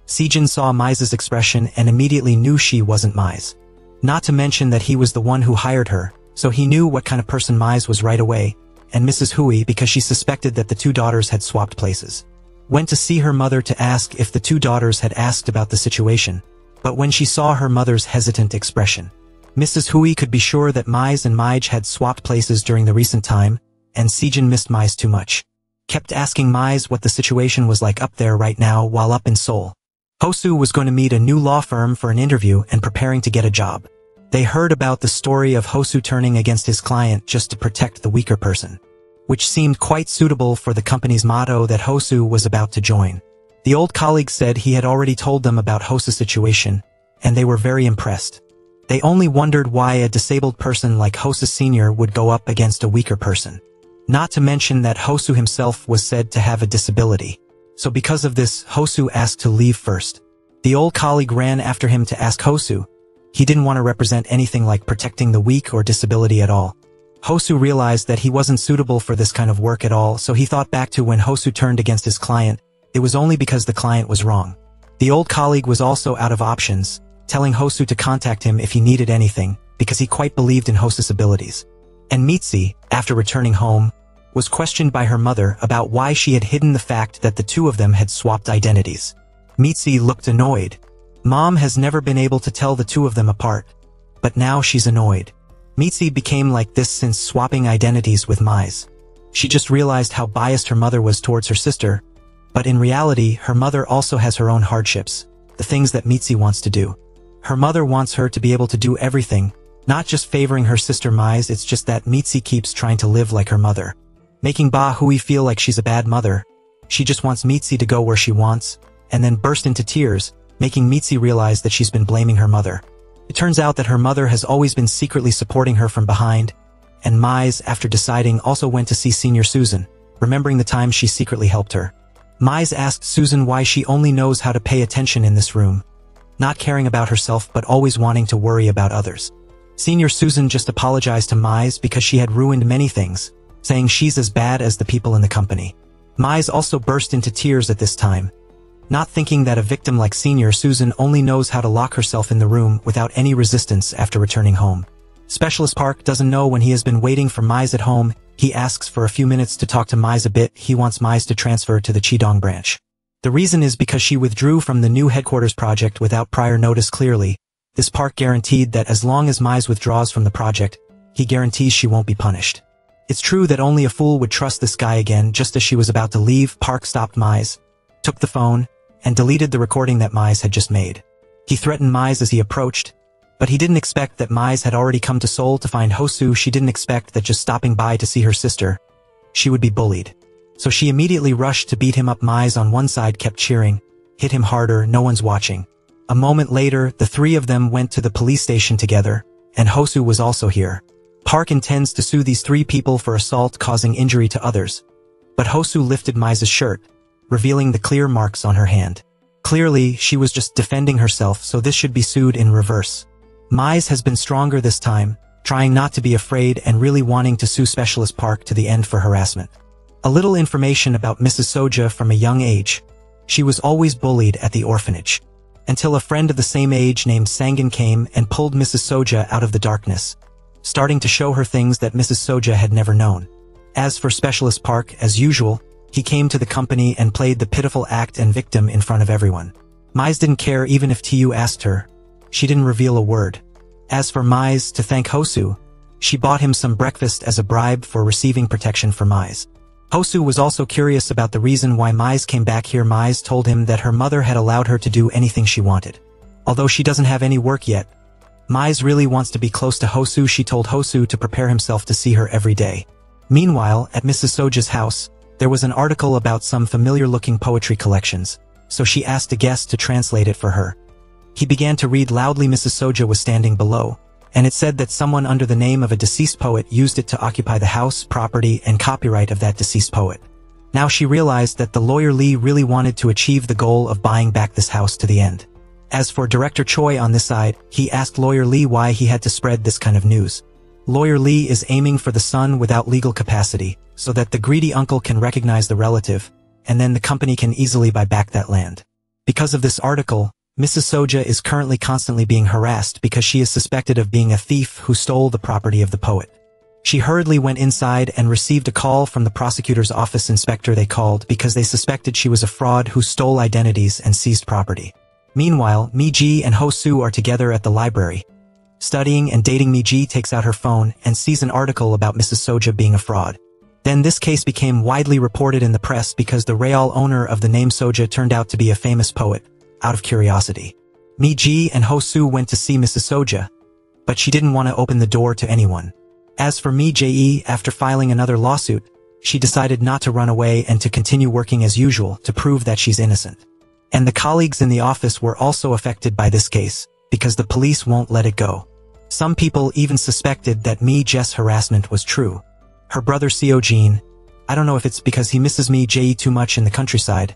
Sejin saw Mize's expression and immediately knew she wasn't Mize. Not to mention that he was the one who hired her, so he knew what kind of person Mize was right away, and Mrs. Hui, because she suspected that the two daughters had swapped places, went to see her mother to ask if the two daughters had asked about the situation. But when she saw her mother's hesitant expression, Mrs. Hui could be sure that Mize and Mij had swapped places during the recent time, and Sejin missed Mize too much. Kept asking Mize what the situation was like up there right now while up in Seoul. Hosu was going to meet a new law firm for an interview and preparing to get a job. They heard about the story of Hosu turning against his client just to protect the weaker person, which seemed quite suitable for the company's motto that Hosu was about to join. The old colleague said he had already told them about Hosu's situation, and they were very impressed. They only wondered why a disabled person like Hosu Sr. would go up against a weaker person. Not to mention that Hosu himself was said to have a disability. So because of this, Hosu asked to leave first. The old colleague ran after him to ask Hosu. He didn't want to represent anything like protecting the weak or disability at all. Hosu realized that he wasn't suitable for this kind of work at all, so he thought back to when Hosu turned against his client. It was only because the client was wrong. The old colleague was also out of options, telling Hosu to contact him if he needed anything, because he quite believed in Hosu's abilities. And Mitzi, after returning home, was questioned by her mother about why she had hidden the fact that the two of them had swapped identities. Mitzi looked annoyed. Mom has never been able to tell the two of them apart, but now she's annoyed. Mitzi became like this since swapping identities with Mize. She just realized how biased her mother was towards her sister, but in reality, her mother also has her own hardships, the things that Mitzi wants to do. Her mother wants her to be able to do everything, not just favoring her sister Mize. It's just that Mitzi keeps trying to live like her mother, making Ba Hui feel like she's a bad mother. She just wants Mitzi to go where she wants, and then burst into tears, making Mitzi realize that she's been blaming her mother. It turns out that her mother has always been secretly supporting her from behind, and Mize, after deciding, also went to see Senior Susan, remembering the time she secretly helped her. Mize asked Susan why she only knows how to pay attention in this room, not caring about herself but always wanting to worry about others. Senior Susan just apologized to Mize because she had ruined many things, saying she's as bad as the people in the company. Mize also burst into tears at this time, not thinking that a victim like Senior Susan only knows how to lock herself in the room without any resistance after returning home. Specialist Park doesn't know when he has been waiting for Mize at home. He asks for a few minutes to talk to Mize a bit. He wants Mize to transfer to the Chidong branch. The reason is because she withdrew from the new headquarters project without prior notice. Clearly, this Park guaranteed that as long as Mize withdraws from the project, he guarantees she won't be punished. It's true that only a fool would trust this guy again. Just as she was about to leave, Park stopped Mize, took the phone, and deleted the recording that Mize had just made. He threatened Mize as he approached, but he didn't expect that Mize had already come to Seoul to find Hosu. She didn't expect that just stopping by to see her sister, she would be bullied. So she immediately rushed to beat him up. Mize on one side kept cheering, hit him harder, no one's watching. A moment later, the three of them went to the police station together, and Hosu was also here. Park intends to sue these three people for assault causing injury to others. but Hosu lifted Mai's shirt, revealing the clear marks on her hand. Clearly, she was just defending herself, so this should be sued in reverse. Mai has been stronger this time, trying not to be afraid and really wanting to sue Specialist Park to the end for harassment. A little information about Mrs. Soja from a young age. She was always bullied at the orphanage. Until a friend of the same age named Sangan came and pulled Mrs. Soja out of the darkness, starting to show her things that Mrs. Soja had never known. As for Specialist Park, as usual, he came to the company and played the pitiful act and victim in front of everyone. Mai didn't care even if Tu asked her. She didn't reveal a word. As for Mai, to thank Hosu, she bought him some breakfast as a bribe for receiving protection for Mai. Hosu was also curious about the reason why Mai came back here. Mai told him that her mother had allowed her to do anything she wanted. Although she doesn't have any work yet, Mai really wants to be close to Hosu. She told Hosu to prepare himself to see her every day. Meanwhile, at Mrs. Soja's house, there was an article about some familiar-looking poetry collections, so she asked a guest to translate it for her. He began to read loudly. Mrs. Soja was standing below, and it said that someone under the name of a deceased poet used it to occupy the house, property, and copyright of that deceased poet. Now she realized that the lawyer Lee really wanted to achieve the goal of buying back this house to the end. As for Director Choi on this side, he asked Lawyer Lee why he had to spread this kind of news. Lawyer Lee is aiming for the son without legal capacity, so that the greedy uncle can recognize the relative, and then the company can easily buy back that land. Because of this article, Mrs. Soja is currently constantly being harassed because she is suspected of being a thief who stole the property of the poet. She hurriedly went inside and received a call from the prosecutor's office. Inspector they called because they suspected she was a fraud who stole identities and seized property. Meanwhile, Mi-ji and Hosu are together at the library, studying and dating. Mi-ji takes out her phone and sees an article about Mrs. Soja being a fraud. Then this case became widely reported in the press because the real owner of the name Soja turned out to be a famous poet. Out of curiosity, Mi-ji and Hosu went to see Mrs. Soja, but she didn't want to open the door to anyone. As for Mi-ji, after filing another lawsuit, she decided not to run away and to continue working as usual to prove that she's innocent. And the colleagues in the office were also affected by this case, because the police won't let it go. Some people even suspected that Mi-ji's harassment was true. Her brother Seo-jin, I don't know if it's because he misses Mi-ji too much in the countryside,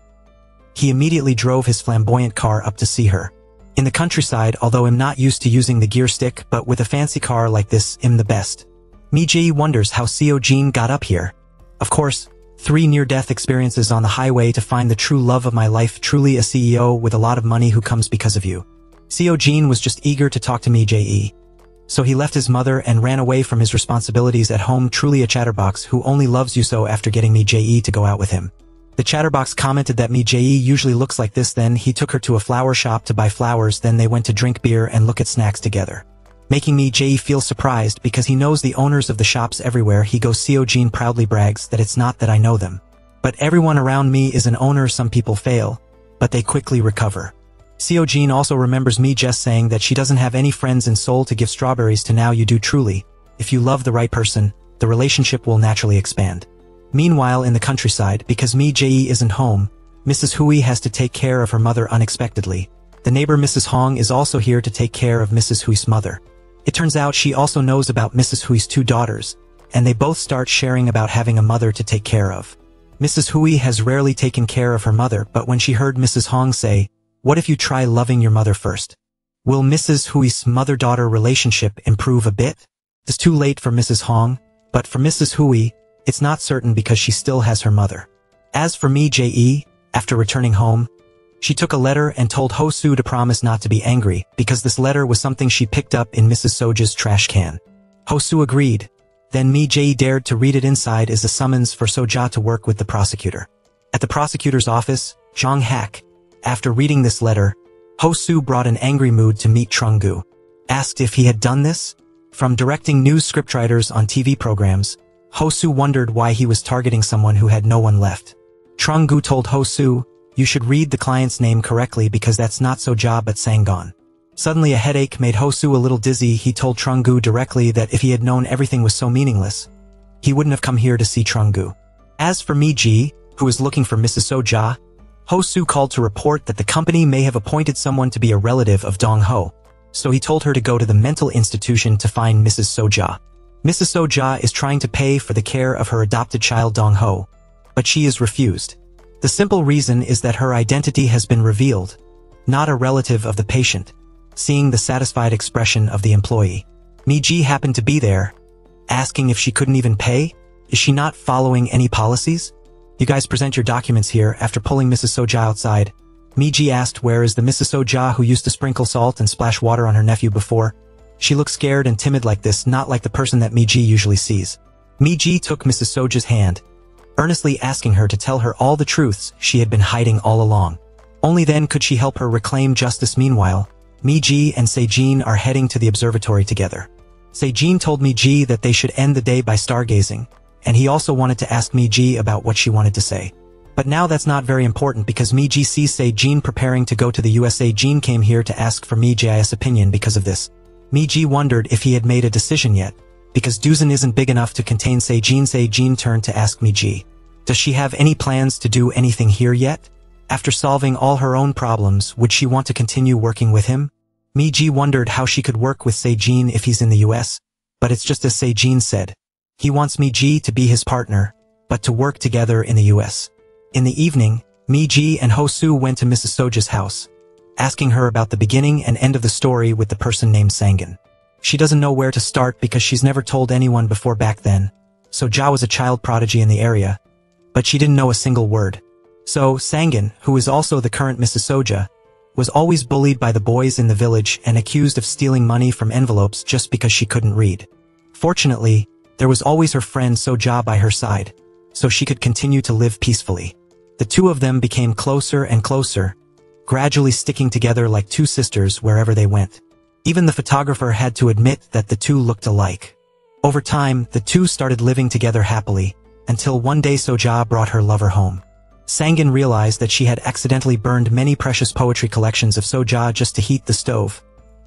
he immediately drove his flamboyant car up to see her. In the countryside, although I'm not used to using the gear stick, but with a fancy car like this, I'm the best. Mi-ji wonders how Seo-jin got up here. Of course, 3 near-death experiences on the highway to find the true love of my life, truly a CEO with a lot of money who comes because of you. Seo-jin was just eager to talk to Mi-ji. So he left his mother and ran away from his responsibilities at home, truly a chatterbox who only loves you so. After getting Mi-ji to go out with him, the chatterbox commented that Mi-ji usually looks like this. Then he took her to a flower shop to buy flowers. Then they went to drink beer and look at snacks together, making Mi-ji feel surprised because he knows the owners of the shops everywhere he goes. Seo-jin proudly brags that it's not that I know them, but everyone around me is an owner. Some people fail, but they quickly recover. Seo-jin also remembers Mi-ji saying that she doesn't have any friends in Seoul to give strawberries to. Now you do. Truly, if you love the right person, the relationship will naturally expand. Meanwhile, in the countryside, because Mi-ji isn't home, Mrs. Hui has to take care of her mother unexpectedly. The neighbor Mrs. Hong is also here to take care of Mrs. Hui's mother. It turns out she also knows about Mrs. Hui's 2 daughters, and they both start sharing about having a mother to take care of. Mrs. Hui has rarely taken care of her mother, but when she heard Mrs. Hong say, "What if you try loving your mother first? Will Mrs. Hui's mother-daughter relationship improve a bit?" It's too late for Mrs. Hong, but for Mrs. Hui, it's not certain because she still has her mother. As for Mi-ji, after returning home, she took a letter and told Hosu to promise not to be angry because this letter was something she picked up in Mrs. Soja's trash can. Hosu agreed. Then Mi-ji dared to read it. Inside is a summons for Soja to work with the prosecutor. At the prosecutor's office, Jong Hak, after reading this letter, Hosu brought an angry mood to meet Trung-gu. Asked if he had done this? From directing news scriptwriters on TV programs, Hosu wondered why he was targeting someone who had no one left. Trung-gu told Hosu, "You should read the client's name correctly because that's not Soja but Sangon." Suddenly a headache made Hosu a little dizzy. He told Trung-gu directly that if he had known everything was so meaningless, he wouldn't have come here to see Trung-gu. As for Mi-ji, who was looking for Mrs. Soja, Hosu called to report that the company may have appointed someone to be a relative of Dong-ho, so he told her to go to the mental institution to find Mrs. Soja. Mrs. Soja is trying to pay for the care of her adopted child Dong-ho, but she is refused. The simple reason is that her identity has been revealed, not a relative of the patient. Seeing the satisfied expression of the employee, Miji happened to be there, asking if she couldn't even pay. Is she not following any policies? You guys present your documents here. After pulling Mrs. Soja outside, Miji asked where is the Mrs. Soja who used to sprinkle salt and splash water on her nephew before. She looked scared and timid like this, not like the person that Miji usually sees. Miji took Mrs. Soja's hand, earnestly asking her to tell her all the truths she had been hiding all along. Only then could she help her reclaim justice. Meanwhile, Miji and Seijin are heading to the observatory together. Seijin told Miji that they should end the day by stargazing, and he also wanted to ask Miji about what she wanted to say. But now that's not very important because Miji sees Seijin preparing to go to the US. Seijin came here to ask for Miji's opinion because of this. Miji wondered if he had made a decision yet, because Duzan isn't big enough to contain Seijin. Seijin turned to ask Miji, does she have any plans to do anything here yet? After solving all her own problems, would she want to continue working with him? Miji wondered how she could work with Seijin if he's in the US, but it's just as Seijin said. He wants Miji to be his partner, but to work together in the US. In the evening, Miji and Hosu went to Mrs. Soja's house, asking her about the beginning and end of the story with the person named Sangan. She doesn't know where to start because she's never told anyone before back then. Soja was a child prodigy in the area, but she didn't know a single word. So, Sangan, who is also the current Mrs. Soja, was always bullied by the boys in the village and accused of stealing money from envelopes just because she couldn't read. Fortunately, there was always her friend Soja by her side, so she could continue to live peacefully. The two of them became closer and closer, gradually sticking together like two sisters wherever they went. Even the photographer had to admit that the two looked alike. Over time, the two started living together happily, until one day Soja brought her lover home. Sangan realized that she had accidentally burned many precious poetry collections of Soja just to heat the stove,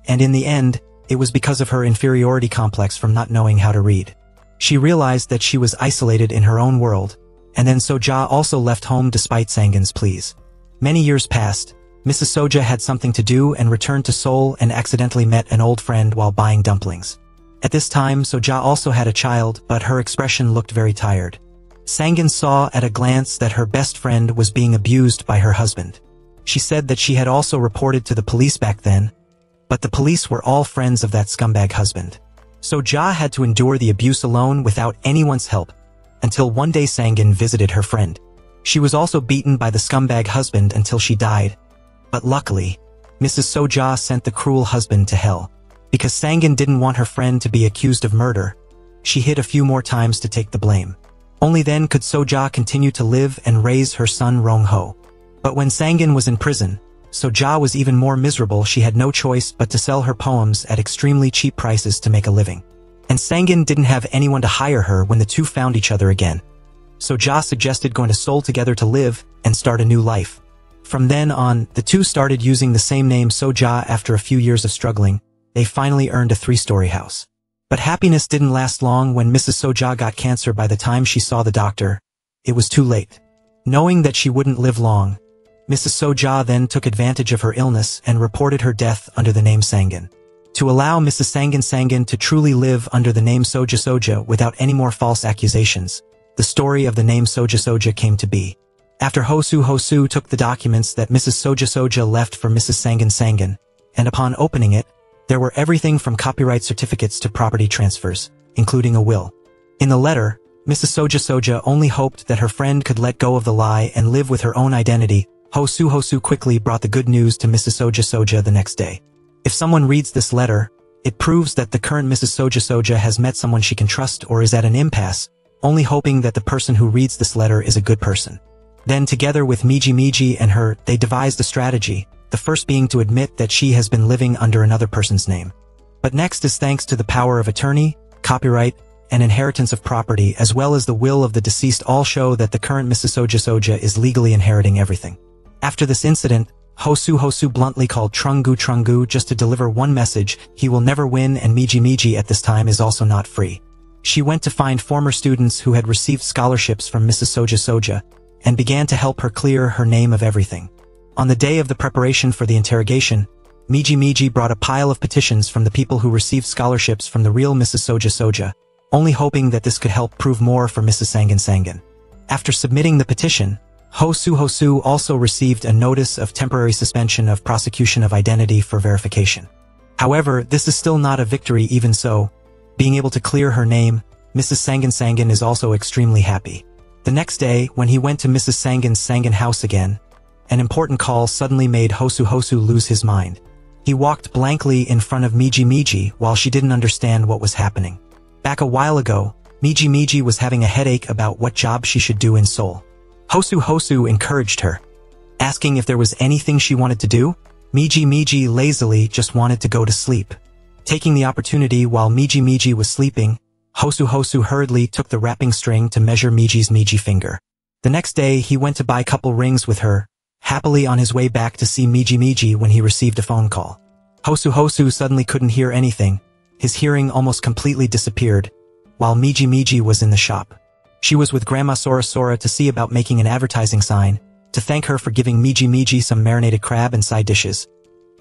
and in the end, it was because of her inferiority complex from not knowing how to read. She realized that she was isolated in her own world, and then Soja also left home despite Sangan's pleas. Many years passed. Mrs. Soja had something to do and returned to Seoul and accidentally met an old friend while buying dumplings. At this time, Soja also had a child, but her expression looked very tired. Sangan saw at a glance that her best friend was being abused by her husband. She said that she had also reported to the police back then, but the police were all friends of that scumbag husband. Soja had to endure the abuse alone without anyone's help, until one day Sangan visited her friend. She was also beaten by the scumbag husband until she died. But luckily, Mrs. Soja sent the cruel husband to hell. Because Sangan didn't want her friend to be accused of murder, she hit a few more times to take the blame. Only then could Soja continue to live and raise her son Rong-ho. But when Sangan was in prison, Soja was even more miserable. She had no choice but to sell her poems at extremely cheap prices to make a living. And Sangan didn't have anyone to hire her when the two found each other again. Soja suggested going to Seoul together to live and start a new life. From then on, the two started using the same name Soja. After a few years of struggling, they finally earned a 3-story house. But happiness didn't last long. When Mrs. Soja got cancer, by the time she saw the doctor, it was too late. Knowing that she wouldn't live long, Mrs. Soja then took advantage of her illness and reported her death under the name Sangan. To allow Mrs. Sangan to truly live under the name Soja without any more false accusations, the story of the name Soja came to be. After Hosu took the documents that Mrs. Soja left for Mrs. Sangan, and upon opening it, there were everything from copyright certificates to property transfers, including a will. In the letter, Mrs. Soja only hoped that her friend could let go of the lie and live with her own identity. Hosu quickly brought the good news to Mrs. Soja the next day. If someone reads this letter, it proves that the current Mrs. Soja has met someone she can trust or is at an impasse, only hoping that the person who reads this letter is a good person. Then together with Miji and her, they devised a strategy, the first being to admit that she has been living under another person's name. But next is thanks to the power of attorney, copyright, and inheritance of property, as well as the will of the deceased, all show that the current Mrs. Soja is legally inheriting everything. After this incident, Hosu bluntly called Trungu just to deliver one message: he will never win, and Miji at this time is also not free. She went to find former students who had received scholarships from Mrs. Soja and began to help her clear her name of everything. On the day of the preparation for the interrogation, Miji brought a pile of petitions from the people who received scholarships from the real Mrs. Soja, only hoping that this could help prove more for Mrs. Sangan. After submitting the petition, Hosu Hosu also received a notice of temporary suspension of prosecution of identity for verification. However, this is still not a victory. Even so, being able to clear her name, Mrs. Sangan is also extremely happy. The next day, when he went to Mrs. Sangan's house again, an important call suddenly made Hosu Hosu lose his mind. He walked blankly in front of Miji while she didn't understand what was happening. Back a while ago, Miji was having a headache about what job she should do in Seoul. Hosu Hosu encouraged her, asking if there was anything she wanted to do. Miji lazily just wanted to go to sleep. Taking the opportunity while Miji was sleeping, Hosu Hosu hurriedly took the wrapping string to measure Miji's finger. The next day he went to buy a couple rings with her, happily on his way back to see Miji when he received a phone call. Hosu Hosu suddenly couldn't hear anything. His hearing almost completely disappeared, while Miji was in the shop. She was with Grandma Sora to see about making an advertising sign, to thank her for giving Miji some marinated crab and side dishes,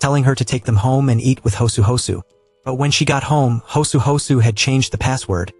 telling her to take them home and eat with Hosu Hosu. But when she got home, Hosu Hosu had changed the password.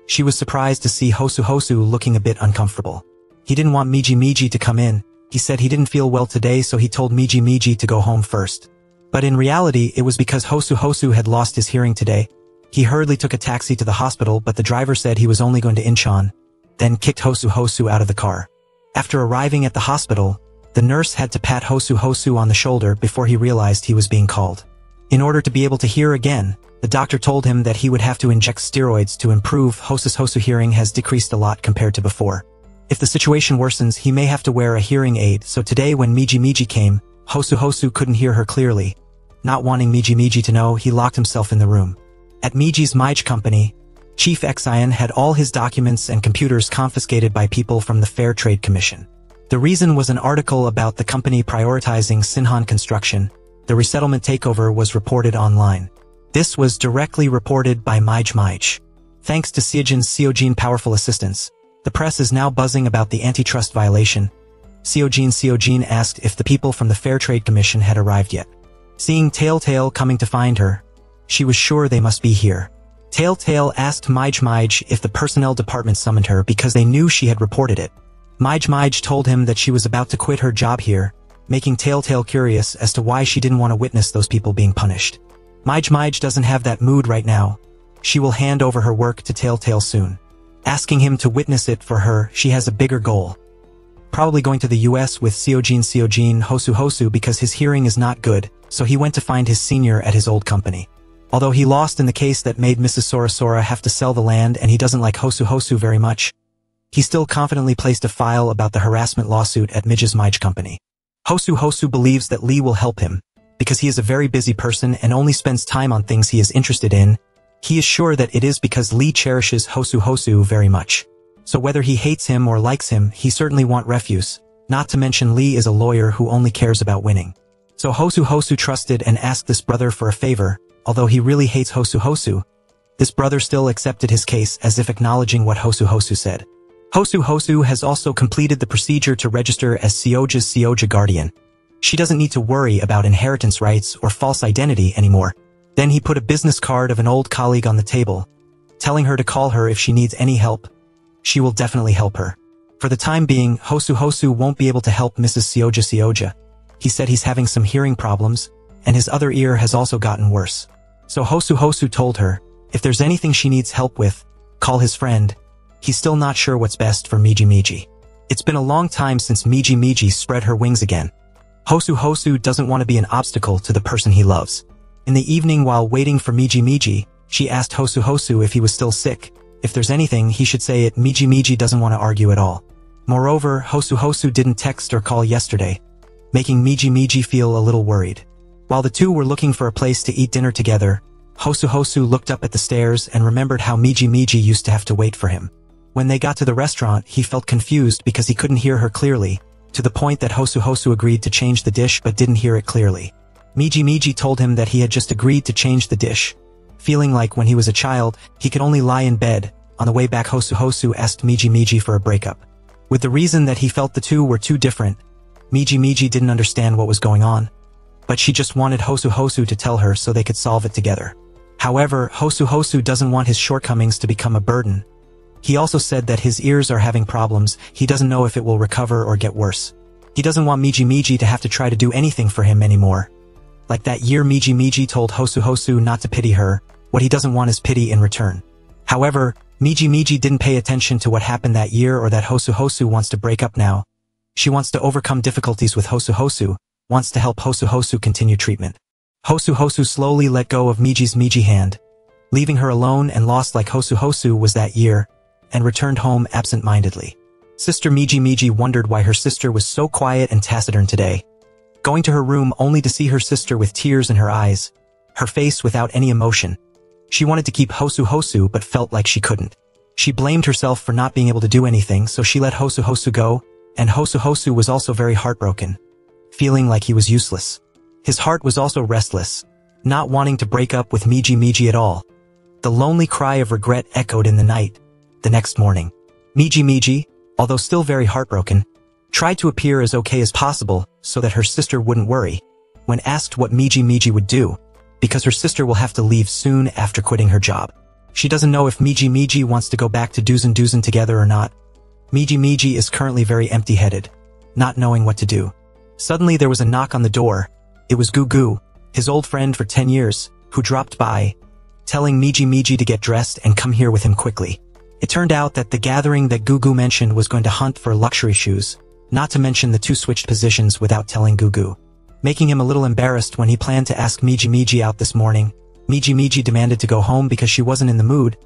She was surprised to see Hosu Hosu looking a bit uncomfortable. He didn't want Miji to come in. He said he didn't feel well today, so he told Miji to go home first. But in reality, it was because Hosu Hosu had lost his hearing today. He hurriedly took a taxi to the hospital, but the driver said he was only going to Incheon, then kicked Hosu Hosu out of the car. After arriving at the hospital, the nurse had to pat Hosu Hosu on the shoulder before he realized he was being called. In order to be able to hear again, the doctor told him that he would have to inject steroids to improve. Hosu Hosu hearing has decreased a lot compared to before. If the situation worsens, he may have to wear a hearing aid, so today when Miji came, Hosu Hosu couldn't hear her clearly. Not wanting Miji to know, he locked himself in the room. At Miji's company, Chief Xian had all his documents and computers confiscated by people from the Fair Trade Commission. The reason was an article about the company prioritizing Sinhan construction. The resettlement takeover was reported online. This was directly reported by Mij. Thanks to Seojin's powerful assistance, the press is now buzzing about the antitrust violation. Seojin asked if the people from the Fair Trade Commission had arrived yet. Seeing Telltale coming to find her, she was sure they must be here. Telltale asked Mij if the personnel department summoned her because they knew she had reported it. Mij told him that she was about to quit her job here, making Telltale curious as to why she didn't want to witness those people being punished. Mij doesn't have that mood right now. She will hand over her work to Telltale soon. Asking him to witness it for her, she has a bigger goal. Probably going to the US with Seojin Hosu Hosu because his hearing is not good, so he went to find his senior at his old company. Although he lost in the case that made Mrs. Sora have to sell the land and he doesn't like Hosu Hosu very much, he still confidently placed a file about the harassment lawsuit at Mij's company. Hosu Hosu believes that Lee will help him, because he is a very busy person and only spends time on things he is interested in. He is sure that it is because Lee cherishes Hosu Hosu very much. So whether he hates him or likes him, he certainly wants refuse, not to mention Lee is a lawyer who only cares about winning. So Hosu Hosu trusted and asked this brother for a favor. Although he really hates Hosu Hosu, this brother still accepted his case as if acknowledging what Hosu Hosu said. Hosu Hosu has also completed the procedure to register as Seoja guardian. She doesn't need to worry about inheritance rights or false identity anymore. Then he put a business card of an old colleague on the table, telling her to call her if she needs any help. She will definitely help her. For the time being, Hosu Hosu won't be able to help Mrs. Seoja. He said he's having some hearing problems, and his other ear has also gotten worse. So Hosu Hosu told her, if there's anything she needs help with, call his friend. He's still not sure what's best for Miji. It's been a long time since Miji spread her wings again. Hosu Hosu doesn't want to be an obstacle to the person he loves. In the evening while waiting for Miji, she asked Hosu Hosu if he was still sick. If there's anything, he should say it. Miji doesn't want to argue at all. Moreover, Hosu Hosu didn't text or call yesterday, making Miji feel a little worried. While the two were looking for a place to eat dinner together, Hosu Hosu looked up at the stairs and remembered how Miji used to have to wait for him. When they got to the restaurant, he felt confused because he couldn't hear her clearly, to the point that Hosu Hosu agreed to change the dish but didn't hear it clearly. Miji told him that he had just agreed to change the dish, feeling like when he was a child, he could only lie in bed. On the way back, Hosu Hosu asked Miji for a breakup. With the reason that he felt the two were too different, Miji didn't understand what was going on, but she just wanted Hosu Hosu to tell her so they could solve it together. However, Hosu Hosu doesn't want his shortcomings to become a burden. He also said that his ears are having problems, he doesn't know if it will recover or get worse. He doesn't want Miji to have to try to do anything for him anymore. Like that year Miji told Hosu not to pity her, what he doesn't want is pity in return. However, Miji didn't pay attention to what happened that year or that Hosu wants to break up now. She wants to overcome difficulties with Hosu, wants to help Hosu continue treatment. Hosu slowly let go of Miji's hand, leaving her alone and lost like Hosu was that year, and returned home absent-mindedly. Sister Miji wondered why her sister was so quiet and taciturn today. Going to her room only to see her sister with tears in her eyes, her face without any emotion. She wanted to keep Hosu but felt like she couldn't. She blamed herself for not being able to do anything, so she let Hosu go, and Hosu was also very heartbroken, feeling like he was useless. His heart was also restless, not wanting to break up with Miji at all. The lonely cry of regret echoed in the night. The next morning, Miji, although still very heartbroken, tried to appear as okay as possible so that her sister wouldn't worry. When asked what Miji would do, because her sister will have to leave soon after quitting her job. She doesn't know if Miji wants to go back to Duzen together or not. Miji is currently very empty-headed, not knowing what to do. Suddenly there was a knock on the door. It was Gugu, his old friend for 10 years, who dropped by, telling Miji to get dressed and come here with him quickly. It turned out that the gathering that Gugu mentioned was going to hunt for luxury shoes, not to mention the two switched positions without telling Gugu, making him a little embarrassed when he planned to ask Miji out this morning. Miji demanded to go home because she wasn't in the mood,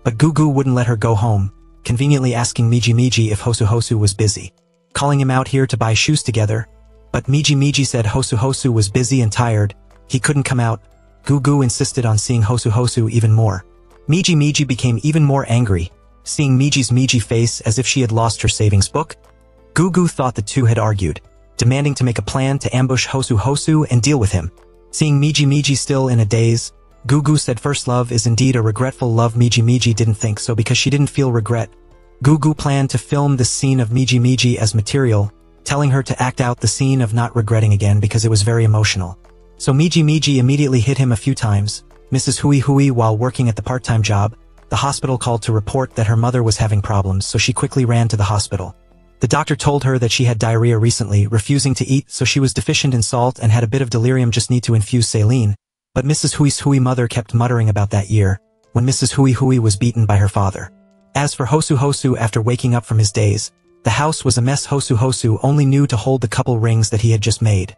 but Gugu wouldn't let her go home, conveniently asking Miji if Hosu was busy, calling him out here to buy shoes together. But Miji said Hosu was busy and tired, he couldn't come out. Gugu insisted on seeing Hosu even more. Miji became even more angry, seeing Miji's face as if she had lost her savings book. Gugu thought the two had argued, demanding to make a plan to ambush Hosu and deal with him. Seeing Miji still in a daze, Gugu said first love is indeed a regretful love. Miji didn't think so because she didn't feel regret. Gugu planned to film the scene of Miji as material, telling her to act out the scene of not regretting again because it was very emotional. So Miji immediately hit him a few times. Mrs. Hui, while working at the part-time job, the hospital called to report that her mother was having problems, so she quickly ran to the hospital. The doctor told her that she had diarrhea recently, refusing to eat, so she was deficient in salt and had a bit of delirium, just need to infuse saline. But Mrs. Hui's mother kept muttering about that year, when Mrs. Hui was beaten by her father. As for Hosu after waking up from his daze, the house was a mess. Hosu only knew to hold the couple rings that he had just made.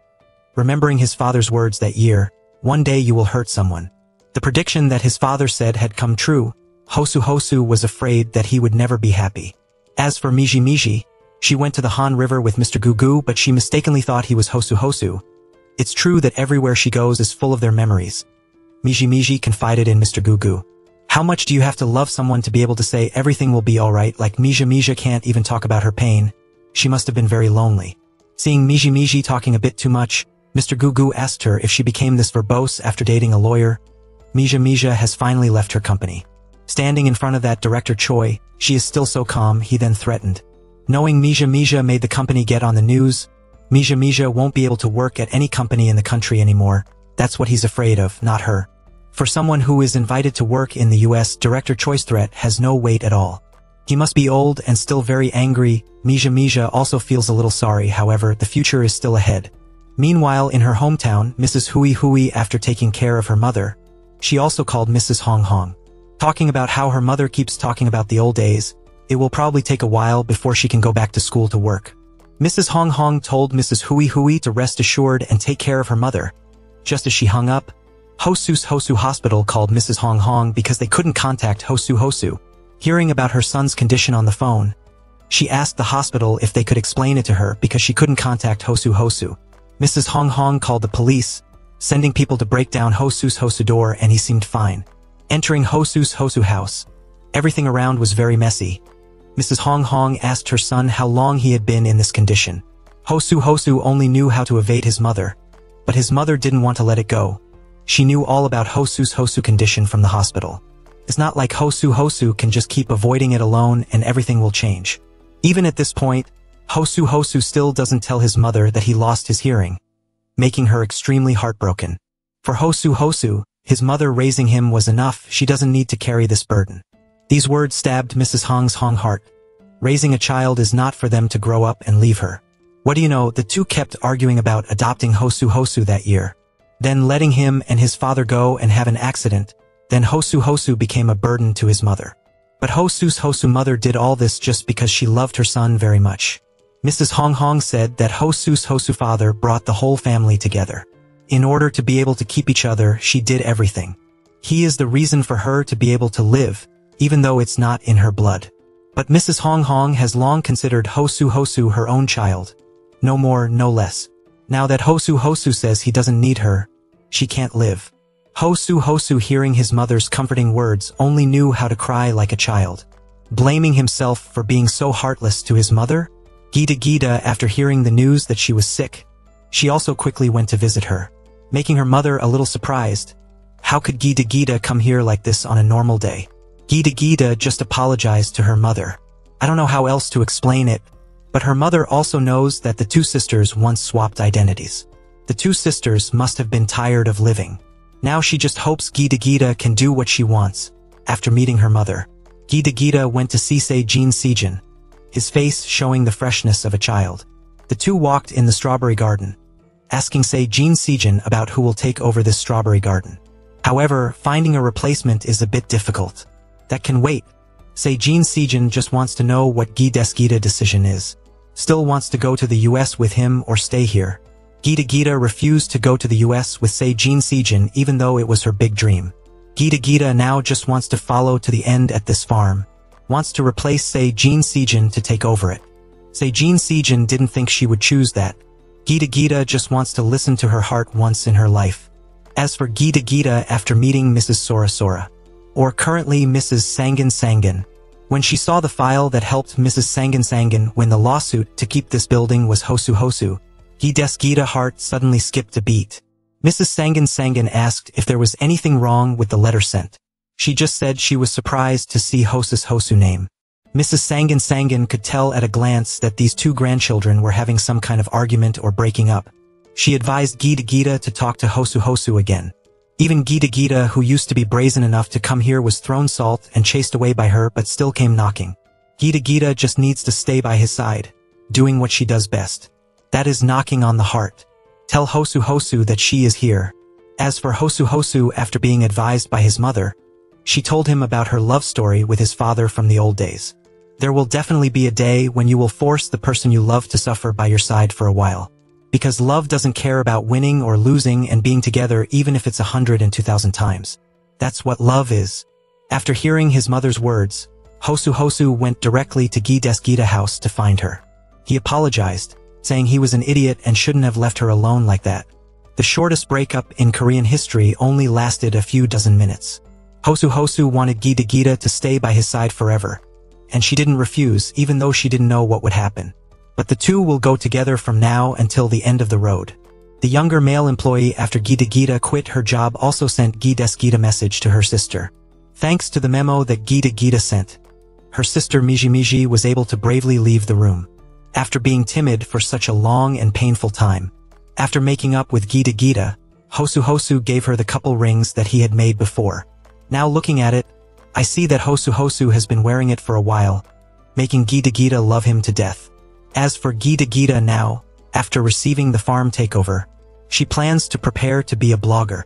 Remembering his father's words that year, one day you will hurt someone. The prediction that his father said had come true. Hosu was afraid that he would never be happy. As for Miji, she went to the Han River with Mr. Gugu, but she mistakenly thought he was Hosu. It's true that everywhere she goes is full of their memories. Miji confided in Mr. Gugu. How much do you have to love someone to be able to say everything will be alright? Like Miji can't even talk about her pain. She must have been very lonely. Seeing Miji talking a bit too much, Mr. Gugu asked her if she became this verbose after dating a lawyer. Miji has finally left her company. Standing in front of that Director Choi, she is still so calm. He then threatened. Knowing Miji made the company get on the news, Miji won't be able to work at any company in the country anymore. That's what he's afraid of, not her. For someone who is invited to work in the US, Director Choi's threat has no weight at all. He must be old and still very angry. Miji also feels a little sorry, however, the future is still ahead. Meanwhile, in her hometown, Mrs. Hui, after taking care of her mother, she also called Mrs. Hong, talking about how her mother keeps talking about the old days. It will probably take a while before she can go back to school to work. Mrs. Hong told Mrs. Hui to rest assured and take care of her mother. Just as she hung up, Hosu Hospital called Mrs. Hong because they couldn't contact Hosu. Hearing about her son's condition on the phone, she asked the hospital if they could explain it to her because she couldn't contact Hosu. Mrs. Hong called the police, sending people to break down Hosu's door, and he seemed fine. Entering Hosu's house, everything around was very messy. Mrs. Hong asked her son how long he had been in this condition. Hosu only knew how to evade his mother, but his mother didn't want to let it go. She knew all about Hosu's condition from the hospital. It's not like Hosu can just keep avoiding it alone and everything will change. Even at this point, Hosu still doesn't tell his mother that he lost his hearing, making her extremely heartbroken. For Hosu, his mother raising him was enough. She doesn't need to carry this burden. These words stabbed Mrs. Hong's heart. Raising a child is not for them to grow up and leave her. What do you know, the two kept arguing about adopting Hosu that year. Then letting him and his father go and have an accident. Then Hosu became a burden to his mother. But Hosu's mother did all this just because she loved her son very much. Mrs. Hong said that Hosu's father brought the whole family together. In order to be able to keep each other, she did everything. He is the reason for her to be able to live, even though it's not in her blood. But Mrs. Hong has long considered Hosu her own child. No more, no less. Now that Hosu says he doesn't need her, she can't live. Hosu hearing his mother's comforting words only knew how to cry like a child. Blaming himself for being so heartless to his mother, Gita after hearing the news that she was sick, she also quickly went to visit her, making her mother a little surprised. How could Gita come here like this on a normal day? Gita just apologized to her mother. I don't know how else to explain it, but her mother also knows that the two sisters once swapped identities. The two sisters must have been tired of living. Now she just hopes Gita can do what she wants. After meeting her mother, Gita went to see Sejin, his face showing the freshness of a child. The two walked in the strawberry garden, asking Sejin about who will take over this strawberry garden. However, finding a replacement is a bit difficult. That can wait. Sejin just wants to know what Gita's decision is. Still wants to go to the US with him or stay here. Gita refused to go to the US with Sejin even though it was her big dream. Gita now just wants to follow to the end at this farm. Wants to replace Sejin to take over it. Sejin didn't think she would choose that. Gita just wants to listen to her heart once in her life. As for Gita after meeting Mrs. Sora, or currently Mrs. Sangan, when she saw the file that helped Mrs. Sangan win the lawsuit to keep this building was Hosu, Gita's heart suddenly skipped a beat. Mrs. Sangan asked if there was anything wrong with the letter sent. She just said she was surprised to see Hosu name. Mrs. Sangan could tell at a glance that these two grandchildren were having some kind of argument or breaking up. She advised Gita to talk to Hosu again. Even Gita, who used to be brazen enough to come here, was thrown salt and chased away by her but still came knocking. Gita just needs to stay by his side, doing what she does best. That is knocking on the heart. Tell Hosu that she is here. As for Hosu after being advised by his mother, she told him about her love story with his father from the old days. There will definitely be a day when you will force the person you love to suffer by your side for a while. Because love doesn't care about winning or losing and being together even if it's 100 and 2,000 times. That's what love is. After hearing his mother's words, Hosu went directly to Gita's house to find her. He apologized, saying he was an idiot and shouldn't have left her alone like that. The shortest breakup in Korean history only lasted a few dozen minutes. Hosu wanted Gita to stay by his side forever, and she didn't refuse even though she didn't know what would happen. But the two will go together from now until the end of the road. The younger male employee after Gita quit her job also sent Gita's message to her sister. Thanks to the memo that Gita sent, her sister Miji was able to bravely leave the room. After being timid for such a long and painful time. After making up with Gita, Hosu gave her the couple rings that he had made before. Now looking at it, I see that Hosu has been wearing it for a while, making Gita love him to death. As for Gita now, after receiving the farm takeover, she plans to prepare to be a blogger.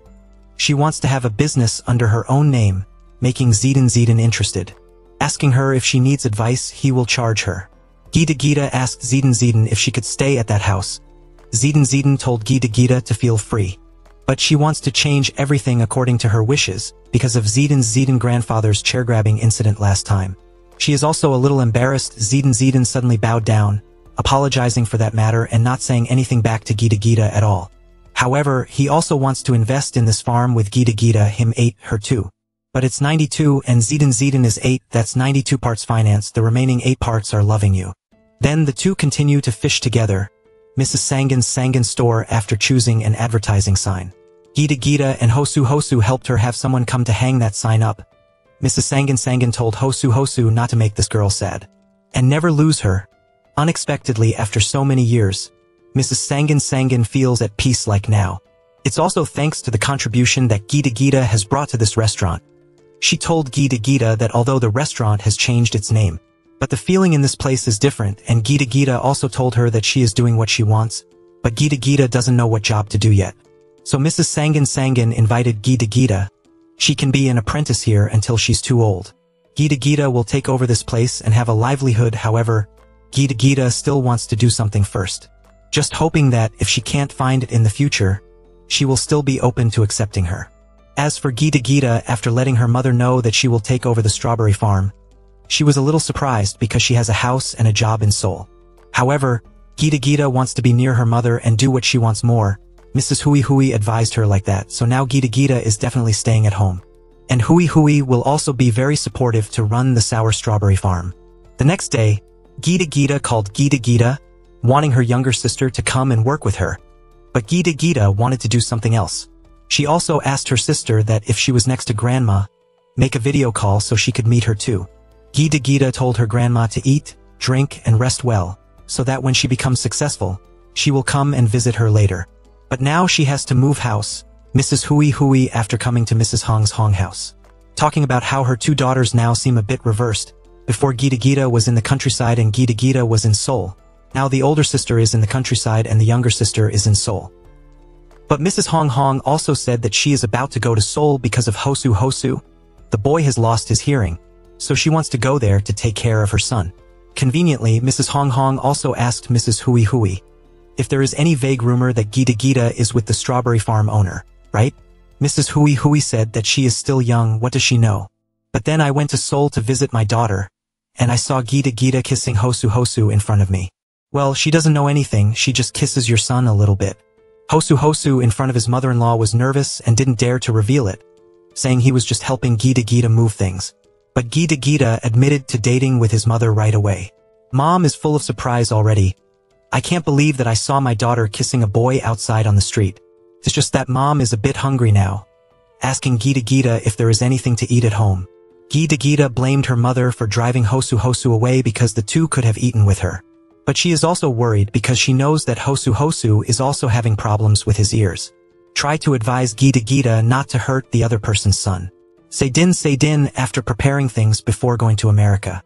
She wants to have a business under her own name, making Zidane interested. Asking her if she needs advice, he will charge her. Gita asked Zidane if she could stay at that house. Zidane told Gita to feel free. But she wants to change everything according to her wishes, because of Zidane grandfather's chair-grabbing incident last time. She is also a little embarrassed. Zidane suddenly bowed down, apologizing for that matter and not saying anything back to Gita at all. However, he also wants to invest in this farm with Gita, him 8, her 2. But it's 92 and Zidane is 8, that's 92 parts finance, the remaining 8 parts are loving you. Then the two continue to fish together. Mrs. Sangan's store after choosing an advertising sign. Gita and Hosu helped her have someone come to hang that sign up. Mrs. Sangan told Hosu not to make this girl sad. And never lose her. Unexpectedly after so many years, Mrs. Sangan feels at peace like now. It's also thanks to the contribution that Gita has brought to this restaurant. She told Gita Gita that although the restaurant has changed its name, but the feeling in this place is different, and Gita Gita also told her that she is doing what she wants, but Gita Gita doesn't know what job to do yet. So Mrs. Sangan invited Gita Gita. She can be an apprentice here until she's too old. Gita Gita will take over this place and have a livelihood. However, Gita Gita still wants to do something first, just hoping that if she can't find it in the future, she will still be open to accepting her. As for Gita Gita, after letting her mother know that she will take over the strawberry farm, she was a little surprised because she has a house and a job in Seoul. However, Gita Gita wants to be near her mother and do what she wants more. Mrs. Hui Hui advised her like that, so now Gita Gita is definitely staying at home. And Hui Hui will also be very supportive to run the sour strawberry farm. The next day, Gita Gita called Gita Gita, wanting her younger sister to come and work with her. But Gita Gita wanted to do something else. She also asked her sister that if she was next to grandma, make a video call so she could meet her too. Gita Gita told her grandma to eat, drink, and rest well, so that when she becomes successful, she will come and visit her later. But now she has to move house, Mrs. Hui Hui after coming to Mrs. Hong's Hong house. Talking about how her two daughters now seem a bit reversed. Before Gita Gita was in the countryside and Gita Gita was in Seoul. Now the older sister is in the countryside and the younger sister is in Seoul. But Mrs. Hong Hong also said that she is about to go to Seoul because of Hosu Hosu. The boy has lost his hearing, so she wants to go there to take care of her son. Conveniently, Mrs. Hong Hong also asked Mrs. Hui Hui if there is any vague rumor that Gita Gita is with the strawberry farm owner, right? Mrs. Hui Hui said that she is still young, what does she know? But then I went to Seoul to visit my daughter, and I saw Gita Gita kissing Hosu Hosu in front of me. Well, she doesn't know anything, she just kisses your son a little bit. Hosu Hosu in front of his mother-in-law was nervous and didn't dare to reveal it, saying he was just helping Gita Gita move things. But Gita Gita admitted to dating with his mother right away. Mom is full of surprise already. I can't believe that I saw my daughter kissing a boy outside on the street. It's just that Mom is a bit hungry now, asking Gita Gita if there is anything to eat at home. Gita Gita blamed her mother for driving Hosu Hosu away because the two could have eaten with her. But she is also worried because she knows that Hosu Hosu is also having problems with his ears. Try to advise Gita Gita not to hurt the other person's son. Saydin after preparing things before going to America.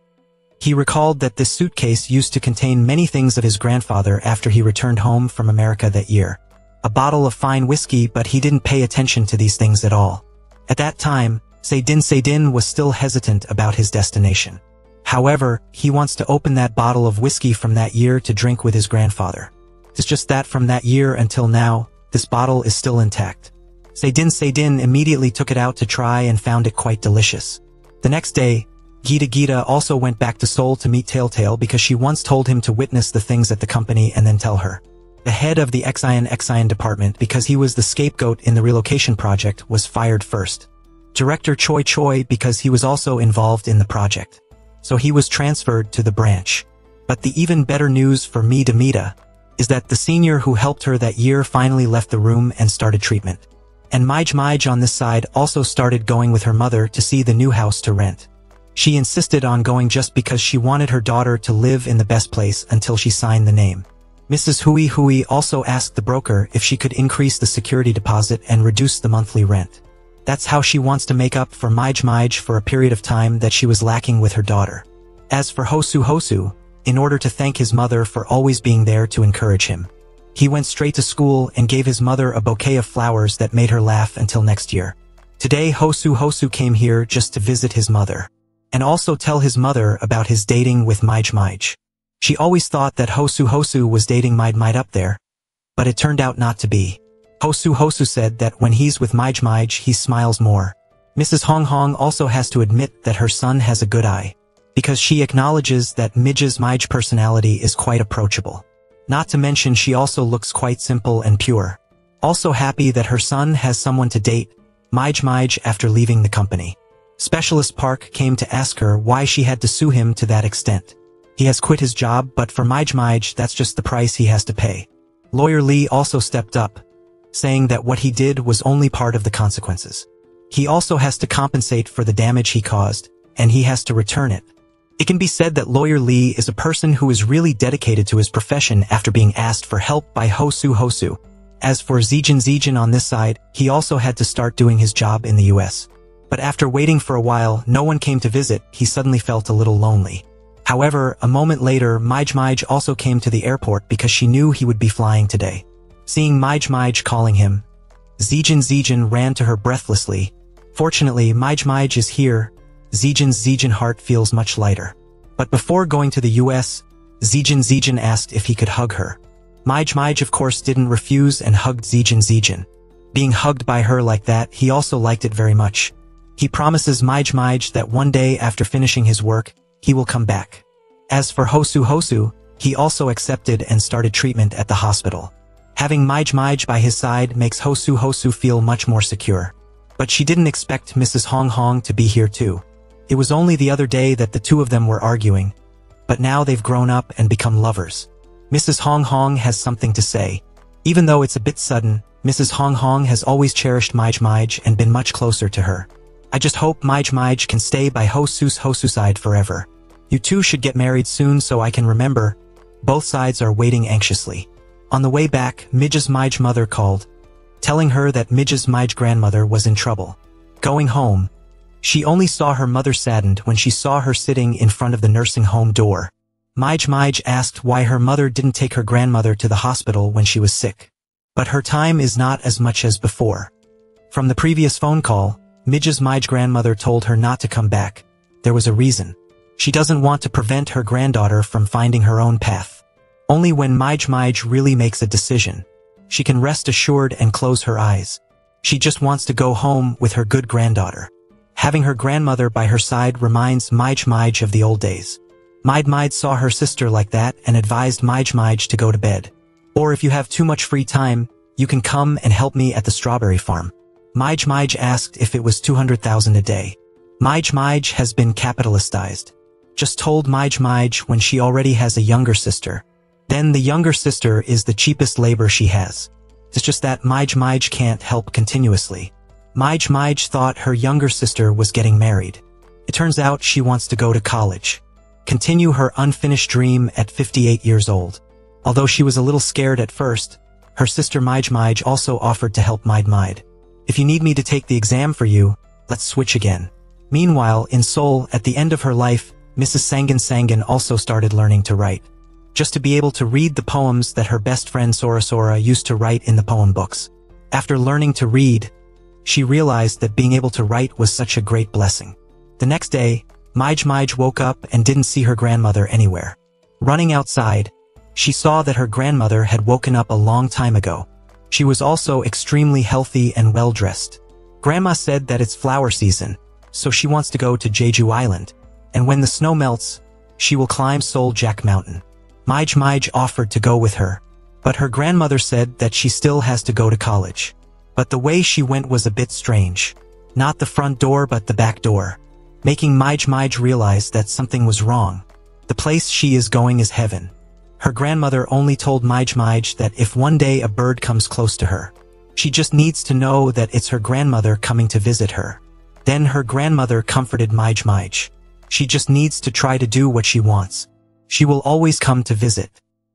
He recalled that this suitcase used to contain many things of his grandfather after he returned home from America that year. A bottle of fine whiskey, but he didn't pay attention to these things at all. At that time, Saydin was still hesitant about his destination. However, he wants to open that bottle of whiskey from that year to drink with his grandfather. It's just that from that year until now, this bottle is still intact. Saydin immediately took it out to try and found it quite delicious. The next day, Gita Gita also went back to Seoul to meet Telltale because she once told him to witness the things at the company and then tell her. The head of the Xion department, because he was the scapegoat in the relocation project, was fired first. Director Choi, because he was also involved in the project. So he was transferred to the branch. But the even better news for Mita is that the senior who helped her that year finally left the room and started treatment. And Mij on this side also started going with her mother to see the new house to rent. She insisted on going just because she wanted her daughter to live in the best place until she signed the name. Mrs. Hui also asked the broker if she could increase the security deposit and reduce the monthly rent. That's how she wants to make up for Mij for a period of time that she was lacking with her daughter. As for Hosu, in order to thank his mother for always being there to encourage him, he went straight to school and gave his mother a bouquet of flowers that made her laugh until next year. Today Hosu came here just to visit his mother, and also tell his mother about his dating with Mij. She always thought that Hosu was dating Mij up there, but it turned out not to be. Hosu said that when he's with Mij he smiles more. Mrs. Hong Hong also has to admit that her son has a good eye, because she acknowledges that Mij's personality is quite approachable. Not to mention she also looks quite simple and pure. Also happy that her son has someone to date, Mij after leaving the company. Specialist Park came to ask her why she had to sue him to that extent. He has quit his job, but for Mij that's just the price he has to pay. Lawyer Lee also stepped up, saying that what he did was only part of the consequences. He also has to compensate for the damage he caused, and he has to return it. It can be said that Lawyer Lee is a person who is really dedicated to his profession after being asked for help by Hosu. As for Zijin on this side, he also had to start doing his job in the US. But after waiting for a while, no one came to visit. He suddenly felt a little lonely. However, a moment later, Mige also came to the airport because she knew he would be flying today. Seeing Mige calling him, Zijin ran to her breathlessly. Fortunately, Mige is here. Zijin's heart feels much lighter. But before going to the US, Zijin asked if he could hug her. Mige of course didn't refuse and hugged Zijin. Being hugged by her like that, he also liked it very much. He promises Mige that one day after finishing his work, he will come back. As for Hosu, he also accepted and started treatment at the hospital. Having Mige by his side makes Hosu feel much more secure. But she didn't expect Mrs. Hong to be here too. It was only the other day that the two of them were arguing, but now they've grown up and become lovers. Mrs. Hong has something to say. Even though it's a bit sudden, Mrs. Hong has always cherished Mige and been much closer to her. I just hope Mige can stay by Hosu's side forever. You two should get married soon so I can remember. Both sides are waiting anxiously. On the way back, Midge's mother called, telling her that Midge's grandmother was in trouble. Going home, she only saw her mother saddened when she saw her sitting in front of the nursing home door. Mige asked why her mother didn't take her grandmother to the hospital when she was sick. But her time is not as much as before. From the previous phone call, Midge's grandmother told her not to come back. There was a reason. She doesn't want to prevent her granddaughter from finding her own path. Only when Mige really makes a decision, she can rest assured and close her eyes. She just wants to go home with her good granddaughter. Having her grandmother by her side reminds Mige of the old days. Mige saw her sister like that and advised Mige to go to bed. Or if you have too much free time, you can come and help me at the strawberry farm. Mige asked if it was 200,000 a day. Mige has been capitalistized. Just told Mige when she already has a younger sister. Then the younger sister is the cheapest labor she has. It's just that Mige can't help continuously. Mige thought her younger sister was getting married. It turns out she wants to go to college. Continue her unfinished dream at 58 years old. Although she was a little scared at first, her sister Mige also offered to help Mide. If you need me to take the exam for you, let's switch again. Meanwhile, in Seoul, at the end of her life, Mrs. Sangan also started learning to write. Just to be able to read the poems that her best friend Sora used to write in the poem books. After learning to read, she realized that being able to write was such a great blessing. The next day, Mige woke up and didn't see her grandmother anywhere. Running outside, she saw that her grandmother had woken up a long time ago. She was also extremely healthy and well-dressed. Grandma said that it's flower season, so she wants to go to Jeju Island, and when the snow melts, she will climb Seoul Jack Mountain. Mige offered to go with her, but her grandmother said that she still has to go to college. But the way she went was a bit strange. Not the front door but the back door, making Mige realize that something was wrong. The place she is going is heaven. Her grandmother only told Mige that if one day a bird comes close to her, she just needs to know that it's her grandmother coming to visit her. Then her grandmother comforted Mige. She just needs to try to do what she wants. She will always come to visit.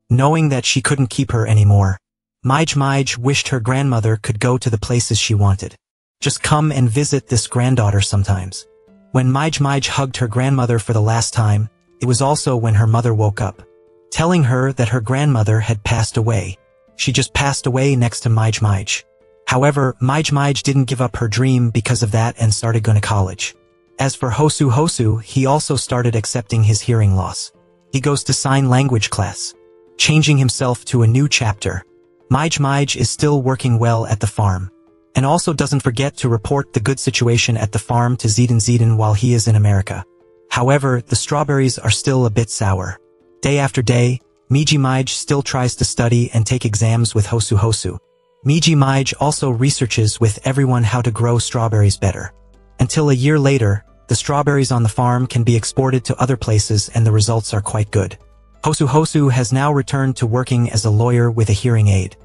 Knowing that she couldn't keep her anymore, Mige wished her grandmother could go to the places she wanted. Just come and visit this granddaughter sometimes. When Mige hugged her grandmother for the last time, it was also when her mother woke up, telling her that her grandmother had passed away. She just passed away next to Mige. However, Mige didn't give up her dream because of that and started going to college. As for Hosu, he also started accepting his hearing loss. He goes to sign language class, changing himself to a new chapter. Mige is still working well at the farm, and also doesn't forget to report the good situation at the farm to Zidane while he is in America. However, the strawberries are still a bit sour. Day after day, Mige still tries to study and take exams with Hosu. Mige also researches with everyone how to grow strawberries better. Until a year later, the strawberries on the farm can be exported to other places and the results are quite good. Hosu has now returned to working as a lawyer with a hearing aid,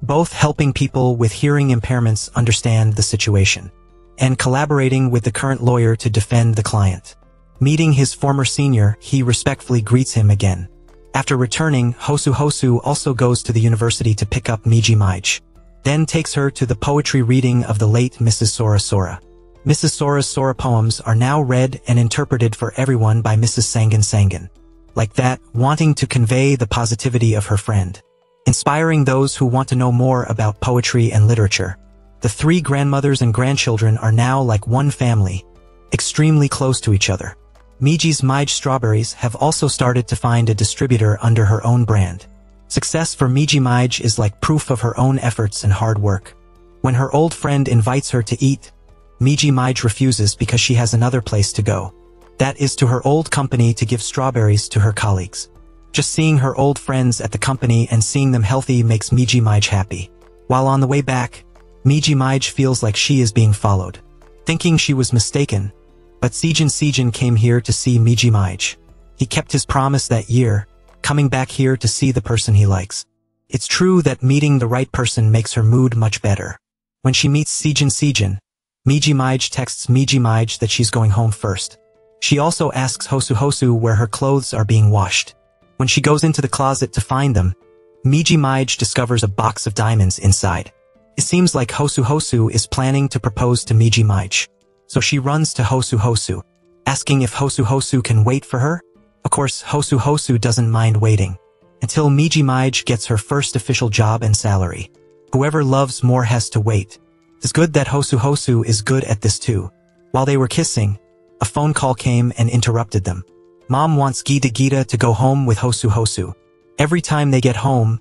both helping people with hearing impairments understand the situation, and collaborating with the current lawyer to defend the client. Meeting his former senior, he respectfully greets him again. After returning, Hosu also goes to the university to pick up Mige, then takes her to the poetry reading of the late Mrs. Sora. Mrs. Sora's Sora poems are now read and interpreted for everyone by Mrs. Sangan Sangan. Like that, wanting to convey the positivity of her friend. Inspiring those who want to know more about poetry and literature. The three grandmothers and grandchildren are now like one family, extremely close to each other. Miji's Mij strawberries have also started to find a distributor under her own brand. Success for Miji Mij is like proof of her own efforts and hard work. When her old friend invites her to eat, Miji Mij refuses because she has another place to go. That is to her old company to give strawberries to her colleagues. Just seeing her old friends at the company and seeing them healthy makes Miji Mij happy. While on the way back, Miji Mij feels like she is being followed. Thinking she was mistaken, but Sejin came here to see Miji Mij. He kept his promise that year, coming back here to see the person he likes. It's true that meeting the right person makes her mood much better. When she meets Sejin, Miji Mij texts Miji Mij that she's going home first. She also asks Hosu where her clothes are being washed. When she goes into the closet to find them, Miji Mij discovers a box of diamonds inside. It seems like Hosu is planning to propose to Miji Mij. So she runs to Hosu, asking if Hosu can wait for her. Of course, Hosu doesn't mind waiting, until Miji Mij gets her first official job and salary. Whoever loves more has to wait. It's good that Hosu is good at this too. While they were kissing, a phone call came and interrupted them. Mom wants Gita to go home with Hosu. Every time they get home,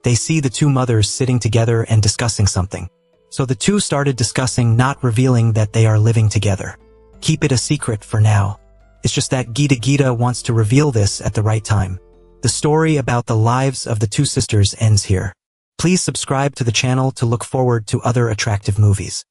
they see the two mothers sitting together and discussing something. So the two started discussing, not revealing that they are living together. Keep it a secret for now. It's just that Gita wants to reveal this at the right time. The story about the lives of the two sisters ends here. Please subscribe to the channel to look forward to other attractive movies.